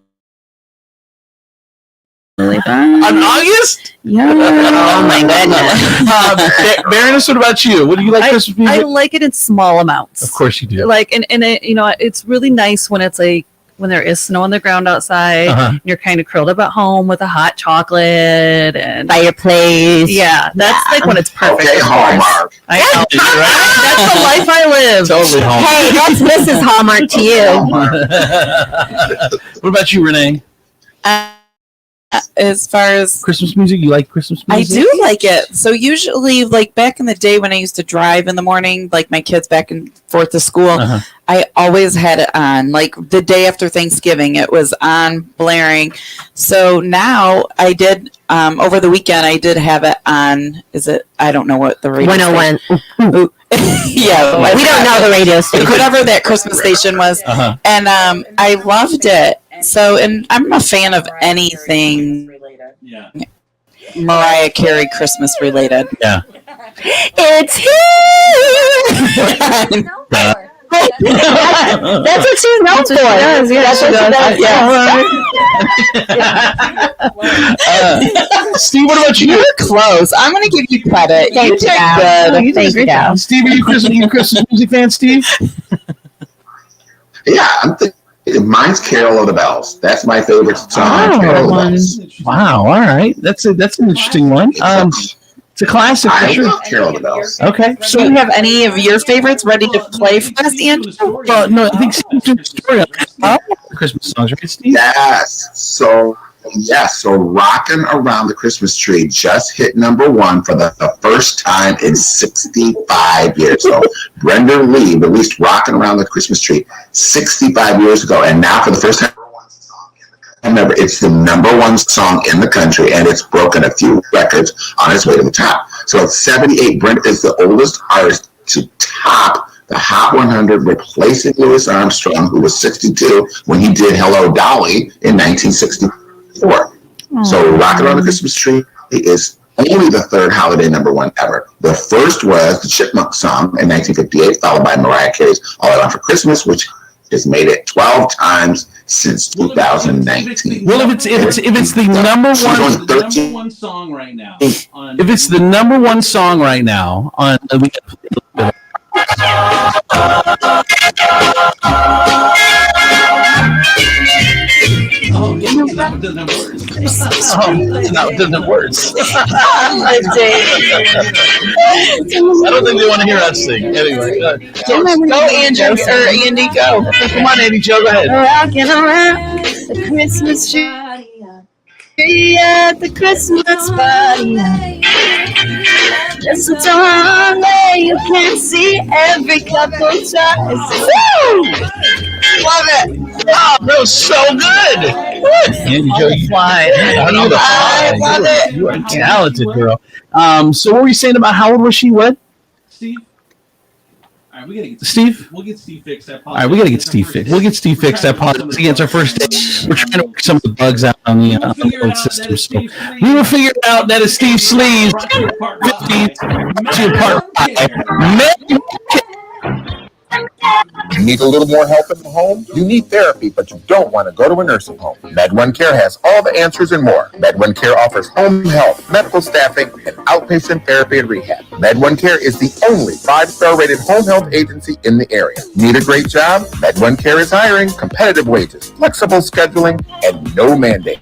really fun. On August? Yeah. Oh my goodness. Baroness, what about you? What do you like Christmas music? I like it in small amounts. Of course you do. Like, and it, it's really nice when it's like, when there is snow on the ground outside, and you're kind of curled up at home with a hot chocolate and fireplace. Yeah, that's like when it's perfect. Okay, Hallmark. I know, right? That's the life I live. Totally Hallmark. Hey, that's Mrs. Hallmark to you. What about you, Renee? As far as Christmas music, you like Christmas I music? do like it. So usually, like back in the day when I used to drive in the morning, like my kids back and forth to school, I always had it on. Like the day after Thanksgiving, it was on blaring. So now I did over the weekend. I did have it on. Is it? I don't know what the radio 101. Yeah, we don't know the radio station. Whatever that Christmas station was, and I loved it. So, and I'm a fan of anything Mariah Carey Christmas related. Yeah. It's here. That's what she's known for. That's what she does. Steve, what about you? You're close. I'm going to give you credit. Thank You you, did Al. good. You did a great job. Steve, are you a Christmas music fan, Steve? Yeah, I'm thinking mine's Carol of the Bells. That's my favorite song. Carol of the Bells. Wow, all right. That's an interesting one. It's a classic. I for love Carol of the Bells. Okay. So, do you have any of your favorites ready to play for us, Andrew? Well, no, I think Steve's doing a story on Christmas songs, right, Steve? Yes. So Rockin' Around the Christmas Tree just hit #1 for the first time in 65 years. So Brenda Lee released Rockin' Around the Christmas Tree 65 years ago. And now for the first time, remember, it's the #1 song in the country, and it's broken a few records on its way to the top. So at 78, Brenda is the oldest artist to top the Hot 100, replacing Louis Armstrong, who was 62 when he did Hello, Dolly in 1964. So Rockin' Around the Christmas Tree is only the third holiday #1 ever. The first was the Chipmunk song in 1958, followed by Mariah Carey's All I Want for Christmas, which has made it 12 times since 2019. Well, if it's the #1 song right now, if it's the #1 song right now on we doesn't words. I don't think they want to hear us sing. Anyway, Go, Andrew, or Andy, go. Come on, Andy, Joe, go ahead. Rocking around the Christmas tree at the Christmas party. Just a time that you can see every couple times. Woo! Love it. Oh, that was so good. Andy, Joe, you fly. I love it. You are talented, girl. So what were you saying about how old was she? What? Steve? All right, we gotta get Steve? We'll get Steve fixed. All right, we got to get Steve fixed. We'll get Steve fixed. I apologize. Again, it's our first day. We're trying to work some of the bugs out on the old system. So we will figure it out. That is Steve Sleeves, 15 to part 5. Need a little more help in the home? You need therapy, but you don't want to go to a nursing home. Med1 Care has all the answers and more. Med1 Care offers home health, medical staffing, and outpatient therapy and rehab. Med1 Care is the only 5-star rated home health agency in the area. Need a great job? Med1 Care is hiring, competitive wages, flexible scheduling, and no mandate.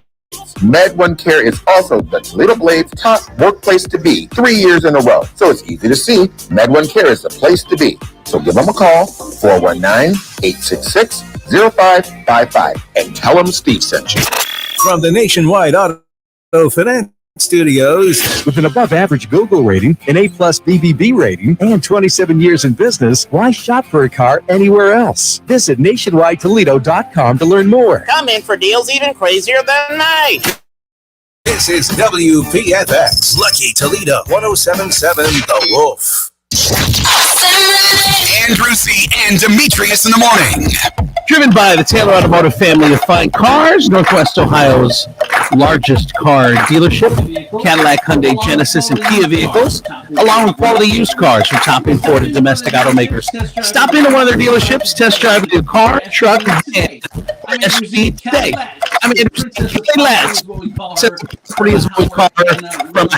Med1 Care is also the Toledo Blade's top workplace to be 3 years in a row. So it's easy to see. Med1 Care is the place to be. So give them a call, 419-866-0555, and tell them Steve sent you. From the Nationwide Auto Finance Studios, with an above-average Google rating, an A+ BBB rating, and 27 years in business, why shop for a car anywhere else? Visit nationwidetoledo.com to learn more. Come in for deals even crazier than mine. This is WPFX, Lucky Toledo, 107.7 The Wolf. Andrew C. and Demetrius in the morning. Driven by the Taylor Automotive family of fine cars, Northwest Ohio's largest car dealership, Cadillac, Hyundai, Genesis, and Kia vehicles, along with quality used cars from top imported domestic automakers. Stop into one of their dealerships, test drive a new car, truck, and SUV today. I mean, less. Property is what we call her from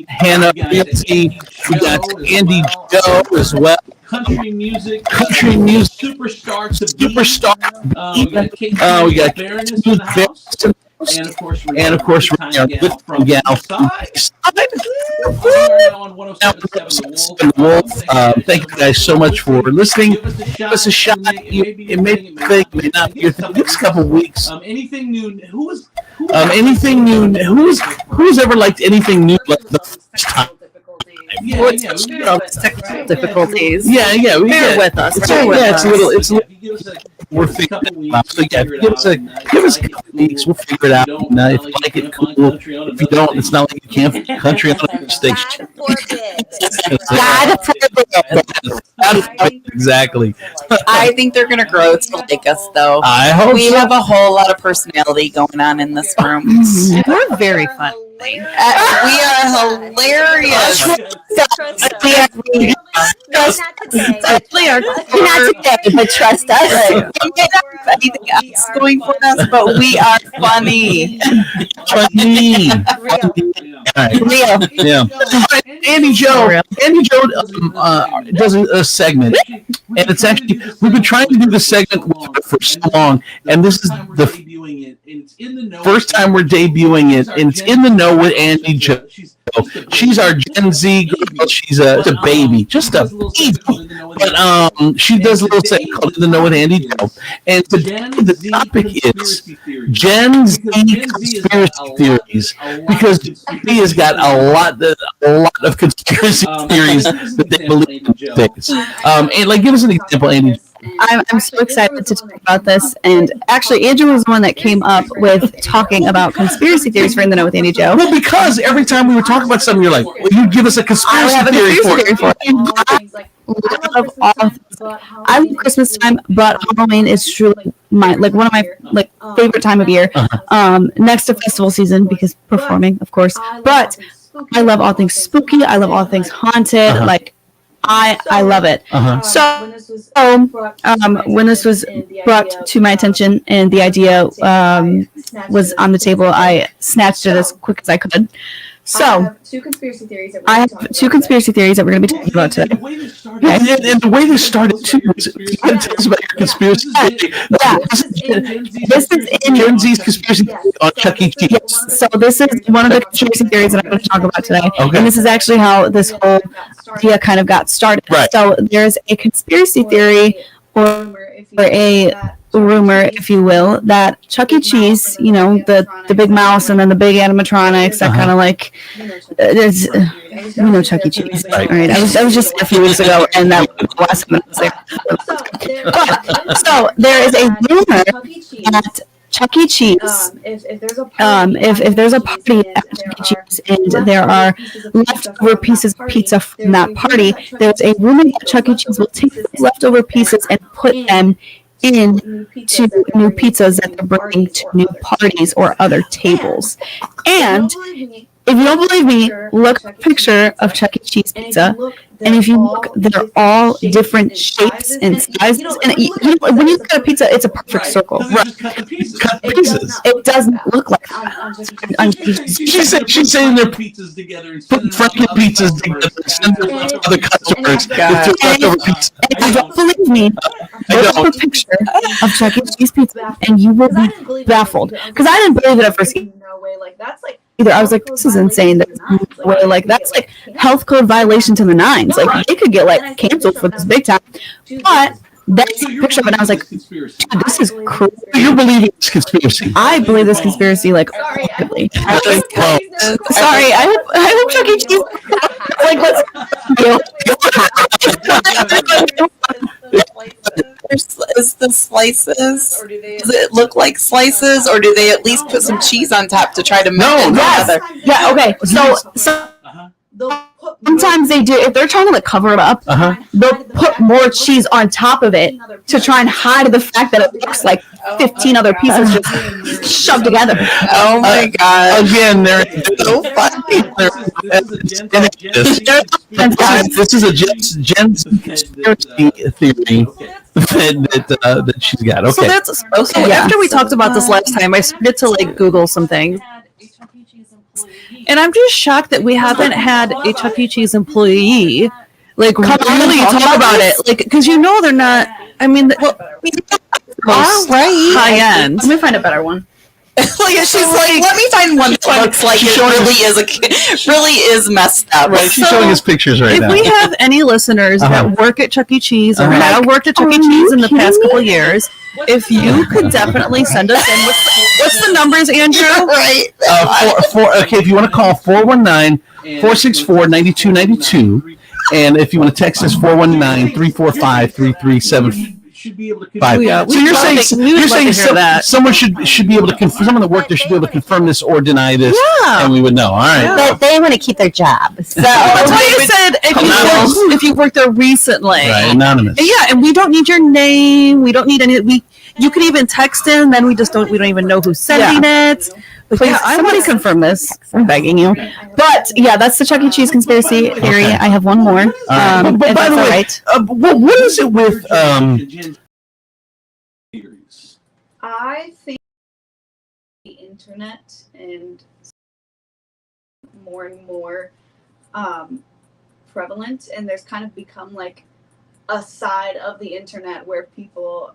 Hannah Nancy. We got Andy Joe as well. Country music, superstar. We got Baroness in the house. And of course, Gal. Thank you guys so much for listening. Give us a shot. It may be fake, may not be. The next couple of weeks. Anything new? Anything new? Who's ever liked anything new like the first time? Technical difficulties. Yeah. Bear with us. It's a little. We're figuring it out. So yeah, give us a couple weeks. We'll figure it out. Now, if you like it, cool. If you don't, it's not like you can't country on a station. Exactly. I think they're gonna grow to like us, though. I hope we so. have a whole lot of personality going on in this room. We're very fun. We are hilarious. Not today, but trust us. We may not have anything else going for us, but we are funny. Funny. Real. Yeah. Andy Joe does a segment, and it's actually we've been trying to do the segment for so long, and this is the first time we're debuting it, and it's in the know with Andy Joe. She's our Gen Z girl. She's a baby, just a baby. But she does a little segment called In the Know with Andy Joe. And today the topic is Gen Z conspiracy theories, because he has got a lot of conspiracy theories that they believe in things. And like, give us an example, Andy. I'm so excited to talk about this. And actually, Andrew was the one that came up with talking about conspiracy theories for In the Know with Andy Joe. Well, because every time we were talking about something, you're like, well, you give us a conspiracy theory for it. I love all things. I love Christmas time, but Halloween is truly one of my favorite time of year. Next to festival season, because performing, of course. But I love all things spooky. I love all things haunted. I love it. So when this was brought to my attention and the idea was on the table, I snatched it as quick as I could. So I have two conspiracy theories that we're going to be talking about today. And the way this started too, you got to tell us about your conspiracy theory. This is in Gen Z's conspiracy theory on Chuck E. Cheese. Yes. So this is one of the conspiracy theories that I'm going to talk about today. Okay. And this is actually how this whole idea kind of got started. Right. So there's a conspiracy theory or a rumor, if you will, that Chuck E. Cheese, the big mouse and then the big animatronics, that kind of like, there's, Chuck E. Cheese. Right. I was just a few weeks ago, and that was the last time I was there. But, so there is a rumor that Chuck E. Cheese, if there's a party at Chuck E. Cheese and there are leftover pieces of pizza from that party, there's a rumor that Chuck E. Cheese will take those leftover pieces and put them into new pizzas that they're bringing to new parties or other tables. And if you don't believe me, look at a picture of Chuck E. Cheese pizza. And if you look, they're all different shapes and sizes. And when you look at a pizza, it's a perfect circle. Right. Cut pieces. It doesn't look like that. She's saying they're putting Franken pizzas together and send them to other customers with their leftover pizza. And if you don't believe me, look up a picture of Chuck E. Cheese pizza, and you will be baffled. Because I didn't believe it at first either. I was like, this is insane. That's like health code violation to the nines. Like, they could get canceled for this big time. But that's a picture of it, and I was like, dude, this is crazy. You believe in this conspiracy? I believe this conspiracy wholeheartedly. Sorry, I hope Chuck E. Cheese Is the slices? Does it look like slices, or do they at least put some cheese on top to try to melt it together? Yeah. Okay. So sometimes they do. If they're trying to cover it up, they'll put more cheese on top of it to try and hide the fact that it looks like 15 other pieces just shoved together. Oh my god! Again, they're so funny. This is a Gen conspiracy theory that she's got. Okay. So that's so. Yeah. After we talked about this last time, I started to like Google some things, and I'm just shocked that we haven't had a Chuck E. Cheese employee like really talk about it, like because they're not. I mean, most high end. Let me find a better one. She's like, let me find one that looks like it really is messed up. Right, she's showing us pictures right now. If we have any listeners that work at Chuck E. Cheese or have worked at Chuck E. Cheese in the past couple years, if you could definitely send us in. What's the numbers, Andrew? Right. Okay, if you want to call 419-464-9292, and if you want to text us 419-345-3375. Should be able to So you're saying someone should be able to confirm, someone that worked there should be able to confirm this or deny this, and we would know. All right. But they want to keep their job. So that's why you said if you worked there recently. Right, anonymous. Yeah, and we don't need your name. We don't need any. You can even text in. Then we don't even know who's sending it. But Please, I want to confirm this. I'm begging you. But yeah, that's the Chuck E. Cheese conspiracy theory. Okay. I have one more. But by the way, what is it with I think the internet and more and more prevalent, and there's kind of become like a side of the internet where people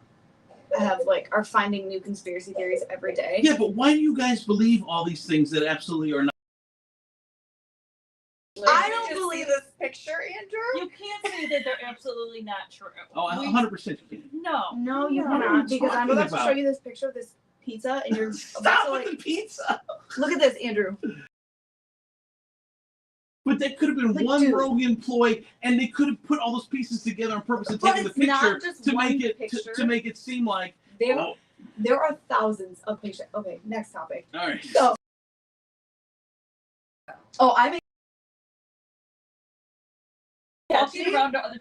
are finding new conspiracy theories every day. Yeah, but why do you guys believe all these things that absolutely are not? I don't believe this picture, Andrew. You can't say that they're absolutely not true. Oh, 100% you can. No, you What are cannot, you because I'm talking about to show about? you this picture of this pizza, and you're Stop about to with the pizza. Look at this, Andrew. But that could have been one rogue employee, and they could have put all those pieces together on purpose and But taken the it's not picture just to one make it picture. to make it seem like. There are thousands of pictures. Okay, next topic. All right. So, I make. Walking around to other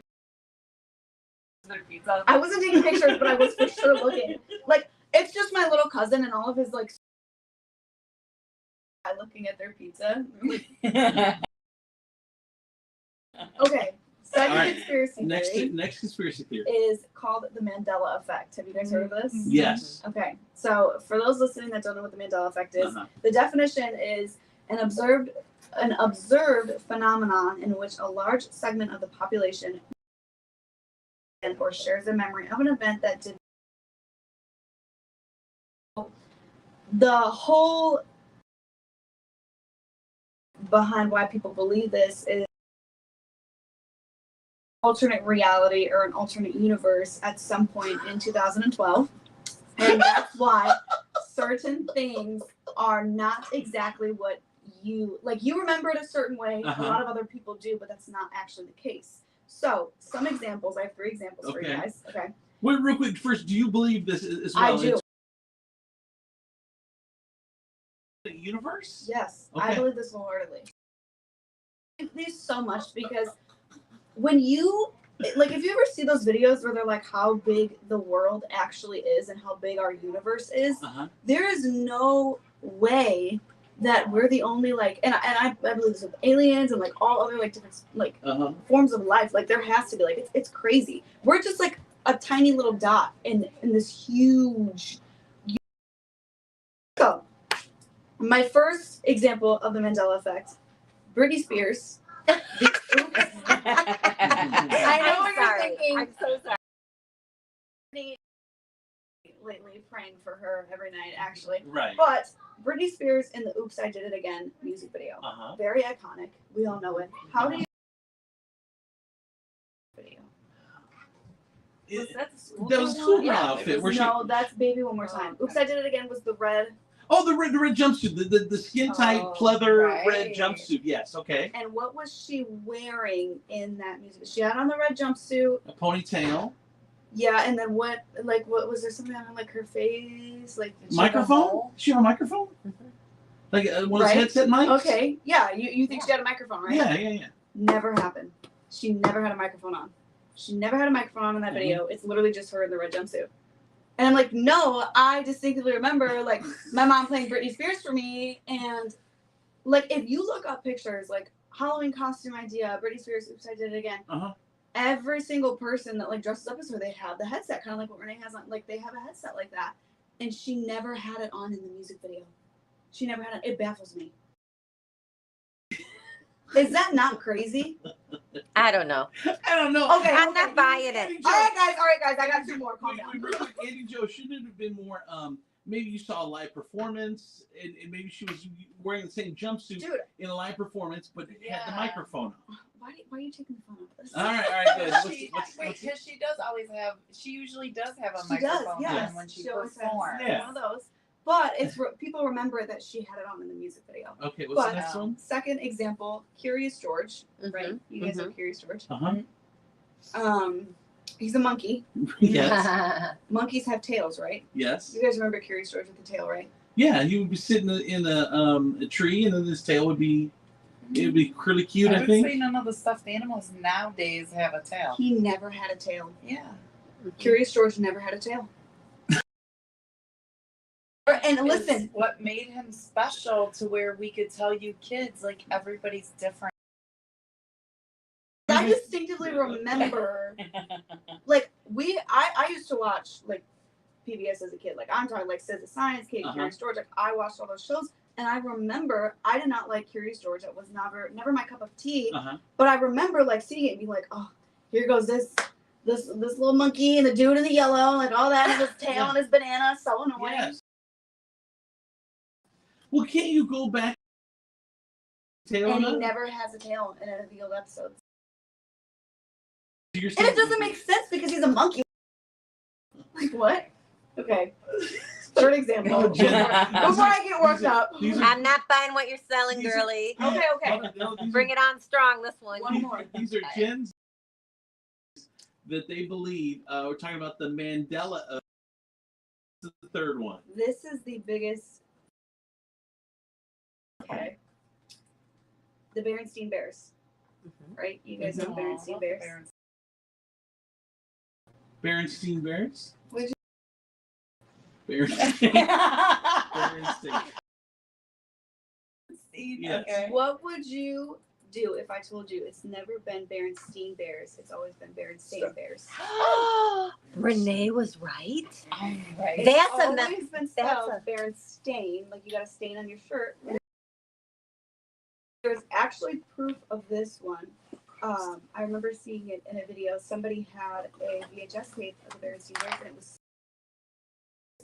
pizza. I wasn't taking pictures, but I was for sure looking. Like, it's just my little cousin and all of his looking at their pizza. Okay, second conspiracy theory. Next conspiracy theory is called the Mandela effect. Have you guys heard of this? Yes. Okay, so for those listening that don't know what the Mandela effect is, the definition is an observed phenomenon in which a large segment of the population or shares a memory of an event that did. The whole behind why people believe this is alternate reality or an alternate universe at some point in 2012, and that's why certain things are not exactly what you remember it a certain way. A lot of other people do, but that's not actually the case. So some examples. I have 3 examples for you guys. Okay. Wait, real quick. First, do you believe this as well? I do. The universe? Yes, Okay. I believe this wholeheartedly. I believe these so much because when you if you ever see those videos where they're like how big the world actually is and how big our universe is, there is no way that we're the only and I believe this with aliens and all other different forms of life. There has to be it's crazy. We're just a tiny little dot in this huge. So, my first example of the Mandela effect, Britney Spears. I know what you're thinking. I'm so sorry. Lately praying for her every night, actually. Right. But Britney Spears in the "Oops, I Did It Again" music video, very iconic. We all know it. How do you? Video. That was a school outfit. No, that's "Baby One More Time." "Oops, I Did It Again" was the red. Oh, the red jumpsuit, the skin tight pleather red jumpsuit. Yes, okay. And what was she wearing in that music? She had on the red jumpsuit. A ponytail. Yeah, and then what was there something on her face? Microphone? She have a microphone? One of those headset mics? Okay, yeah. You think she had a microphone, right? Yeah. Never happened. She never had a microphone on. She never had a microphone on in that video. It's literally just her in the red jumpsuit. And I'm like, no, I distinctly remember my mom playing Britney Spears for me, and if you look up pictures Halloween costume idea, Britney Spears, "Oops, I Did It Again." every single person that like dresses up as her, they have the headset, kind of like what Renee has on. Like they have a headset like that, and she never had it on in the music video. She never had it. It baffles me. Is that not crazy? I don't know. I don't know. Okay, I'm not buying it. All right, guys. I got two more. Calm down. Andy Joe, shouldn't it have been more? Maybe you saw a live performance, and maybe she was wearing the same jumpsuit in a live performance, but had the microphone on. Why are you taking the phone off? All right, good. Because she does always have. She usually does have a She does, microphone yes. on when she always has performs. one of those. But it's people remember that she had it on in the music video. Okay, what's the next one? Second example, Curious George, right? You guys know Curious George. He's a monkey. Yes. Monkeys have tails, right? Yes. You guys remember Curious George with the tail, right? Yeah, he would be sitting in a tree, and then his tail would be. It would be really cute, I think. I would say none of the stuffed animals nowadays have a tail. He never had a tail. Yeah. Curious George never had a tail. And listen, what made him special to where we could tell you kids like everybody's different. I distinctively remember, like I used to watch like PBS as a kid. Like I'm talking like Says the Science Kid, Curious George. Like I watched all those shows, and I remember I did not like Curious George. It was never my cup of tea. But I remember like seeing it and being like, oh, here goes this little monkey and the dude in the yellow, like all that, and his tail and his banana, so annoying. Yes. Well, can't you go back? And he never has a tail in any of the old episodes. And it doesn't make sense because he's a monkey. Like what? Okay. Third example. Before I get worked up. I'm not buying what you're selling, girly. Okay. Bring it on strong, this one. One more. These are gens that they believe. We're talking about the Mandela. This is the third one. This is the biggest. Okay. The Berenstain Bears. Right? You guys know Berenstain Bears. Berenstain Bears? Which Berenstain. Berenstain. Yes. Okay. What would you do if I told you it's never been Berenstain Bears? It's always been Berenstain Bears. Renee was right. Right. That's It's a always been spelled Berenstain, like you got a stain on your shirt. There's actually proof of this one. I remember seeing it in a video. Somebody had a VHS tape of the Berenstain Bears, and it was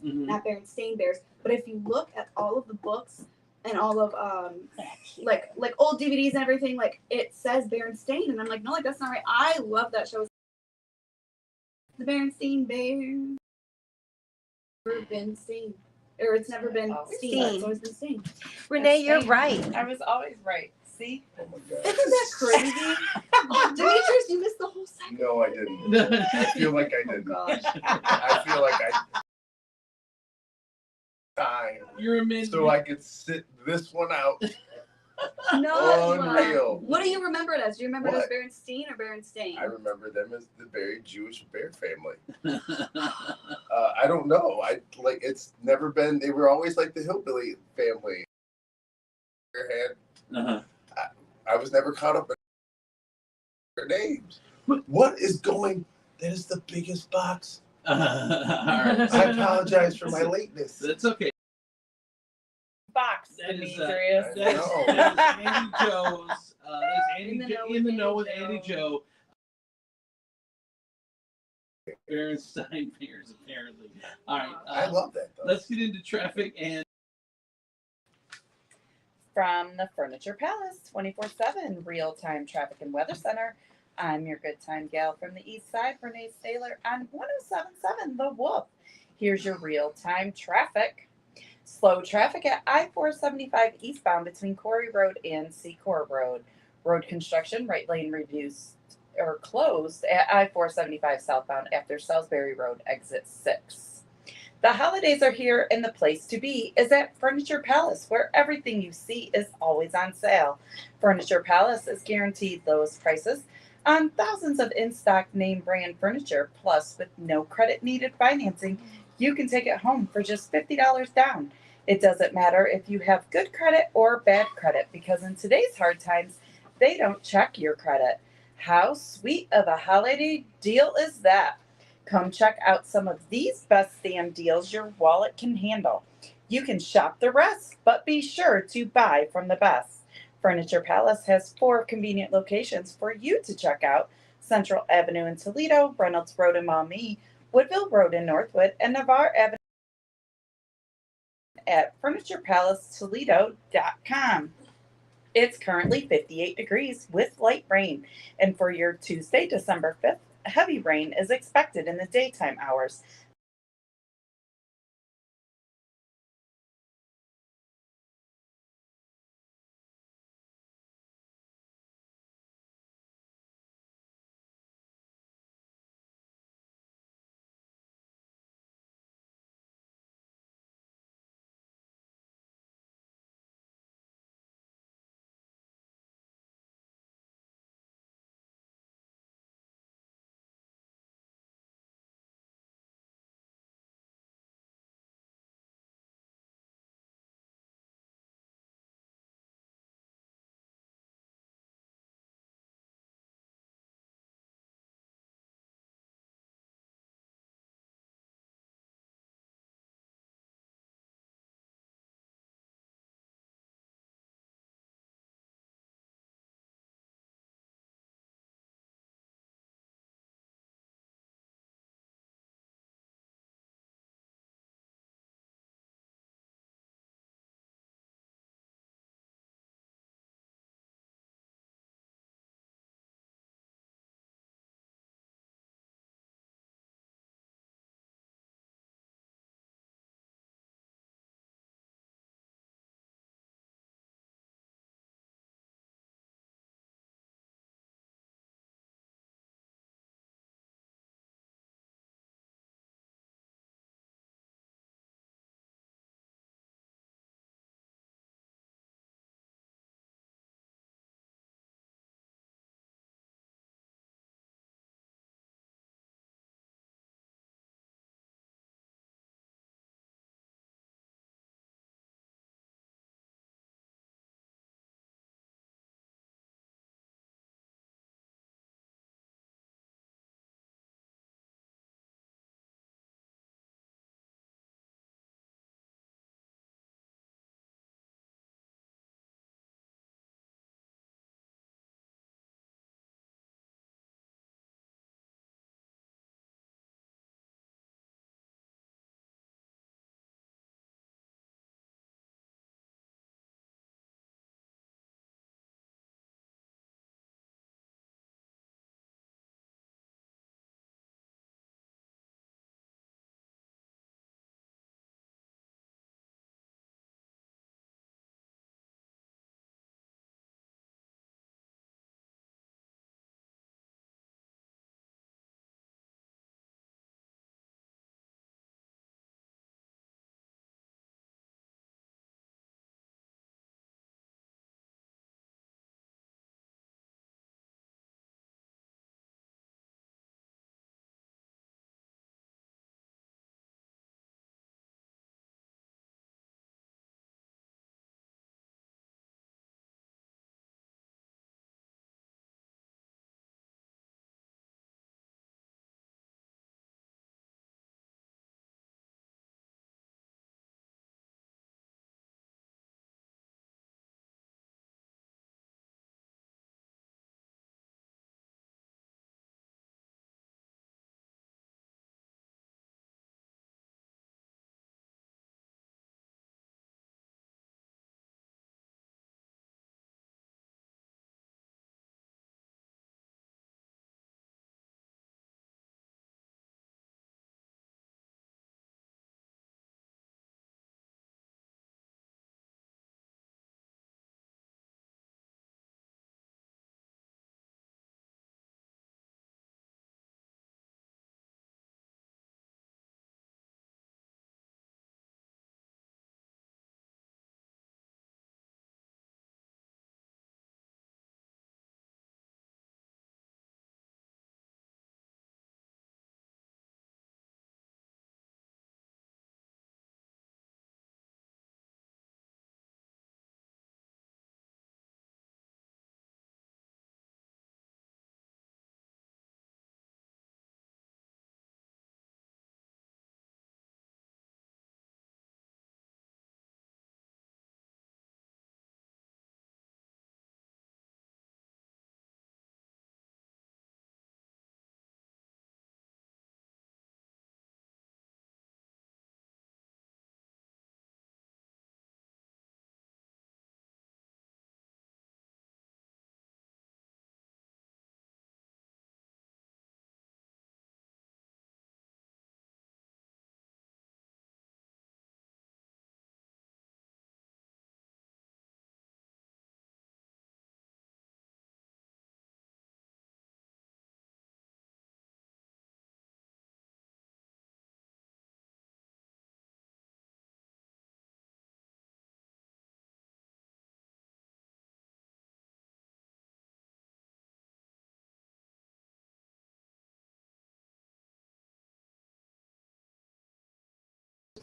not Berenstain Bears. But if you look at all of the books and all of like old DVDs and everything, like it says Berenstain, and I'm like, no, like that's not right. I love that show. The Berenstain Bears. Never been seen, or it's never been seen. It's always been seen. Renee, you're right. I was always right. See? Isn't that crazy? Demetrius, you missed the whole segment. No, I didn't. I feel like I didn't. I feel like time. You're a so I could sit this one out. No, Unreal. What do you remember it as? Do you remember it as What? Berenstain or Berenstain? I remember them as the very Jewish bear family. I don't know. It's never been. They were always like the hillbilly family. I was never caught up in their names. What is going? That is the biggest box. I apologize for my lateness. That's okay. Box, Demetrius. That's Andy Joe's. That's Andy in the know with Andy Joe. Berenstain Bears, apparently. All right. I love that, though. Let's get into traffic and. From the Furniture Palace, 24/7 real-time traffic and weather center. I'm your good time gal from the east side, Renee Staylor on 107.7 The Wolf. Here's your real-time traffic. Slow traffic at I-475 eastbound between Quarry Road and Secor Road. Road construction, right lane reviews or closed at I-475 southbound after Salisbury Road exit 6. The holidays are here, and the place to be is at Furniture Palace, where everything you see is always on sale. Furniture Palace is guaranteed lowest prices on thousands of in-stock name brand furniture, plus with no credit needed financing, you can take it home for just $50 down. It doesn't matter if you have good credit or bad credit, because in today's hard times, they don't check your credit. How sweet of a holiday deal is that? Come check out some of these best damn deals your wallet can handle. You can shop the rest, but be sure to buy from the best. Furniture Palace has 4 convenient locations for you to check out: Central Avenue in Toledo, Reynolds Road in Maumee, Woodville Road in Northwood, and Navarre Avenue at FurniturePalaceToledo.com. It's currently 58 degrees with light rain, and for your Tuesday, December 5th, heavy rain is expected in the daytime hours.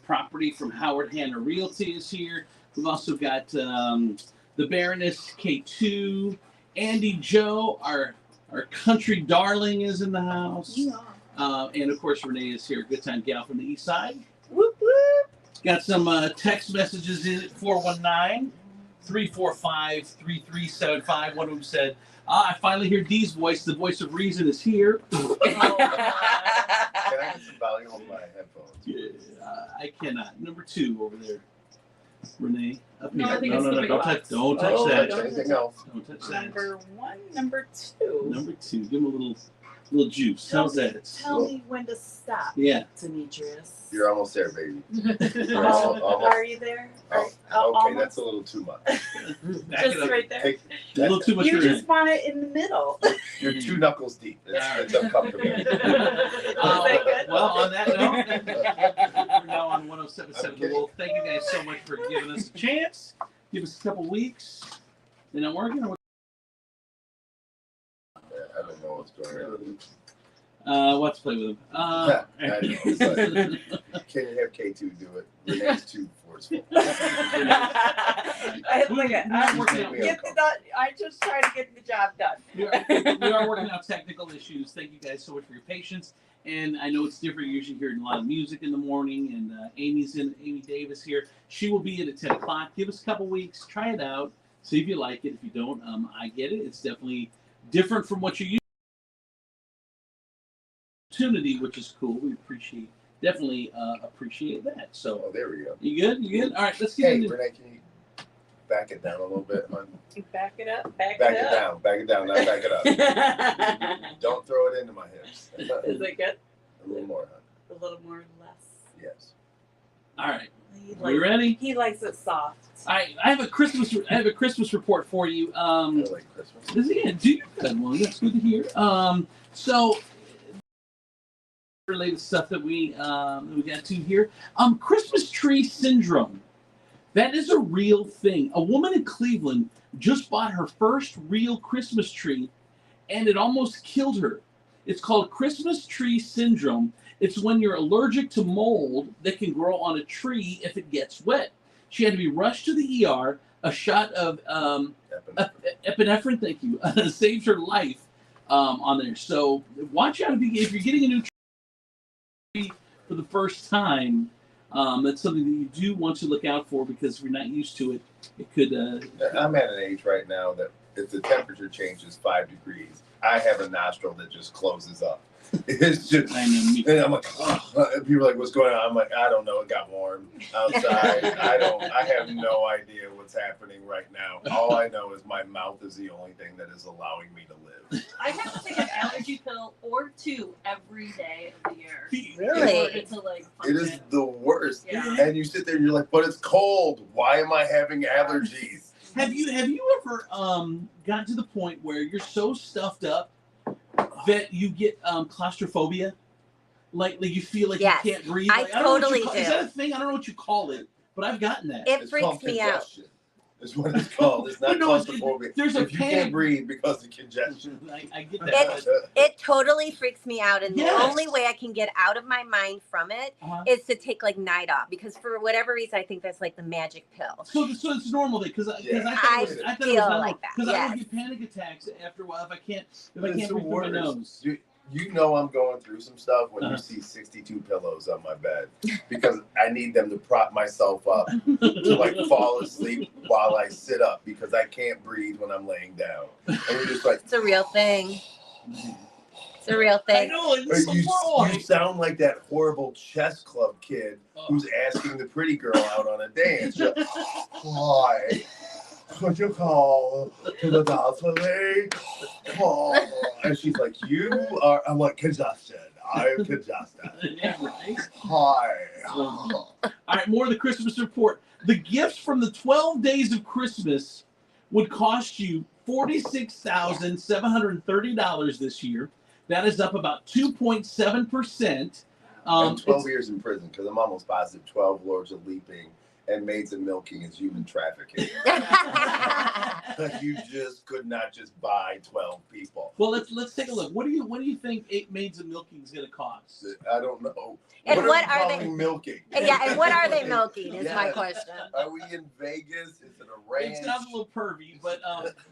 property from Howard Hanna Realty is here. We've also got the Baroness K2, Andy Joe, our country darling is in the house. Yeah. And of course Renee is here, good time gal from the east side. Whoop whoop. Got some text messages in at 419-345-3375. One of them said, I finally hear Dee's voice. The voice of reason is here. Can I get some volume on my headphones? Yeah, I cannot. Number 2 over there. Renee. Up No, here. I think No, it's don't touch that. Anything else? Don't touch that. Number 1, number 2. Number 2. Give him a little juice. How's that? Tell me when to stop. Yeah. Demetrius. You're almost there, baby. Are you there? Okay, almost? that's a little too much. Just right there. Take, A little too much. You just want it in the middle. You're 2 knuckles deep. It's uncomfortable. Well, on that note, we're now on 107.7 The Wolf. Thank you guys so much for giving us a chance. Give us a couple weeks. And then we're going to. I don't know what's going on. Let's play with him. Can you have K2 do it? Renee's too forceful. I just try to get the job done. We are working out technical issues. Thank you guys so much for your patience. And I know it's different. You're usually hearing a lot of music in the morning. And Amy Davis here. She will be in at 10 o'clock. Give us a couple weeks. Try it out. See if you like it. If you don't, I get it. It's definitely different from what you're used to. Opportunity, which is cool. We definitely appreciate that. So, there we go. You good? All right, let's get into. Renee, can you back it down a little bit, hon? Back it up. Back it down. Back it down. Not back it up. Don't throw it into my hips. Is it good? A little more, hon. A little more, less. Yes. All right. You ready? He likes it soft. I have a Christmas report for you. I like Christmas. Do you good one? That's good to hear. So related stuff that we got to here. Christmas tree syndrome. That is a real thing. A woman in Cleveland just bought her first real Christmas tree, and it almost killed her. It's called Christmas tree syndrome. It's when you're allergic to mold that can grow on a tree if it gets wet. She had to be rushed to the ER. A shot of epinephrine, thank you, saved her life on there. So watch out if you're getting a new tree for the first time. That's something that you do want to look out for because if you're not used to it, it could. I'm at an age right now that if the temperature changes 5 degrees, I have a nostril that just closes up. It's just, and I'm like, people are like, what's going on? I'm like, I don't know. It got warm outside. I have no idea what's happening right now. All I know is my mouth is the only thing that is allowing me to live. I have to take an allergy pill or 2 every day of the year. Really? It is the worst. Yeah. And you sit there and you're like, but it's cold. Why am I having allergies? Have you ever gotten to the point where you're so stuffed up that you get claustrophobia? Like you feel like Yes, you can't breathe? I totally do. Is that a thing? I don't know what you call it, but I've gotten that. It freaks me out. Is what it's called. It's not claustrophobia. There's a if you can't breathe because of congestion. I get that. It totally freaks me out, and Yes. the only way I can get out of my mind from it is to take like night off, because for whatever reason I think that's like the magic pill. So it's normal then, because I thought it was feel normal. like that. Because I Yes. would get panic attacks after a while if I can't It's breathe the through my worst. nose. You know I'm going through some stuff when you see 62 pillows on my bed because I need them to prop myself up to like fall asleep while I sit up because I can't breathe when I'm laying down. And you're just like, It's a real thing. It's a real thing. I know, it's you sound like that horrible chess club kid who's asking the pretty girl out on a dance. You're like, hi. Could you call to the doctor? Oh. And she's like, you are, I'm like, congested. I'm congested. Yeah, right. Hi. All right, more of the Christmas report. The gifts from the 12 days of Christmas would cost you $46,730 this year. That is up about 2.7%. And 12 years in prison because I'm almost positive 12 Lords of Leaping and maids and milking is human trafficking. You just could not just buy 12 people. Well, let's take a look. What do you think 8 maids of milking is going to cost? I don't know. And what are they milking? Yeah, and what are they milking? Is my question. Are we in Vegas? Is it a ranch? It sounds a little pervy, but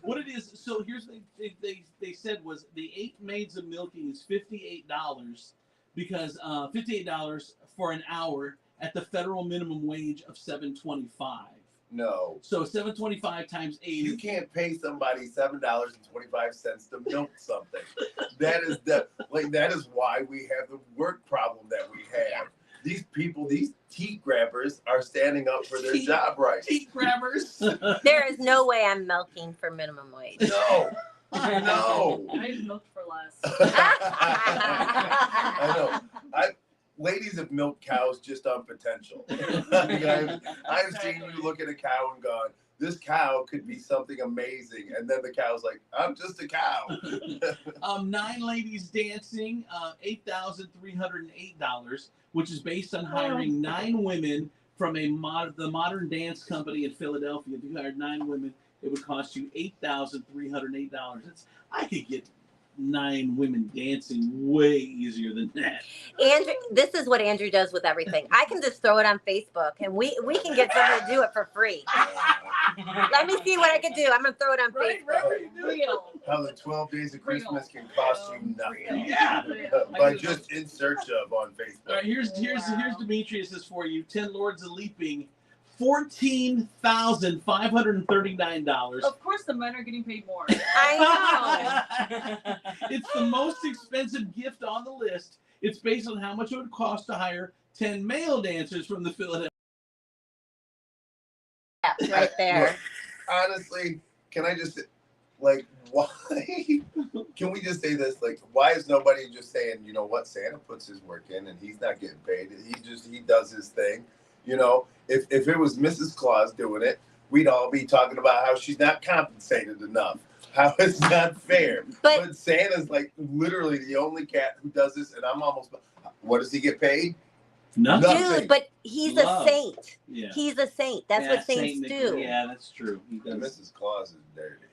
what it is. So here's what they said was the 8 maids of milking is $58 because $58 for an hour at the federal minimum wage of $7.25. No. So $7.25 times 8. You can't pay somebody $7.25 to milk something. That is why we have the work problem that we have. These people, these teat grabbers, are standing up for their job rights. Teat grabbers. There is no way I'm milking for minimum wage. No. No. I milked for less. I know. Ladies have milked cows just on potential. I've seen you look at a cow and gone, this cow could be something amazing. And then the cow's like, I'm just a cow. 9 ladies dancing, $8,308, which is based on hiring 9 women from the Modern Dance Company in Philadelphia. If you hired 9 women, it would cost you $8,308. I could get 9 women dancing way easier than that. Andrew, this is what Andrew does with everything. I can just throw it on Facebook, and we can get someone to do it for free. Let me see what I can do. I'm gonna throw it on Facebook. Real. How the 12 days of Christmas can cost you nothing. Yeah. By just in search of on Facebook. All right, here's Demetrius for you. 10 Lords of Leaping. $14,539. Of course, the men are getting paid more. I know. It's the most expensive gift on the list. It's based on how much it would cost to hire 10 male dancers from the Philadelphia. Right there. Look, honestly, can I just why? Can we just say this? Why is nobody just saying, you know what, Santa puts his work in and he's not getting paid. He does his thing. You know, if it was Mrs. Claus doing it, we'd all be talking about how she's not compensated enough, how it's not fair. But Santa's literally the only cat who does this, and I'm almost. What does he get paid? Nothing. Dude, but he's a saint. Yeah. He's a saint. That's what saints do. Yeah, that's true. He does. Mrs. Claus is dirty.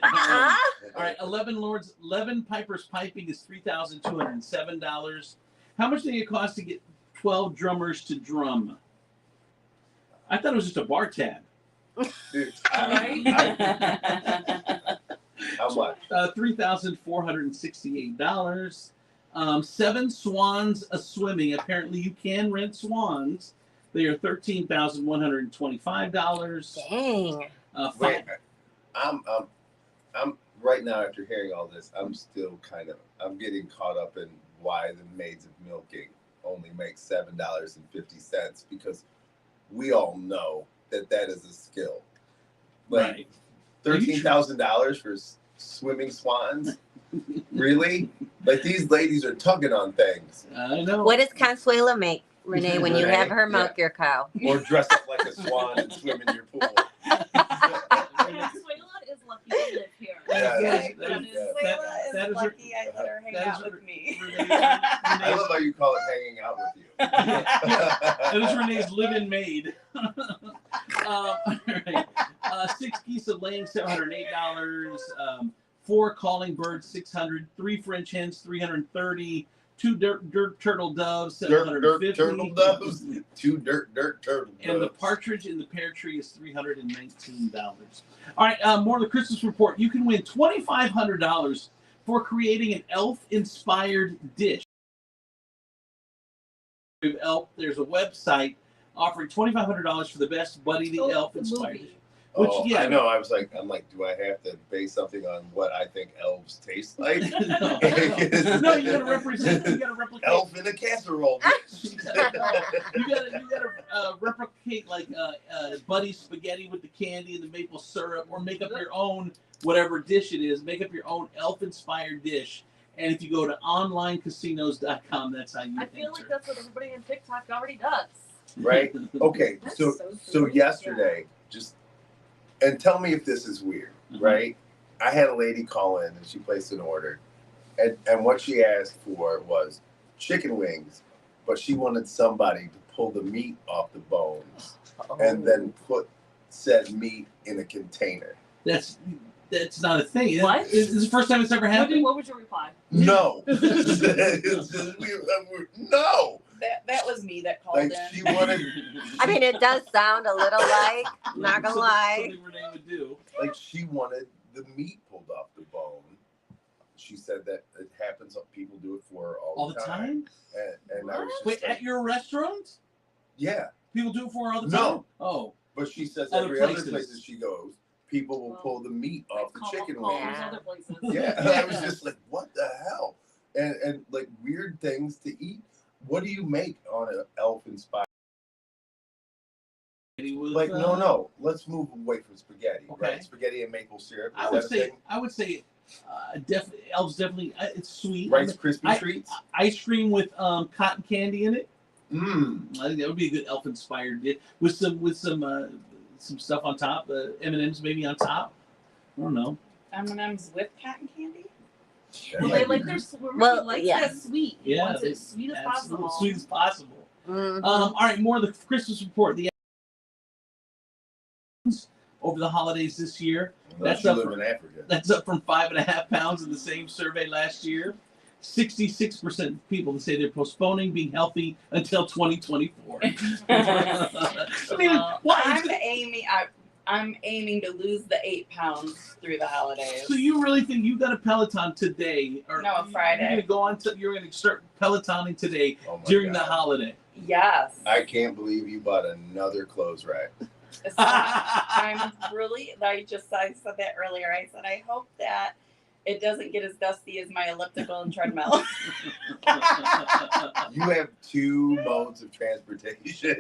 Uh-uh. All right, 11 Pipers Piping is $3,207. How much did it cost to get 12 drummers to drum? I thought it was just a bar tab. Dude, How much? $3,468. 7 swans a swimming. Apparently, you can rent swans. They are $13,125. Dang. Wait, I'm right now after hearing all this, I'm still I'm getting caught up in why the maids of milking only make $7.50 because we all know that is a skill. Right. $13,000 for swimming swans? Really? These ladies are tugging on things. I know. What does Consuela make, Renee, when you have her milk your cow? Or dress up like a swan and swim in your pool. Consuela is lucky to live here. Consuela is lucky I let her hang out with me. I love how you call it hanging out with you. That is Renee's live-in maid. All right. 6 geese of laying, $708. 4 calling birds, $600. 3 French hens, $330. 2 dirt turtle doves, $750. Dirt turtle doves. 2 dirt turtle doves. And the partridge in the pear tree is $319. All right, more of the Christmas report. You can win $2,500 for creating an elf-inspired dish. There's a website offering $2,500 for the best Buddy the Elf-inspired dish. Which, I know. I'm like, do I have to base something on what I think elves taste like? No, you gotta represent. You gotta replicate. Elf in a casserole. you gotta replicate Buddy's spaghetti with the candy and the maple syrup, or make up your own whatever dish it is. Make up your own elf-inspired dish. And if you go to onlinecasinos.com, that's how you. I feel like that's what everybody on TikTok already does. Right. Okay. So yesterday, and tell me if this is weird, right? I had a lady call in and she placed an order. And what she asked for was chicken wings, but she wanted somebody to pull the meat off the bones and then put said meat in a container. That's not a thing. What? Is this the first time it's ever happened? What was your reply? No. No. That was me that called Like in. she wanted. I mean, it does sound a little like, not gonna lie. Something Renee would do. Like she wanted the meat pulled off the bone. She said that it happens. People do it for her all the time. And I was just Wait, like, at your restaurant? Yeah. People do it for her all the time? No. Oh. But she says Other every places. other places she goes, people will pull the meat off the chicken wing. Other places. Yeah. And I was just like, what the hell? And like weird things to eat. What do you make on an elf inspired? Like no. Let's move away from spaghetti. Okay. Right? Spaghetti and maple syrup. I would say definitely elves definitely it's sweet. Rice Krispie treats. Ice cream with cotton candy in it. I think that would be a good elf inspired dish with some stuff on top. M&Ms maybe on top. I don't know. M&Ms with cotton candy. Well, they like their that sweet. He Yeah, wants it sweet as possible. Sweet as possible. Mm-hmm. All right, more of the Christmas report. The over the holidays this year. Unless you live in Africa. That's up from 5.5 pounds in the same survey last year. 66% of people say they're postponing being healthy until 2024. I'm aiming to lose the 8 pounds through the holidays. So you really think you got a Peloton today? Or No, Friday. You're going to start Pelotoning today Oh my during God. the holiday. Yes. I can't believe you bought another clothes rack. I said that earlier. I said, I hope that it doesn't get as dusty as my elliptical and treadmill. You have 2 modes of transportation,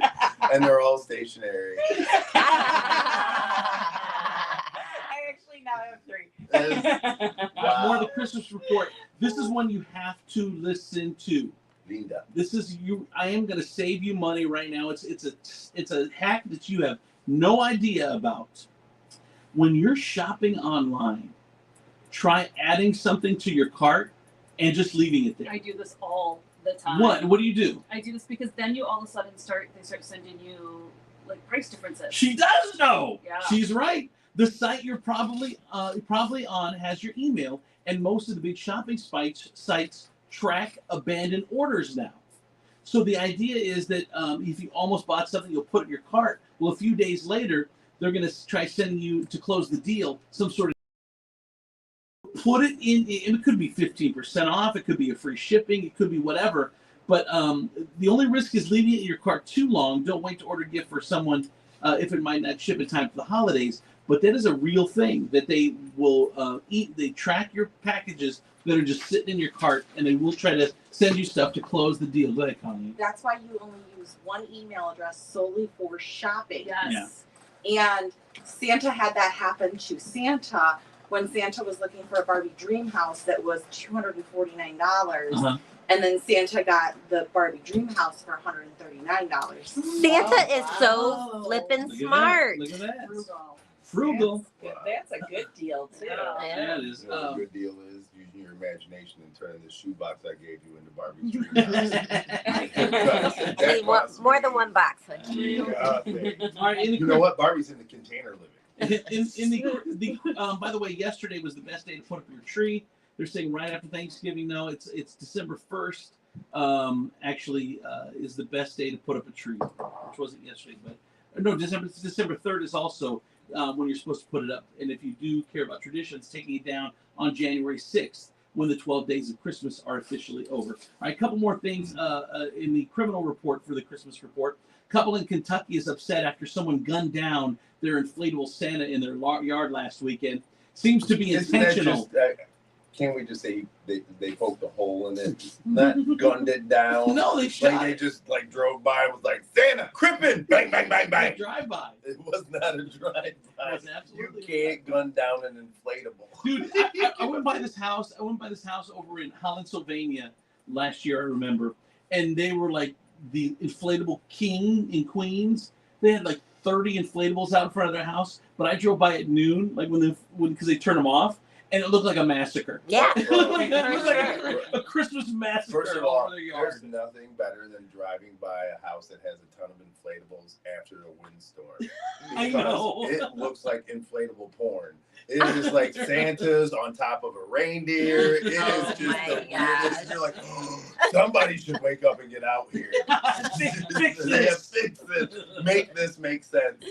and they're all stationary. I actually now have 3. More of the Christmas report. This is one you have to listen to. Linda. This is you. I am going to save you money right now. It's a hack that you have no idea about. When you're shopping online, try adding something to your cart and just leaving it there. I do this all the time. What? What do you do? I do this because then you all of a sudden start sending you like price differences. She does know. Yeah. She's right. The site you're probably on has your email, and most of the big shopping sites track abandoned orders now. So the idea is that if you almost bought something, you'll put it in your cart. Well, a few days later, they're going to try sending you to close the deal some sort of. Put it in. It could be 15% off. It could be a free shipping. It could be whatever. But the only risk is leaving it in your cart too long. Don't wait to order a gift for someone if it might not ship in time for the holidays. But that is a real thing that they will eat. They track your packages that are just sitting in your cart, and they will try to send you stuff to close the deal. Go ahead, Colleen. That's why you only use one email address solely for shopping. Yes. Yeah. And Santa had that happen to Santa when Santa was looking for a Barbie dream house that was $249. Uh-huh. And then Santa got the Barbie dream house for $139. Santa is so flippin' smart. Look at that. Frugal. Frugal. That's a good deal too. Yeah, it is. You know what a good deal is using your imagination and turning the shoebox I gave you into Barbie's dream house. I need more than one box. All right, You know what? Barbie's in the container living. In the by the way, yesterday was the best day to put up your tree. They're saying right after Thanksgiving. No, it's December 1st. Actually, is the best day to put up a tree, which wasn't yesterday, but no, December 3rd is also when you're supposed to put it up. And if you do care about traditions, taking it down on January 6th when the 12 days of Christmas are officially over. All right, a couple more things in the criminal report for the Christmas report. A couple in Kentucky is upset after someone gunned down their inflatable Santa in their yard last weekend. Seems to be intentional. Can't we just say they poked a hole in it, not gunned it down? No, they shot. They just drove by and was like, Santa, crippin', bang, bang, bang, bang. Drive-by. It was not a drive-by. You can't gun down an inflatable. Dude, I went by this house. Over in Holland, Sylvania last year. I remember, and they were like the inflatable king and queens. They had like 30 inflatables out in front of their house. But I drove by at noon, like because they turn them off. And it looked like a massacre. Yeah. It looked like a Christmas massacre. First of all, over their yard. there's nothing better than driving by a house that has a ton of inflatables after a windstorm. I know. It looks like inflatable porn. It is like Santa's on top of a reindeer. It is just the weirdest. You're like, oh, somebody should wake up and get out here. Fix this. Fix this. Make this make sense.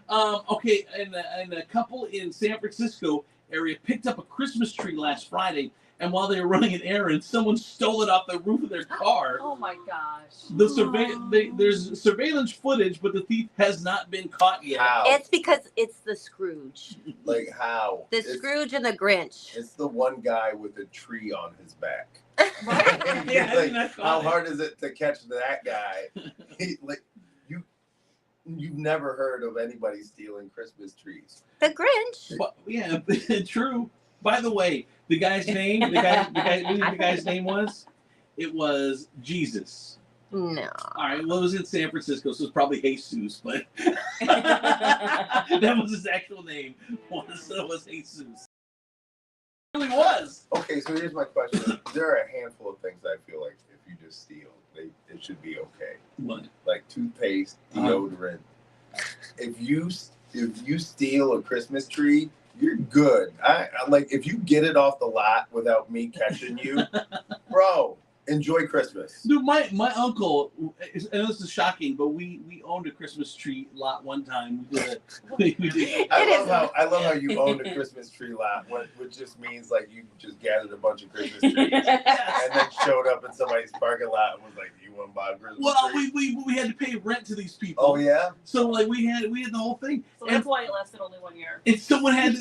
Okay, and a couple in San Francisco area picked up a Christmas tree last Friday, and while they were running an errand, someone stole it off the roof of their car. Oh my gosh. There's surveillance footage, but the thief has not been caught yet. How? It's because it's the Scrooge. Like how? The Scrooge and the Grinch. It's the one guy with a tree on his back. Yeah, Like, how hard is it to catch that guy? You've never heard of anybody stealing Christmas trees. The Grinch. But, yeah, true. By the way, the guy's name, the guy's name was? It was Jesus. No. All right, well, it was in San Francisco, so it's probably Jesus, but that was his actual name. It was Jesus. It really was. Okay, so here's my question. There are a handful of things I feel like if you just steal, it should be okay. What? Like toothpaste, deodorant. If you steal a Christmas tree, you're good. I like if you get it off the lot without me catching you, bro. Enjoy Christmas. Dude, my uncle, and this is shocking, but we owned a Christmas tree lot one time. We did. I love how you owned a Christmas tree lot, which just means like you just gathered a bunch of Christmas trees and then showed up in somebody's parking lot and was like, "You want to buy a Christmas tree?" we had to pay rent to these people. Oh yeah. So like we had the whole thing. So that's why it lasted only 1 year. And someone had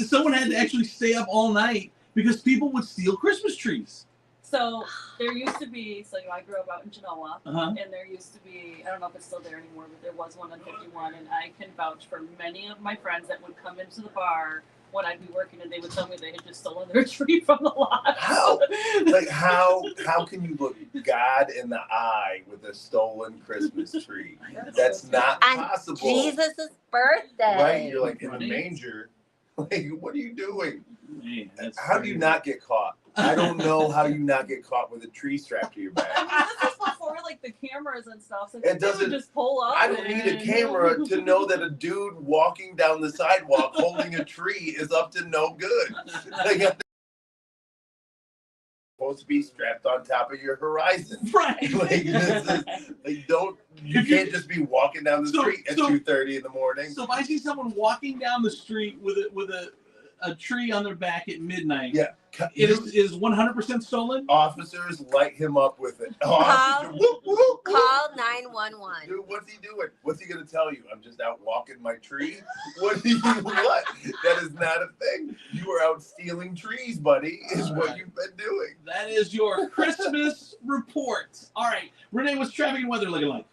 to actually stay up all night because people would steal Christmas trees. So there used to be, I grew up out in Genoa, Uh-huh. and there used to be, I don't know if it's still there anymore, but there was one on 51, and I can vouch for many of my friends that would come into the bar when I'd be working, and they would tell me they had just stolen their tree from the lot. How? Like how can you look God in the eye with a stolen Christmas tree? That's not possible. Jesus' birthday. Right? You're like in a manger. Like, what are you doing? Man, how do you not get caught? I don't know how you not get caught with a tree strapped to your back. I mean, this is before the cameras and stuff, so It they would doesn't. just pull up. I don't need a camera to know that a dude walking down the sidewalk holding a tree is up to no good. Like, supposed to be strapped on top of your horizon. Right. You can't just be walking down the street at 2:30 in the morning. So if I see someone walking down the street with a tree on their back at midnight, yeah, it is 100% stolen. Officers light him up with it. Call 911. Dude, what's he doing? What's he gonna tell you? I'm just out walking my tree. What? That is not a thing. You are out stealing trees, buddy. Is what you've been doing. That is your Christmas report. All right, Renee, what's traffic and weather looking like?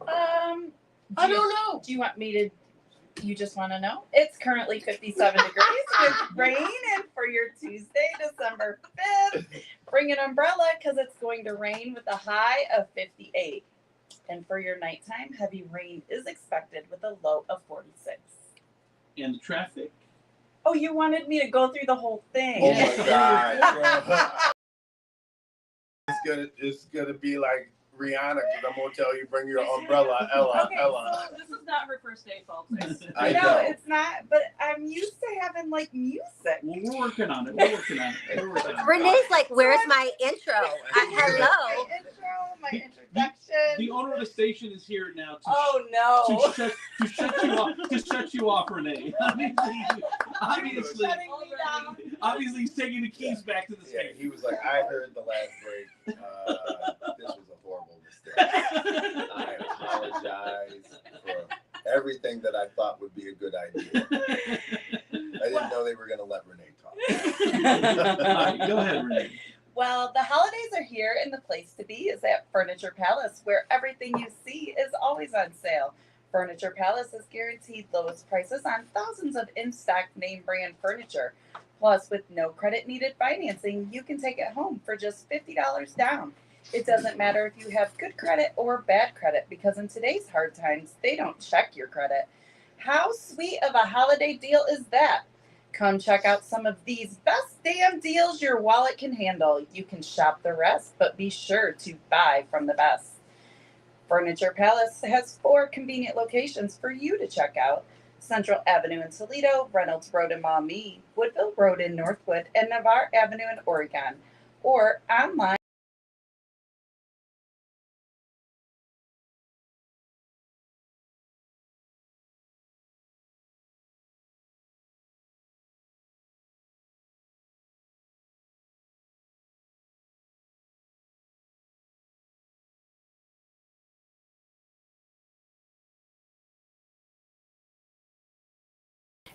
I don't know. Do you want me to? You just want to know? It's currently 57 degrees with rain, and for your Tuesday, December 5th, bring an umbrella because it's going to rain with a high of 58. And for your nighttime, heavy rain is expected with a low of 46. And the traffic? Oh, you wanted me to go through the whole thing. Oh my God. It's gonna be like Rihanna, because I'm gonna tell you, bring your umbrella, Ella. Okay, Ella. so this is not her first day, folks. I No, know. it's not. But I'm used to having like music. Well, we're working on it. We're working on it. Renee's like, where's my intro? Hello. My introduction. The owner of the station is here now. Oh no! To shut you off, Renee. Obviously, he's taking the keys back to the station. He was like, I heard the last break. This was a horrible mistake. I apologize for everything that I thought would be a good idea. I didn't know they were going to let Renee talk. All right, go ahead, Renee. Well, the holidays are here, and the place to be is at Furniture Palace, where everything you see is always on sale. Furniture Palace is guaranteed lowest prices on thousands of in-stock name brand furniture. Plus, with no credit needed financing, you can take it home for just $50 down. It doesn't matter if you have good credit or bad credit, because in today's hard times, they don't check your credit. How sweet of a holiday deal is that? Come check out some of these best damn deals your wallet can handle. You can shop the rest, but be sure to buy from the best. Furniture Palace has 4 convenient locations for you to check out: Central Avenue in Toledo, Reynolds Road in Maumee, Woodville Road in Northwood, and Navarre Avenue in Oregon, or online.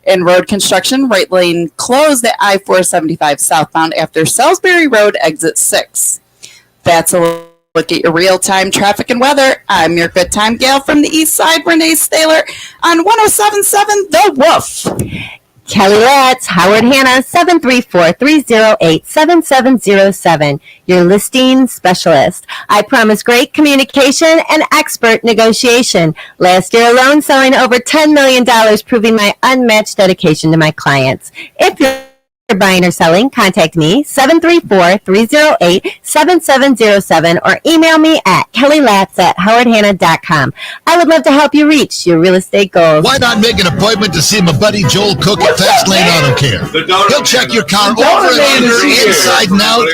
In road construction, right lane closed at I-475 southbound after Salisbury Road, exit 6. That's a look at your real-time traffic and weather. I'm your good time gal from the east side, Renee Staylor, on 107.7 The Wolf. Kelly Letts, Howard Hanna, 734-308-7707, your listing specialist. I promise great communication and expert negotiation. Last year alone, selling over $10 million, proving my unmatched dedication to my clients. If you're buying or selling, contact me, 734-308-7707, or email me at kellylats@howardhanna.com. I would love to help you reach your real estate goals. Why not make an appointment to see my buddy Joel Cook at Fast Lane Auto Care? He'll check your car over and under, inside and out.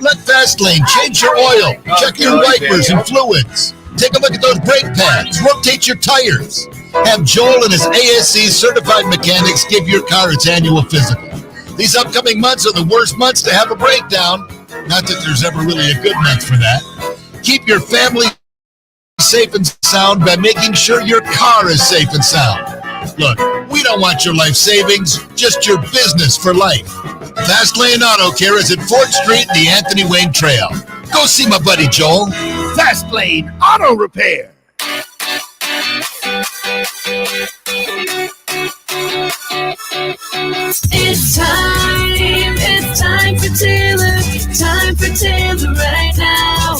Let Fast Lane change your oil, check your wipers and fluids. Take a look at those brake pads, rotate your tires. Have Joel and his ASC certified mechanics give your car its annual physical. These upcoming months are the worst months to have a breakdown. Not that there's ever really a good month for that. Keep your family safe and sound by making sure your car is safe and sound. Look, we don't want your life savings, just your business for life. Fast Lane Auto Care is at 4th Street and the Anthony Wayne Trail. Go see my buddy Joel. Fast Lane Auto Repair. It's time for Taylor right now.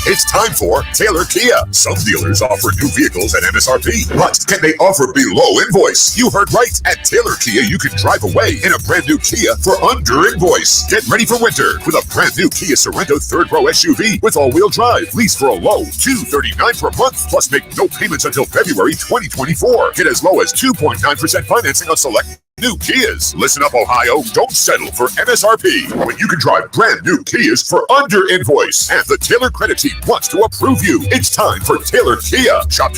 It's time for Taylor Kia. Some dealers offer new vehicles at MSRP, but can they offer below invoice? You heard right. At Taylor Kia, you can drive away in a brand new Kia for under invoice. Get ready for winter with a brand new Kia Sorento 3rd row SUV with all-wheel drive. Lease for a low $239 per month, plus make no payments until February 2024. Get as low as 2.9% financing on select new Kias. Listen up, Ohio. Don't settle for MSRP when you can drive brand new Kias for under invoice. And the Taylor credit team wants to approve you. It's time for Taylor Kia. Shop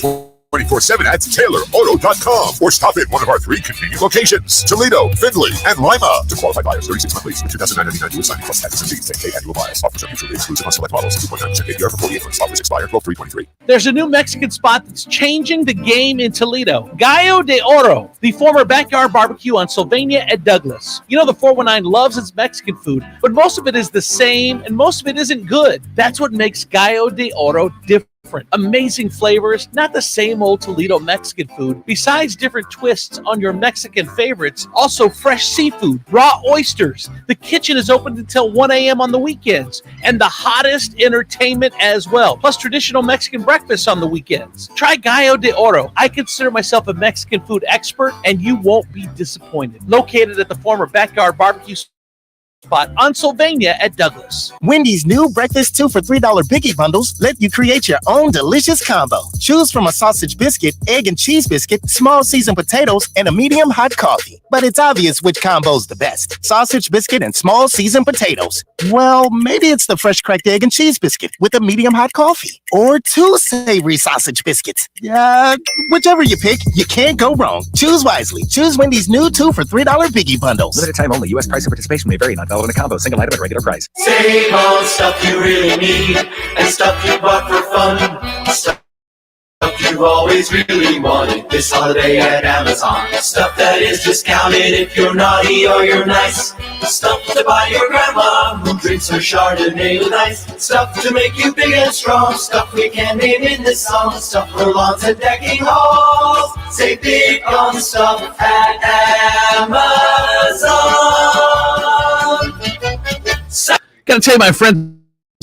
24/7 at TaylorAuto.com or stop at one of our 3 convenient locations: Toledo, Findlay, and Lima. To qualify buyers, 36 month lease with $2,999 due assignment plus taxes and fees. 10K annual bias. Offers are mutually exclusive on select models. 2.9% APR for 48 months. Offers expire 12/3/23. There's a new Mexican spot that's changing the game in Toledo. Gallo de Oro, the former backyard barbecue on Sylvania at Douglas. You know, the 419 loves its Mexican food, but most of it is the same and most of it isn't good. That's what makes Gallo de Oro different. Amazing flavors, not the same old Toledo Mexican food. Besides different twists on your Mexican favorites, also fresh seafood, raw oysters. The kitchen is open until 1 a.m. on the weekends, and the hottest entertainment as well. Plus traditional Mexican breakfasts on the weekends. Try Gallo de Oro. I consider myself a Mexican food expert, and you won't be disappointed. Located at the former backyard barbecue spot on Sylvania at Douglas. Wendy's new breakfast 2 for $3 Biggie bundles let you create your own delicious combo. Choose from a sausage biscuit, egg and cheese biscuit, small seasoned potatoes, and a medium hot coffee. But it's obvious which combo's the best. Sausage biscuit and small seasoned potatoes. Well, maybe it's the fresh cracked egg and cheese biscuit with a medium hot coffee. Or 2 savory sausage biscuits. Whichever you pick, you can't go wrong. Choose wisely. Choose Wendy's new 2 for $3 Biggie bundles. Limited time only. U.S. price and participation may vary. Not valid in a combo. Single item at regular price. Save on stuff you really need and stuff you bought for fun. Stuff you've always really wanted this holiday at Amazon. Stuff that is discounted if you're naughty or you're nice. Stuff to buy your grandma who drinks her Chardonnay with ice. Stuff to make you big and strong. Stuff we can name in this song. Stuff for lawns and decking halls. Save big on stuff at Amazon. Got to tell you, my friends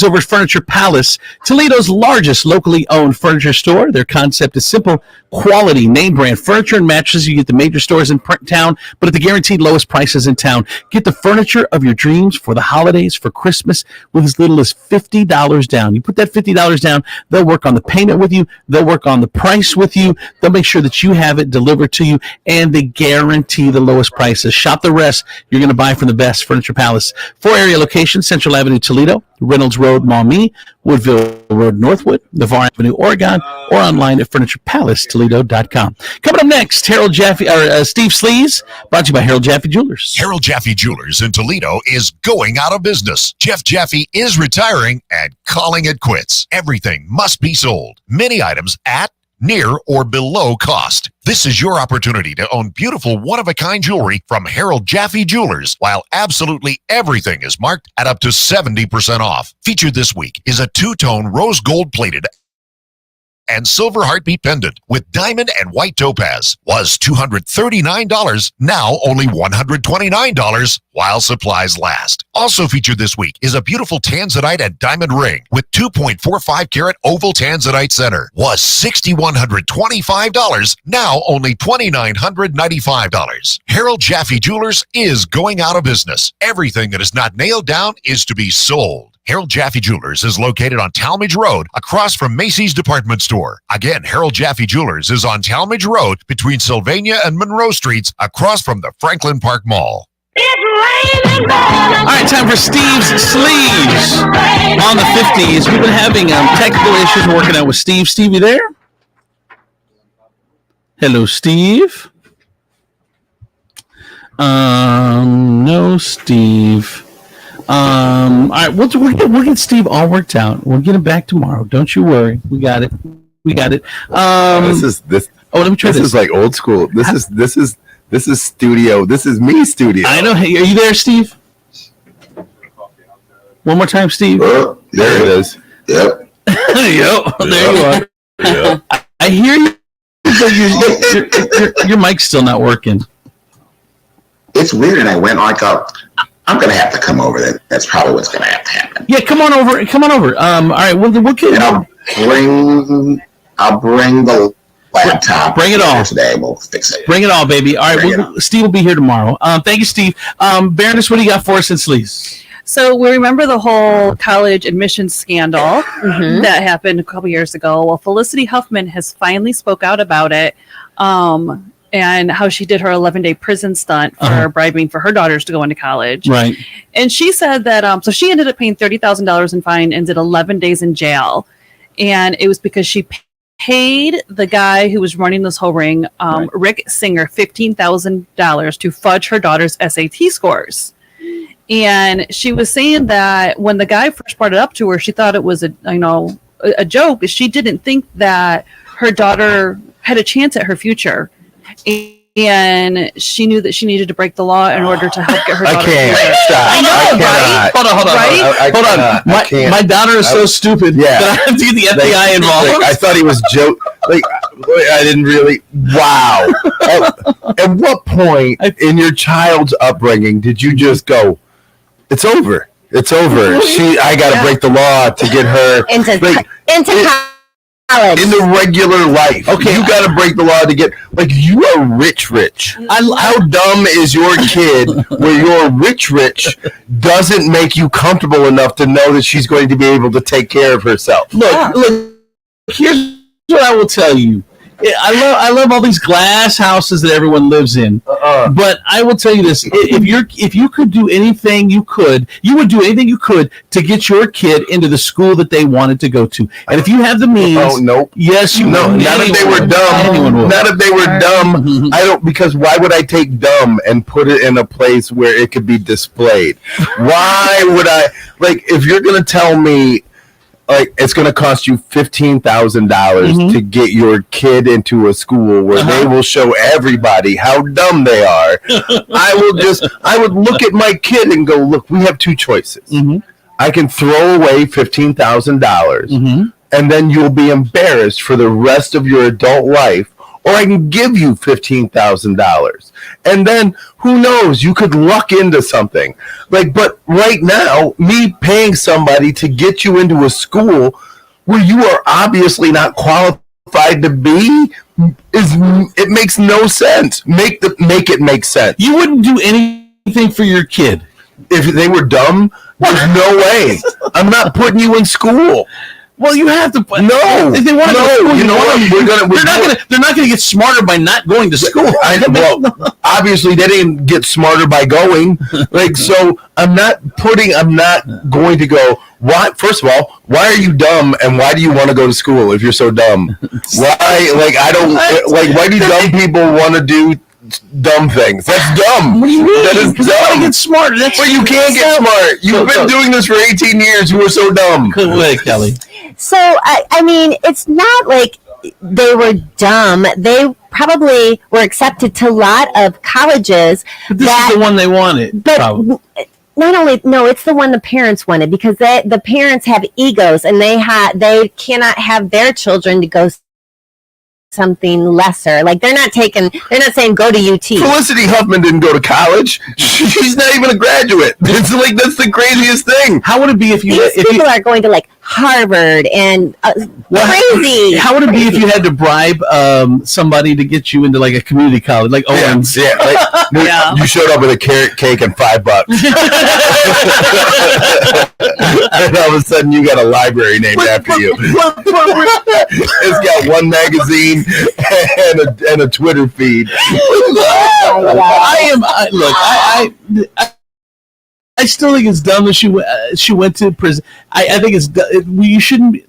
over at Furniture Palace, Toledo's largest locally owned furniture store. Their concept is simple: quality, name brand furniture and mattresses. You get the major stores in town, but at the guaranteed lowest prices in town. Get the furniture of your dreams for the holidays, for Christmas, with as little as $50 down. You put that $50 down, they'll work on the payment with you. They'll work on the price with you. They'll make sure that you have it delivered to you, and they guarantee the lowest prices. Shop the rest. You're going to buy from the best. Furniture Palace. 4 area locations: Central Avenue, Toledo; Reynolds Road, Maumee; Woodville Road, Northwood; Navarre Avenue, Oregon; or online at FurniturePalaceToledo.com. Coming up next, Steve Sleaze, brought to you by Harold Jaffe Jewelers. Harold Jaffe Jewelers in Toledo is going out of business. Jeff Jaffe is retiring and calling it quits. Everything must be sold. Many items at, near, or below cost. This is your opportunity to own beautiful one-of-a-kind jewelry from Harold Jaffe Jewelers, while absolutely everything is marked at up to 70% off. Featured this week is a two-tone rose gold plated and silver heartbeat pendant with diamond and white topaz. Was $239, now only $129 while supplies last. Also featured this week is a beautiful tanzanite and diamond ring with 2.45 karat oval tanzanite center. Was $6,125, now only $2,995. Harold Jaffe Jewelers is going out of business. Everything that is not nailed down is to be sold. Harold Jaffe Jewelers is located on Talmadge Road, across from Macy's department store. Again, Harold Jaffe Jewelers is on Talmadge Road between Sylvania and Monroe Streets, across from the Franklin Park Mall. All right, time for Steve's Sleeves on the 50s. We've been having technical issues working out with Steve. Steve, you there? Hello, Steve. No, Steve. All right, we'll get Steve all worked out. We'll get him back tomorrow. Don't you worry. We got it. This. Oh, let me try this. This is like old school. This is studio. This is me studio. I know. Hey, are you there, Steve? One more time, Steve. There it is. Yep. Yep. There you are. Yeah. I hear you, but your mic's still not working. It's weird, and I went like I'm going to have to come over. That's probably what's going to have to happen. Yeah, come on over. All right, we'll get. I'll bring the laptop. Bring it all today. We'll fix it. Bring it all, baby. All right, Steve will be here tomorrow. Thank you, Steve. Baroness, what do you got for us in Sleaze? So we remember the whole college admissions scandal that happened a couple years ago. Well, Felicity Huffman has finally spoke out about it. And how she did her 11-day prison stunt for bribing for her daughters to go into college. Right. And she said that, so she ended up paying $30,000 in fine and did 11 days in jail. And it was because she paid the guy who was running this whole ring, Rick Singer, $15,000 to fudge her daughter's SAT scores. And she was saying that when the guy first brought it up to her, she thought it was a joke. She didn't think that her daughter had a chance at her future. And she knew that she needed to break the law in order to help get her daughter. I can't stop. I know, right? Hold on. My daughter is so stupid that I have to get the FBI involved. I thought he was joke. I didn't really. Wow. At what point in your child's upbringing did you just go, "It's over. It's over. I got to break the law to get her into college." In the regular life, okay, you got to break the law to get you are rich. How dumb is your kid where your rich doesn't make you comfortable enough to know that she's going to be able to take care of herself? Look. Here's what I will tell you. I love all these glass houses that everyone lives in. But I will tell you this: if you could do anything you would do anything you could to get your kid into the school that they wanted to go to. And if you have the means, yes, you know. Not if they were dumb. Not if they were dumb. I don't, because why would I take dumb and put it in a place where it could be displayed? Why would I if you're gonna tell me it's going to cost you $15,000 to get your kid into a school where they will show everybody how dumb they are. I would look at my kid and go, look, we have two choices. I can throw away $15,000 and then you'll be embarrassed for the rest of your adult life, or I can give you $15,000. And then who knows, you could luck into something. Like, but right now, me paying somebody to get you into a school where you are obviously not qualified to be, it makes no sense. Make it make sense. You wouldn't do anything for your kid if they were dumb. There's no way. I'm not putting you in school. Well, you have to. No, if they want to go to school, you know what? They're not gonna get smarter by not going to school. Well, obviously they didn't get smarter by going. Like, so I'm not going to go. Why? First of all, why are you dumb, and why do you want to go to school if you're so dumb? Why? Like, I don't like. Why do dumb people want to do dumb things? That's dumb. What do you mean? That is Because dumb. I want to get smarter. That's But you can't get smart. You've been doing this for 18 years. You are so dumb. Good way, Kelly. So, I mean, it's not like they were dumb. They probably were accepted to a lot of colleges. But this is the one they wanted. But probably. not only, no, it's the one the parents wanted, because the parents have egos, and they cannot have their children to go something lesser. Like, they're not saying go to UT. Felicity Huffman didn't go to college. She's not even a graduate. It's like, that's the craziest thing. How would it be if These people are going to like Harvard and crazy. How would it be if you had to bribe somebody to get you into like a community college, like Owens? Yeah, like, you showed up with a carrot cake and $5, and all of a sudden you got a library named after you. It's got one magazine and a Twitter feed. I still think it's dumb that she went to prison. I think it's you shouldn't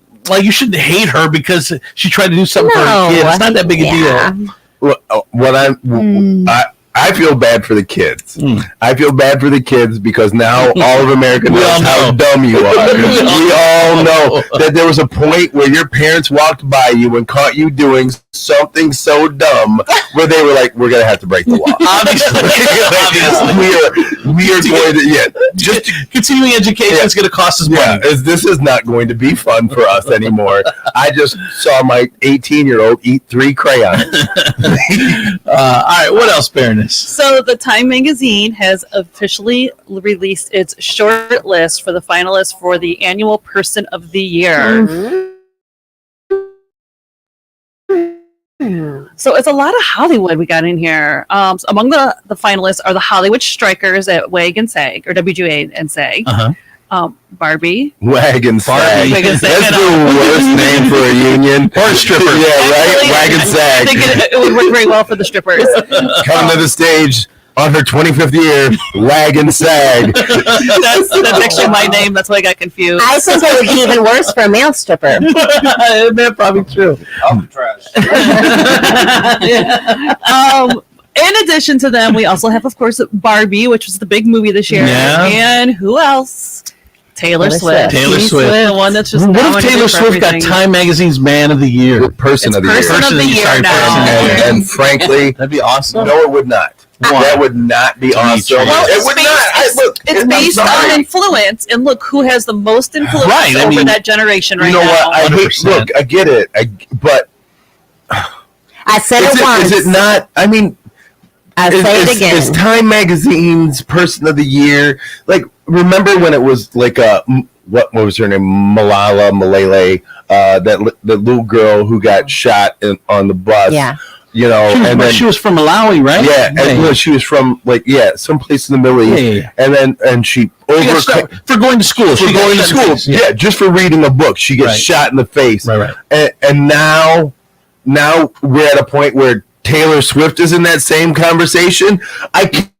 hate her because she tried to do something for her kid. It's not that big a deal. I feel bad for the kids. I feel bad for the kids because now all of America knows how dumb you are. We all know that there was a point where your parents walked by you and caught you doing something so dumb where they were like, "We're gonna have to break the law." Obviously, we are going to just continuing education is going to cost us money. Yeah, this is not going to be fun for us anymore. I just saw my 18-year-old eat 3 crayons. All right, what else, Baroness? So the Time magazine has officially released its short list for the finalists for the annual Person of the Year. So it's a lot of Hollywood we got in here. So among the finalists are the Hollywood Strikers at WAG and SAG, or WGA and SAG. Barbie. Wag and Sag. Wag and Sag. That's the worst name for a union. Or a stripper. Yeah, right? Wag and Sag. I think it would work very well for the strippers. Coming to the stage on her 25th year, Wag and Sag. That's actually my name. That's why I got confused. I think it would be even worse for a male stripper. That's probably true. Out the trash. In addition to them, we also have, of course, Barbie, which was the big movie this year. Yeah. And who else? Taylor Swift. Taylor Swift. The one that's just What if nominated Taylor for Swift got everything. Time Magazine's Man of the Year? Person of the Person Year. of the Year now. And frankly, that'd be awesome. No, it would not. That would not be awesome. Well, It would not. It's based on influence, and look who has the most influence Right, I over mean, that generation right You know now. what? Look, I get it. But I said it once. Is it not? I mean, I'll say it again. Is Time Magazine's Person of the Year, like, remember when it was like what was her name? Malala, that little girl who got shot on the bus. Yeah. You know, She was from Malawi, right? Yeah, and she was from someplace in the Middle East, and she got shot for going to school. For going to school, yeah, just for reading a book, she gets shot in the face. Right. And now we're at a point where Taylor Swift is in that same conversation. I can't.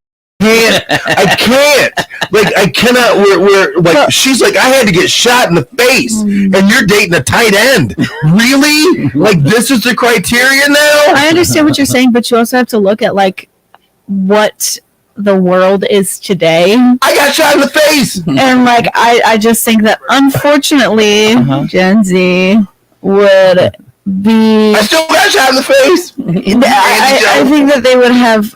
Like, I cannot. We're like, she's like, I had to get shot in the face, and you're dating a tight end. Really? Like, this is the criteria now? I understand what you're saying, but you also have to look at like what the world is today. I got shot in the face, and like I just think that unfortunately Gen Z would be. I still got shot in the face. I think that they would have,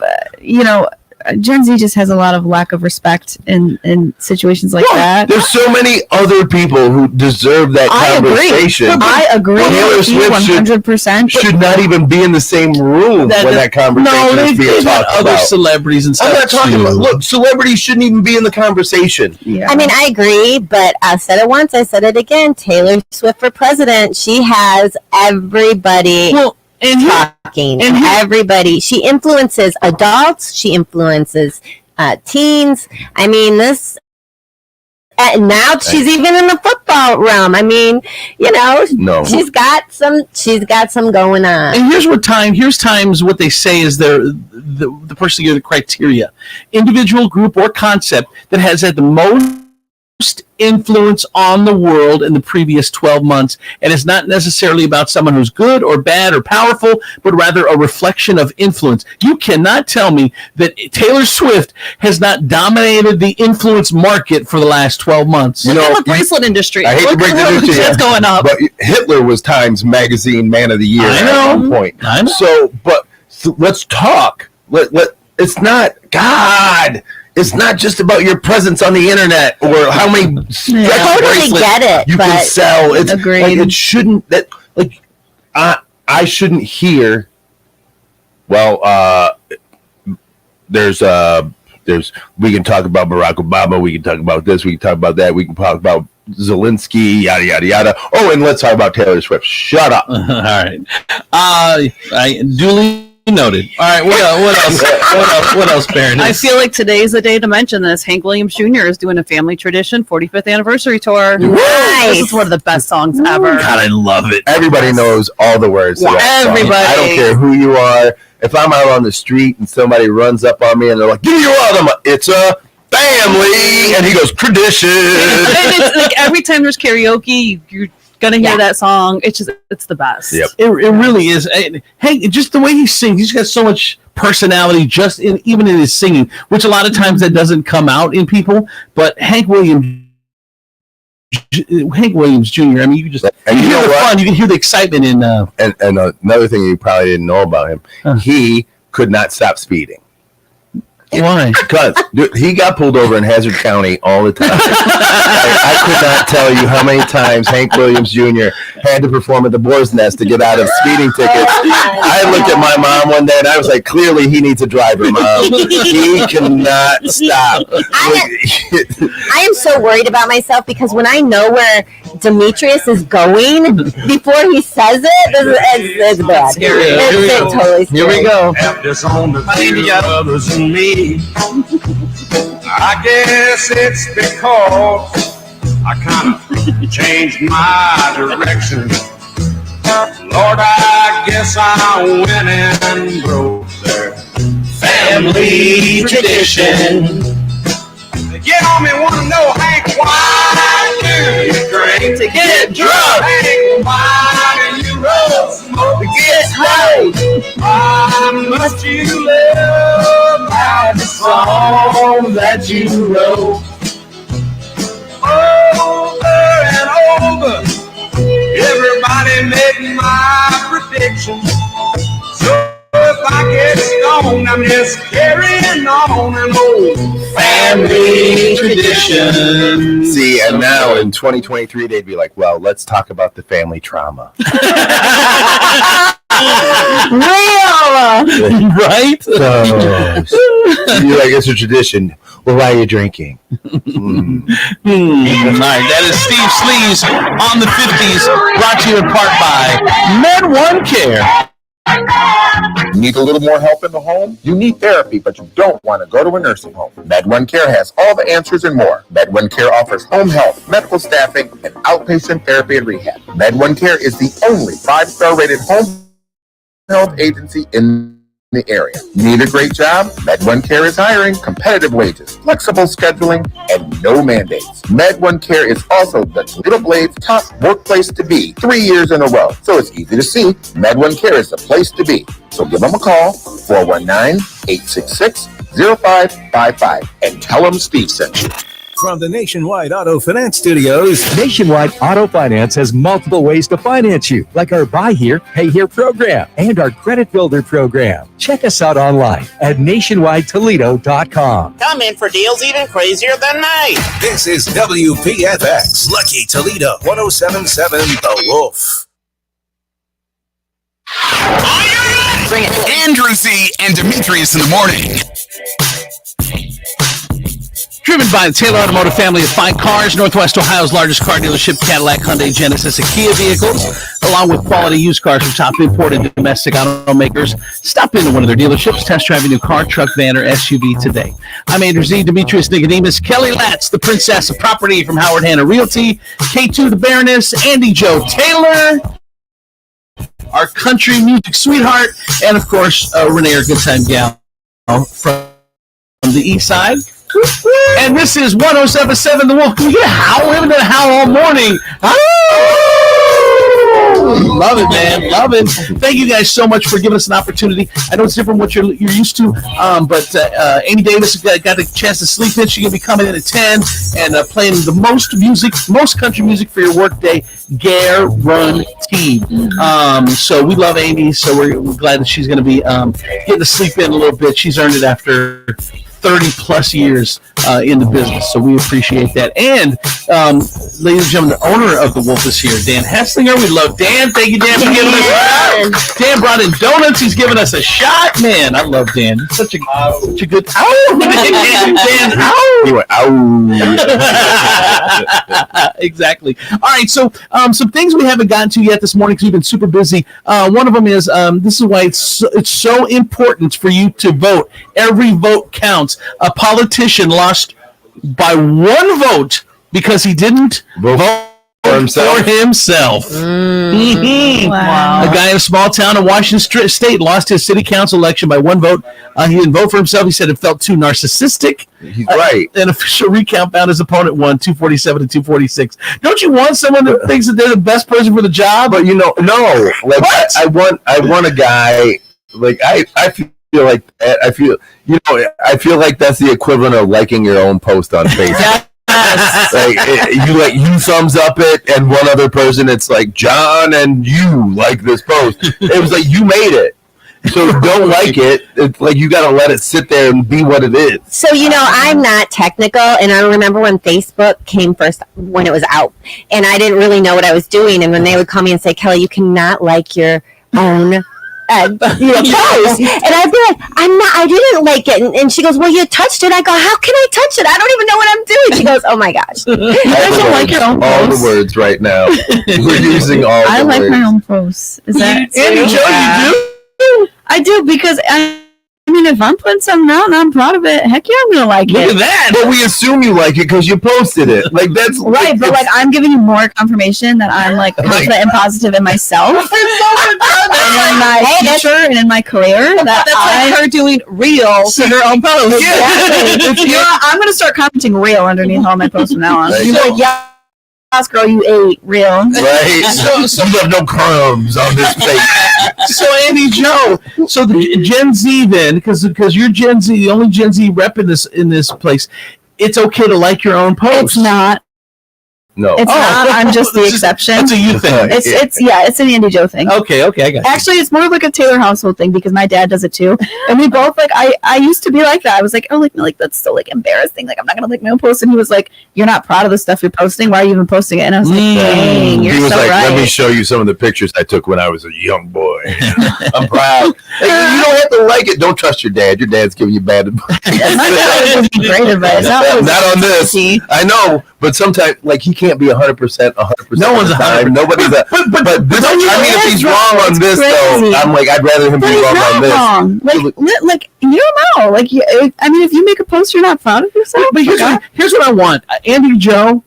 Gen Z just has a lot of lack of respect in situations like that. There's so many other people who deserve that conversation. I agree. Taylor Swift 100%. should not even be in the same room when that conversation is being talked other about. celebrities and stuff. I'm not talking about. Look, celebrities shouldn't even be in the conversation. I mean, I agree, but I said it once, I said it again. Taylor Swift for president. She has everybody talking. And everybody. She influences adults. She influences teens. I mean, this. Now she's even in the football realm. I mean, she's got some going on. And here's times what they say is the person given the criteria, individual, group, or concept that has had the most influence on the world in the previous 12 months, and it's not necessarily about someone who's good or bad or powerful, but rather a reflection of influence. You cannot tell me that Taylor Swift has not dominated the influence market for the last 12 months. Look at the bracelet industry. I hate to break the news to you, It's going up. but Hitler was Times Magazine Man of the Year at one point. I know. So let's talk. It's not God. It's not just about your presence on the internet or how many stretch bracelets get it, you can sell. It's agreed. like it shouldn't. I shouldn't hear. Well, there's we can talk about Barack Obama. We can talk about this. We can talk about that. We can talk about Zelensky. Yada yada yada. Oh, and let's talk about Taylor Swift. Shut up. All right. I duly noted. All right. What else? What else, Baron? I feel like today's the day to mention this. Hank Williams Jr. is doing a family tradition 45th anniversary tour. Nice. This is one of the best songs ever. God, I love it. Everybody knows all the words to that song. Everybody. I don't care who you are. If I'm out on the street and somebody runs up on me and they're like, "Give me your wallet," I'm like, "It's a family," and he goes, "Tradition." And it's like every time there's karaoke, you're gonna hear that song. It's the best. Yep. It really is. Hey, just the way he sings, he's got so much personality even in his singing, which a lot of times that doesn't come out in people. But Hank Williams Jr. I mean, you can hear the fun, you can hear the excitement in. And another thing you probably didn't know about him, he could not stop speeding. Why? Because he got pulled over in Hazard County all the time. I could not tell you how many times Hank Williams Jr. had to perform at the Boar's Nest to get out of speeding tickets. I looked at my mom one day and I was like, clearly he needs a driver, Mom. He cannot stop. I am so worried about myself because when I know where Demetrius is going before he says it, it's bad. Scary. It's totally scary. Here we go. This on the brothers and me. I guess it's because I kind of changed my direction. Lord, I guess I went and broke their family tradition. Get on me, wanna know, Hank, why do you drink to get drunk? Hank, why do you roll smoke to get high? Why must you live by the song that you wrote? Over and over, everybody made my prediction. So if I get stoned, I'm just carrying on an old family tradition. See, and now in 2023, they'd be like, well, let's talk about the family trauma. Real! Right? So, you're like, it's a tradition. Well, why are you drinking? All right, that is Steve Sleeves on the 50s, brought to you in part by Med One Care. Need a little more help in the home? You need therapy, but you don't want to go to a nursing home. MedOne Care has all the answers and more. MedOne Care offers home health, medical staffing, and outpatient therapy and rehab. MedOne Care is the only 5-star rated home health agency in the area. Need a great job? MedOne Care is hiring, competitive wages, flexible scheduling, and no mandates. MedOne Care is also the Little Blade's top workplace to be 3 years in a row. So it's easy to see. MedOne Care is the place to be. So give them a call, 419-866-0555, and tell them Steve sent you. From the Nationwide Auto Finance Studios, Nationwide Auto Finance has multiple ways to finance you, like our Buy Here, Pay Here program and our Credit Builder program. Check us out online at nationwidetoledo.com. Come in for deals even crazier than mine. This is WPFX, Lucky Toledo, 107.7 The Wolf. Bring it. Andrew Z and Demetrius in the morning. Driven by the Taylor Automotive family of fine cars, Northwest Ohio's largest car dealership, Cadillac, Hyundai, Genesis, and Kia vehicles, along with quality used cars from top imported domestic automakers. Stop into one of their dealerships, test drive a new car, truck, van, or SUV today. I'm Andrew Z, Demetrius Nicodemus, Kelly Latz, the princess of property from Howard Hanna Realty, K2, the Baroness, Andy Joe Taylor, our country music sweetheart, and of course, Renee, our good time gal from the east side. And this is 107.7 The Wolf. Can we get a howl? We haven't done a howl all morning. Love it, man. Love it. Thank you guys so much for giving us an opportunity. I know it's different from what you're used to, but Amy Davis got the chance to sleep in. She's going to be coming in at 10 and playing the most music, most country music for your work day, guaranteed. So we love Amy, so we're glad that she's going to be getting to sleep in a little bit. She's earned it after 30 plus years in the business, so we appreciate that. And ladies and gentlemen, the owner of the Wolf is here, Dan Hesslinger. We love Dan. Thank you, Dan, for giving us a shot. Dan brought in donuts. He's giving us a shot. Man, I love Dan. He's such a good. Dan, He went, ow. Exactly. All right, so some things we haven't gotten to yet this morning because we've been super busy. One of them is this is why it's so important for you to vote. Every vote counts. A politician lost by one vote because he didn't vote for himself. Wow. A guy in a small town in Washington State lost his city council election by one vote. He didn't vote for himself. He said it felt too narcissistic. He's right. An official recount found his opponent won 247 to 246. Don't you want someone that thinks that they're the best person for the job? But no. Like what? I want a guy like I feel like that. I feel like that's the equivalent of liking your own post on Facebook. You thumbs up it, and one other person, it's like John and you like this post. It was like you made it, so don't like it. It's like you got to let it sit there and be what it is. So I'm not technical, and I remember when Facebook came first when it was out, and I didn't really know what I was doing. And when they would call me and say, "Kelly, you cannot like your own." Post, and I'd be like, I didn't like it, and she goes, well, you touched it. I go, how can I touch it? I don't even know what I'm doing. She goes, oh my gosh. All the words right now. We're using all the words. I like my own posts. Is that Andy Joe, you do? I do, because I mean, if I'm putting something out and I'm proud of it, heck yeah, I'm gonna like it. Look at that! But we assume you like it because you posted it. Like that's right. But like, I'm giving you more confirmation that I'm like confident and positive in myself, and in my future, and in my career. That's like her doing real to her own post. Exactly. I'm gonna start commenting real underneath all my posts from now on. You're like, yeah. Last girl you ate, real. Right. So you have no crumbs on this plate. So Andy Joe, so the Gen Z then, because you're Gen Z, the only Gen Z rep in this place, it's okay to like your own post. It's not. No. It's not. I'm just the exception. That's a you thing. It's an Andy Joe thing. Okay, I got you. Actually, it's more like a Taylor household thing because my dad does it too. And we both I used to be like that. I was like, oh, like that's so like embarrassing. Like I'm not gonna like my own post. And he was like, you're not proud of the stuff you're posting. Why are you even posting it? And I was like, dang, you're he was so like, right. let me show you some of the pictures I took when I was a young boy. I'm proud. Hey, you don't have to like it. Don't trust your dad. Your dad's giving you bad advice. My dad was giving me great advice. Not on this. I know, but sometimes like he can't be 100%. No one's 100%. Nobody's a. But I mean, if he's wrong on this, though, I'm like, I'd rather him be wrong on this. Wrong. Like you don't know. Like, I mean, if you make a post, you're not proud of yourself. But here's what I want, Andy Joe.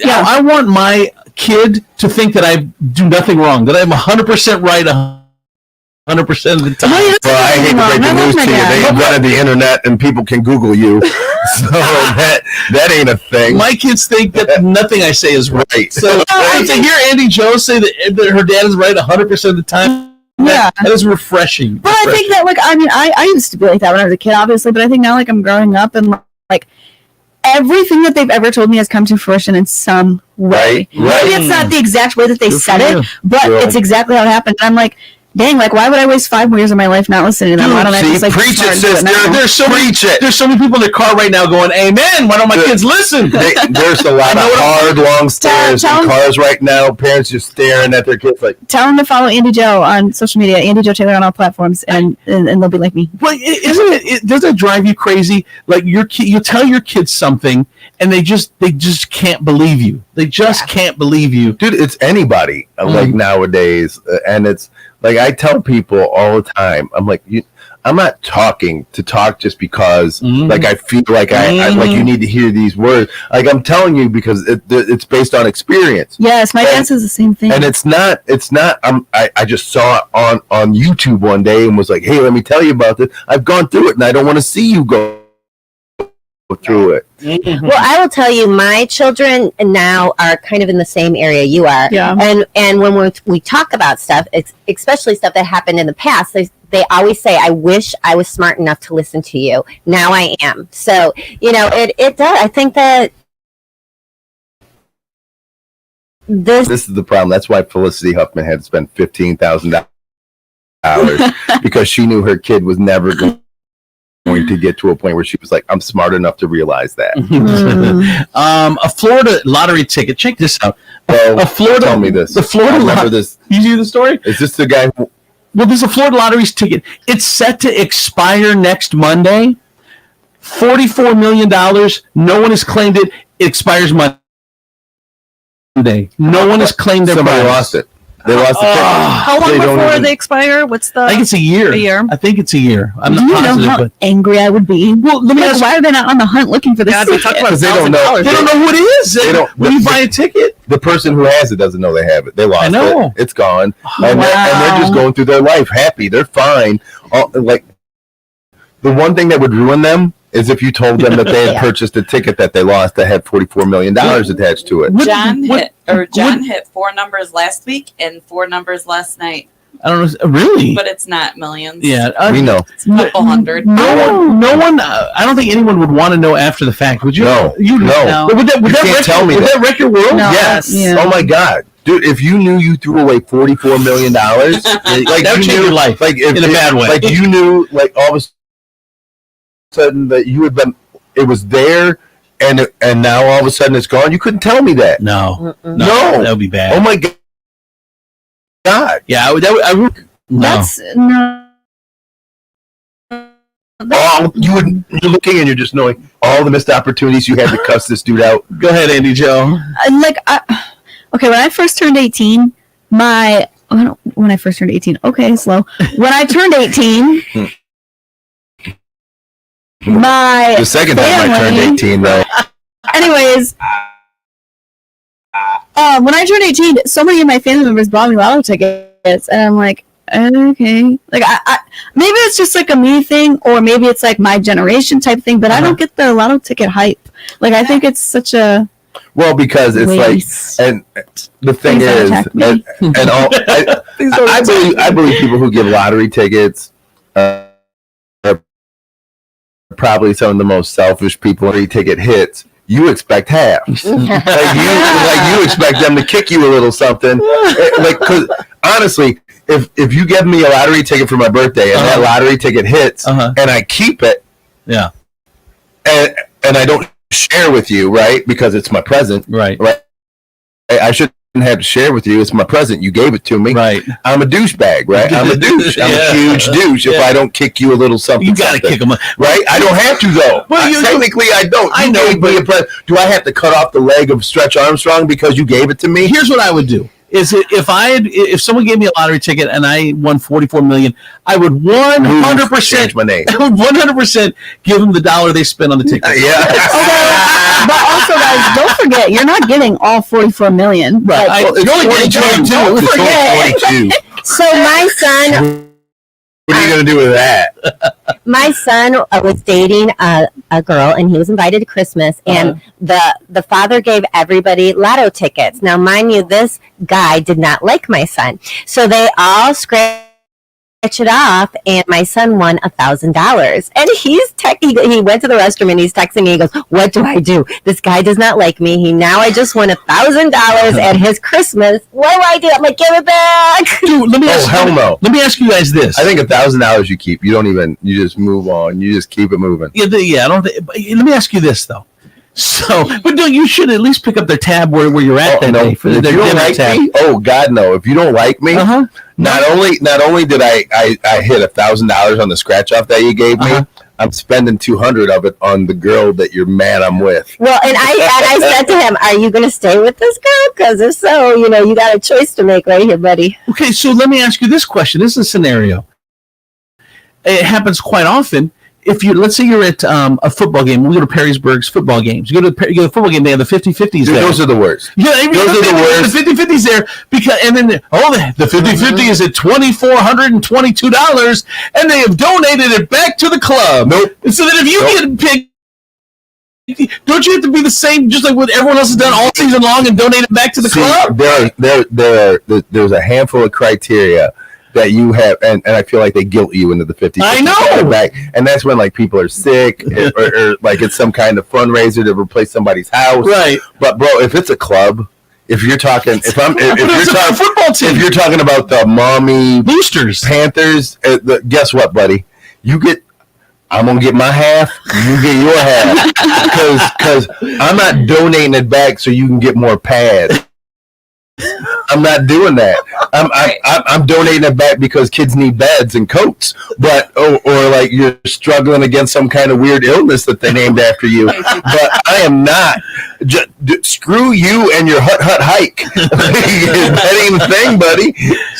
I want my kid to think that I do nothing wrong. That I'm 100% right 100% of the time. Well, I hate to break the news to you. They invented the internet, and people can Google you. So that ain't a thing. My kids think that nothing I say is right. So to hear Andy Joe say that her dad is right 100% of the time, that is refreshing. But I think that, like, I mean, I used to be like that when I was a kid, obviously, but I think now, like, I'm growing up and, like, everything that they've ever told me has come to fruition in some way. Right. Maybe it's not the exact way that they Good said for you. it, but Girl. it's exactly how it happened. And I'm like, dang, like, why would I waste 5 more years of my life not listening to them? Why don't I just, like, preach start it, and do sister. now? There's so many people in their car right now going, "Amen." Why don't my kids listen? There's a lot of hard, long stares in cars right now. Parents just staring at their kids like. Tell them to follow Andy Joe on social media, Andy Joe Taylor on all platforms, and they'll be like me. Well, doesn't it drive you crazy? Like you tell your kids something, and they just can't believe you. They just can't believe you, dude. It's anybody like nowadays, and it's like I tell people all the time. I'm like, I'm not talking to talk just because like I feel like I like you need to hear these words. Like I'm telling you because it's based on experience. Yes, my dad says the same thing. And it's not. I just saw it on YouTube one day and was like, hey, let me tell you about this. I've gone through it, and I don't want to see you go through it. Well, I will tell you, my children now are kind of in the same area you are. Yeah. And when we talk about stuff, it's especially stuff that happened in the past, they always say, I wish I was smart enough to listen to you. Now I am. So, it does. I think that this is the problem. That's why Felicity Huffman had to spend $15,000 because she knew her kid was never going to get to a point where she was like, I'm smart enough to realize that. A Florida lottery ticket. Check this out. A Florida. Tell me this. The Florida. I remember this. You see the story? Is this the guy? Well, there's a Florida lottery's ticket. It's set to expire next Monday. $44 million. No one has claimed it. It expires Monday. No one has claimed their Somebody prize. lost it. They lost the ticket. How long before they expire? What's the? I think it's a year. A year. I think it's a year. I'm Do not you positive, know how but angry I would be? Well, let me ask. Why are they not on the hunt looking for this? God, we talked about Because they don't know. They don't know who it is. They don't. When you buy a ticket, the person who has it doesn't know they have it. They lost I know. it. It's gone, and they're just going through their life happy. They're fine. Like the one thing that would ruin them is if you told them that they had purchased a ticket that they lost that had $44 million attached to it. John hit 4 numbers last week and 4 numbers last night. I don't know. Really? But it's not millions. Yeah, we know. It's a couple hundred. No one. I don't think anyone would want to know after the fact. Would you? No. You No. Would that tell me would that. that wreck your world? No. Yes. Yeah. Oh my God, dude! If you knew you threw away $44 million, like that would you change knew, your life, like in a bad way. Like you knew, like all of a sudden that you had been. It was there, and now all of a sudden it's gone. You couldn't tell me that. No, no, that would be bad. Oh my God! Yeah, no. That's no. You're looking and you're just knowing all the missed opportunities you had to cuss this dude out. Go ahead, Andy Joe. Okay, when I first turned 18, when I first turned 18, okay, slow. When I turned 18, the second time I turned 18, though. Anyways, when I turned 18, so many of my family members bought me lotto tickets, and I'm like, okay, like I maybe it's just like a me thing, or maybe it's like my generation type thing, but I don't get the lotto ticket hype. Like I think it's such a because it's waste. like, and the thing is, and all I believe people who give lottery tickets are probably some of the most selfish people. Lottery ticket hits. You expect half. like you expect them to kick you a little something. Like, because honestly, if you give me a lottery ticket for my birthday and that lottery ticket hits and I keep it, yeah, and I don't share with you, right? Because it's my present, right? I shouldn't have to share with you. It's my present. You gave it to me, right? I'm a douchebag, right? I'm a douche. I'm a huge douche. If I don't kick you a little something, you gotta kick them, right? I don't have to though. Well, technically, I don't. I know, but do I have to cut off the leg of Stretch Armstrong because you gave it to me? Here's what I would do. Is if someone gave me a lottery ticket and I won $44 million, I would 100% change my name. I would 100% give them the dollar they spent on the ticket. But also, guys, don't forget, you're not getting all 44 million. Right. Like, You're only getting 22. Don't It's forget. 42. So my son, What are you going to do with that? my son was dating a girl, and he was invited to Christmas, and the father gave everybody lotto tickets. Now, mind you, this guy did not like my son, so they all scrambled it off, and my son won $1,000. And he went to the restroom and he's texting me. He goes, "What do I do? This guy does not like me. I just won $1,000 at his Christmas. What do I do? I'm like, give it back." Dude, let me ask you guys this. I think $1,000 you keep. You just move on. You just keep it moving. Yeah. Let me ask you this though. So, but no, you should at least pick up their tab where you're at that day for if their you don't like tab. me, oh God, no! If you don't like me, not only did I hit $1,000 on the scratch off that you gave me, I'm spending $200 of it on the girl that you're mad I'm with. Well, and I said to him, "Are you going to stay with this girl? Because if so, you got a choice to make right here, buddy." Okay, so let me ask you this question. This is a scenario. It happens quite often. Let's say you're at a football game. We go to Perrysburg's football games. You go to the football game. They have the 50-50s there. Those are the worst. Yeah, those are the worst. The 50-50s there the 50-50 is at $2,422, and they have donated it back to the club. Nope. So that if you get picked, don't you have to be the same, just like what everyone else has done all season long, and donate it back to the club? There's a handful of criteria that you have, and I feel like they guilt you into the 50. I know. Back, and that's when people are sick, or like it's some kind of fundraiser to replace somebody's house. Right. But bro, if it's a club, if you're talking about the Mommy Boosters Panthers, guess what, buddy? I'm gonna get my half. You get your half, because I'm not donating it back so you can get more pads. I'm not doing that. I'm donating it back because kids need beds and coats, or like you're struggling against some kind of weird illness that they named after you. But I am not. Screw you and your hut hike. That ain't the thing, buddy.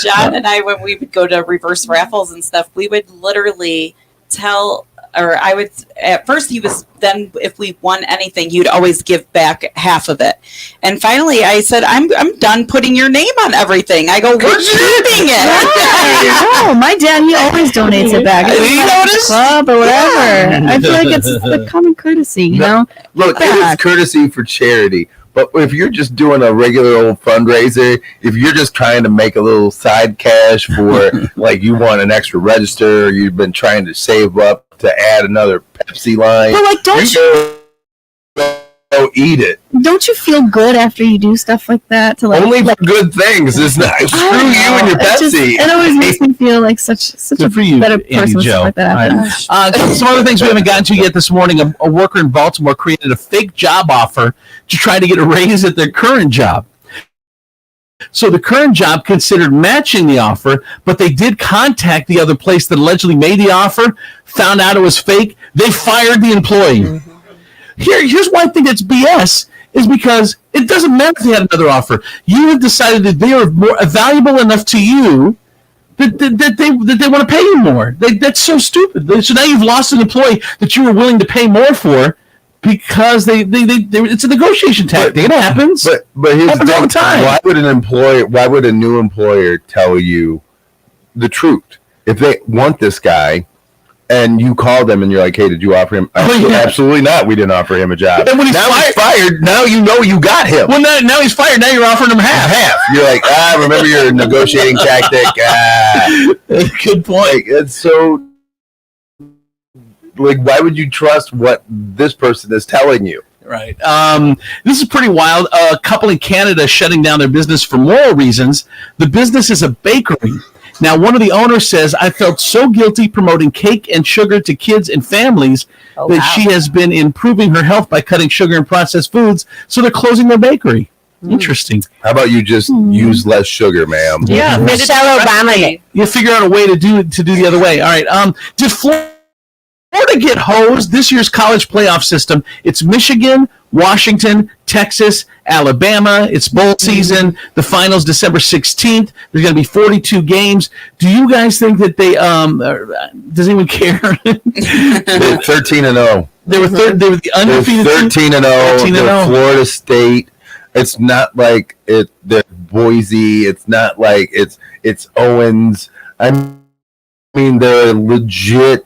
John and I, when we would go to reverse raffles and stuff, we would literally tell. Or I would, at first then if we won anything, you'd always give back half of it. And finally I said, I'm done putting your name on everything. I go, we're keeping it. Oh, my dad, he always donates it back. Club or whatever. I feel like it's the common courtesy, Look, it is courtesy for charity. But if you're just doing a regular old fundraiser, if you're just trying to make a little side cash for, like, you want an extra register, or you've been trying to save up to add another Pepsi line, but like, don't you go eat it? Don't you feel good after you do stuff like that? To only for good things. It's not screw you and your Pepsi. It always makes me feel like such a better person. Joe. Like that some other things we haven't gotten to yet this morning. A worker in Baltimore created a fake job offer to try to get a raise at their current job. So the current job considered matching the offer, but they did contact the other place that allegedly made the offer, found out it was fake. They fired the employee. Mm-hmm. Here's why I think it's BS, is because it doesn't matter if they had another offer. You have decided that they are more valuable enough to you that they want to pay you more. That's so stupid. So now you've lost an employee that you were willing to pay more for, because it's a negotiation tactic. It happens. But here's happens all the time. Why would a new employer tell you the truth if they want this guy, and you call them and you're like, "Hey, did you offer him?" Absolutely not. We didn't offer him a job. And when he's fired, now you know you got him. Well, now he's fired. Now you're offering him half. You're like, remember your negotiating tactic? Good point. It's so. Like, why would you trust what this person is telling you? Right. This is pretty wild. A couple in Canada shutting down their business for moral reasons. The business is a bakery. Now, one of the owners says, "I felt so guilty promoting cake and sugar to kids and families she has been improving her health by cutting sugar and processed foods, so they're closing their bakery." Interesting. How about you just use less sugar, ma'am? Yeah, Michelle Obama. You figure out a way to do the other way. All right. Did Florida get hosed? This year's college playoff system. It's Michigan, Washington, Texas, Alabama. It's bowl season. The finals December 16th. There's going to be 42 games. Do you guys think that they does anyone care? They're 13-0. They were the undefeated 13-0. Florida State. It's not like they're Boise. It's not like it's Owens. I mean, they're legit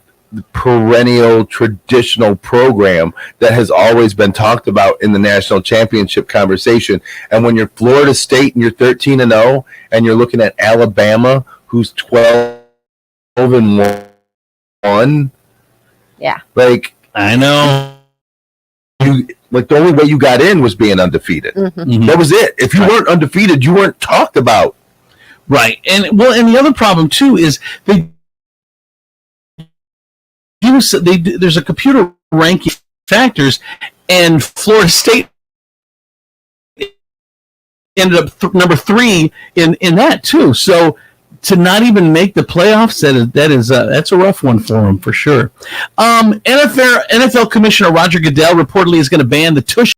perennial traditional program that has always been talked about in the national championship conversation. And when you're Florida State and you're 13-0 and you're looking at Alabama, who's 12-0 12-1. Yeah. Like, I know. The only way you got in was being undefeated. Mm-hmm. That was it. If you weren't undefeated, you weren't talked about. Right. And the other problem too is there's a computer ranking factors, and Florida State ended up number 3 in that too. So to not even make the playoffs, that's a rough one for them for sure. NFL Commissioner Roger Goodell reportedly is going to ban the tush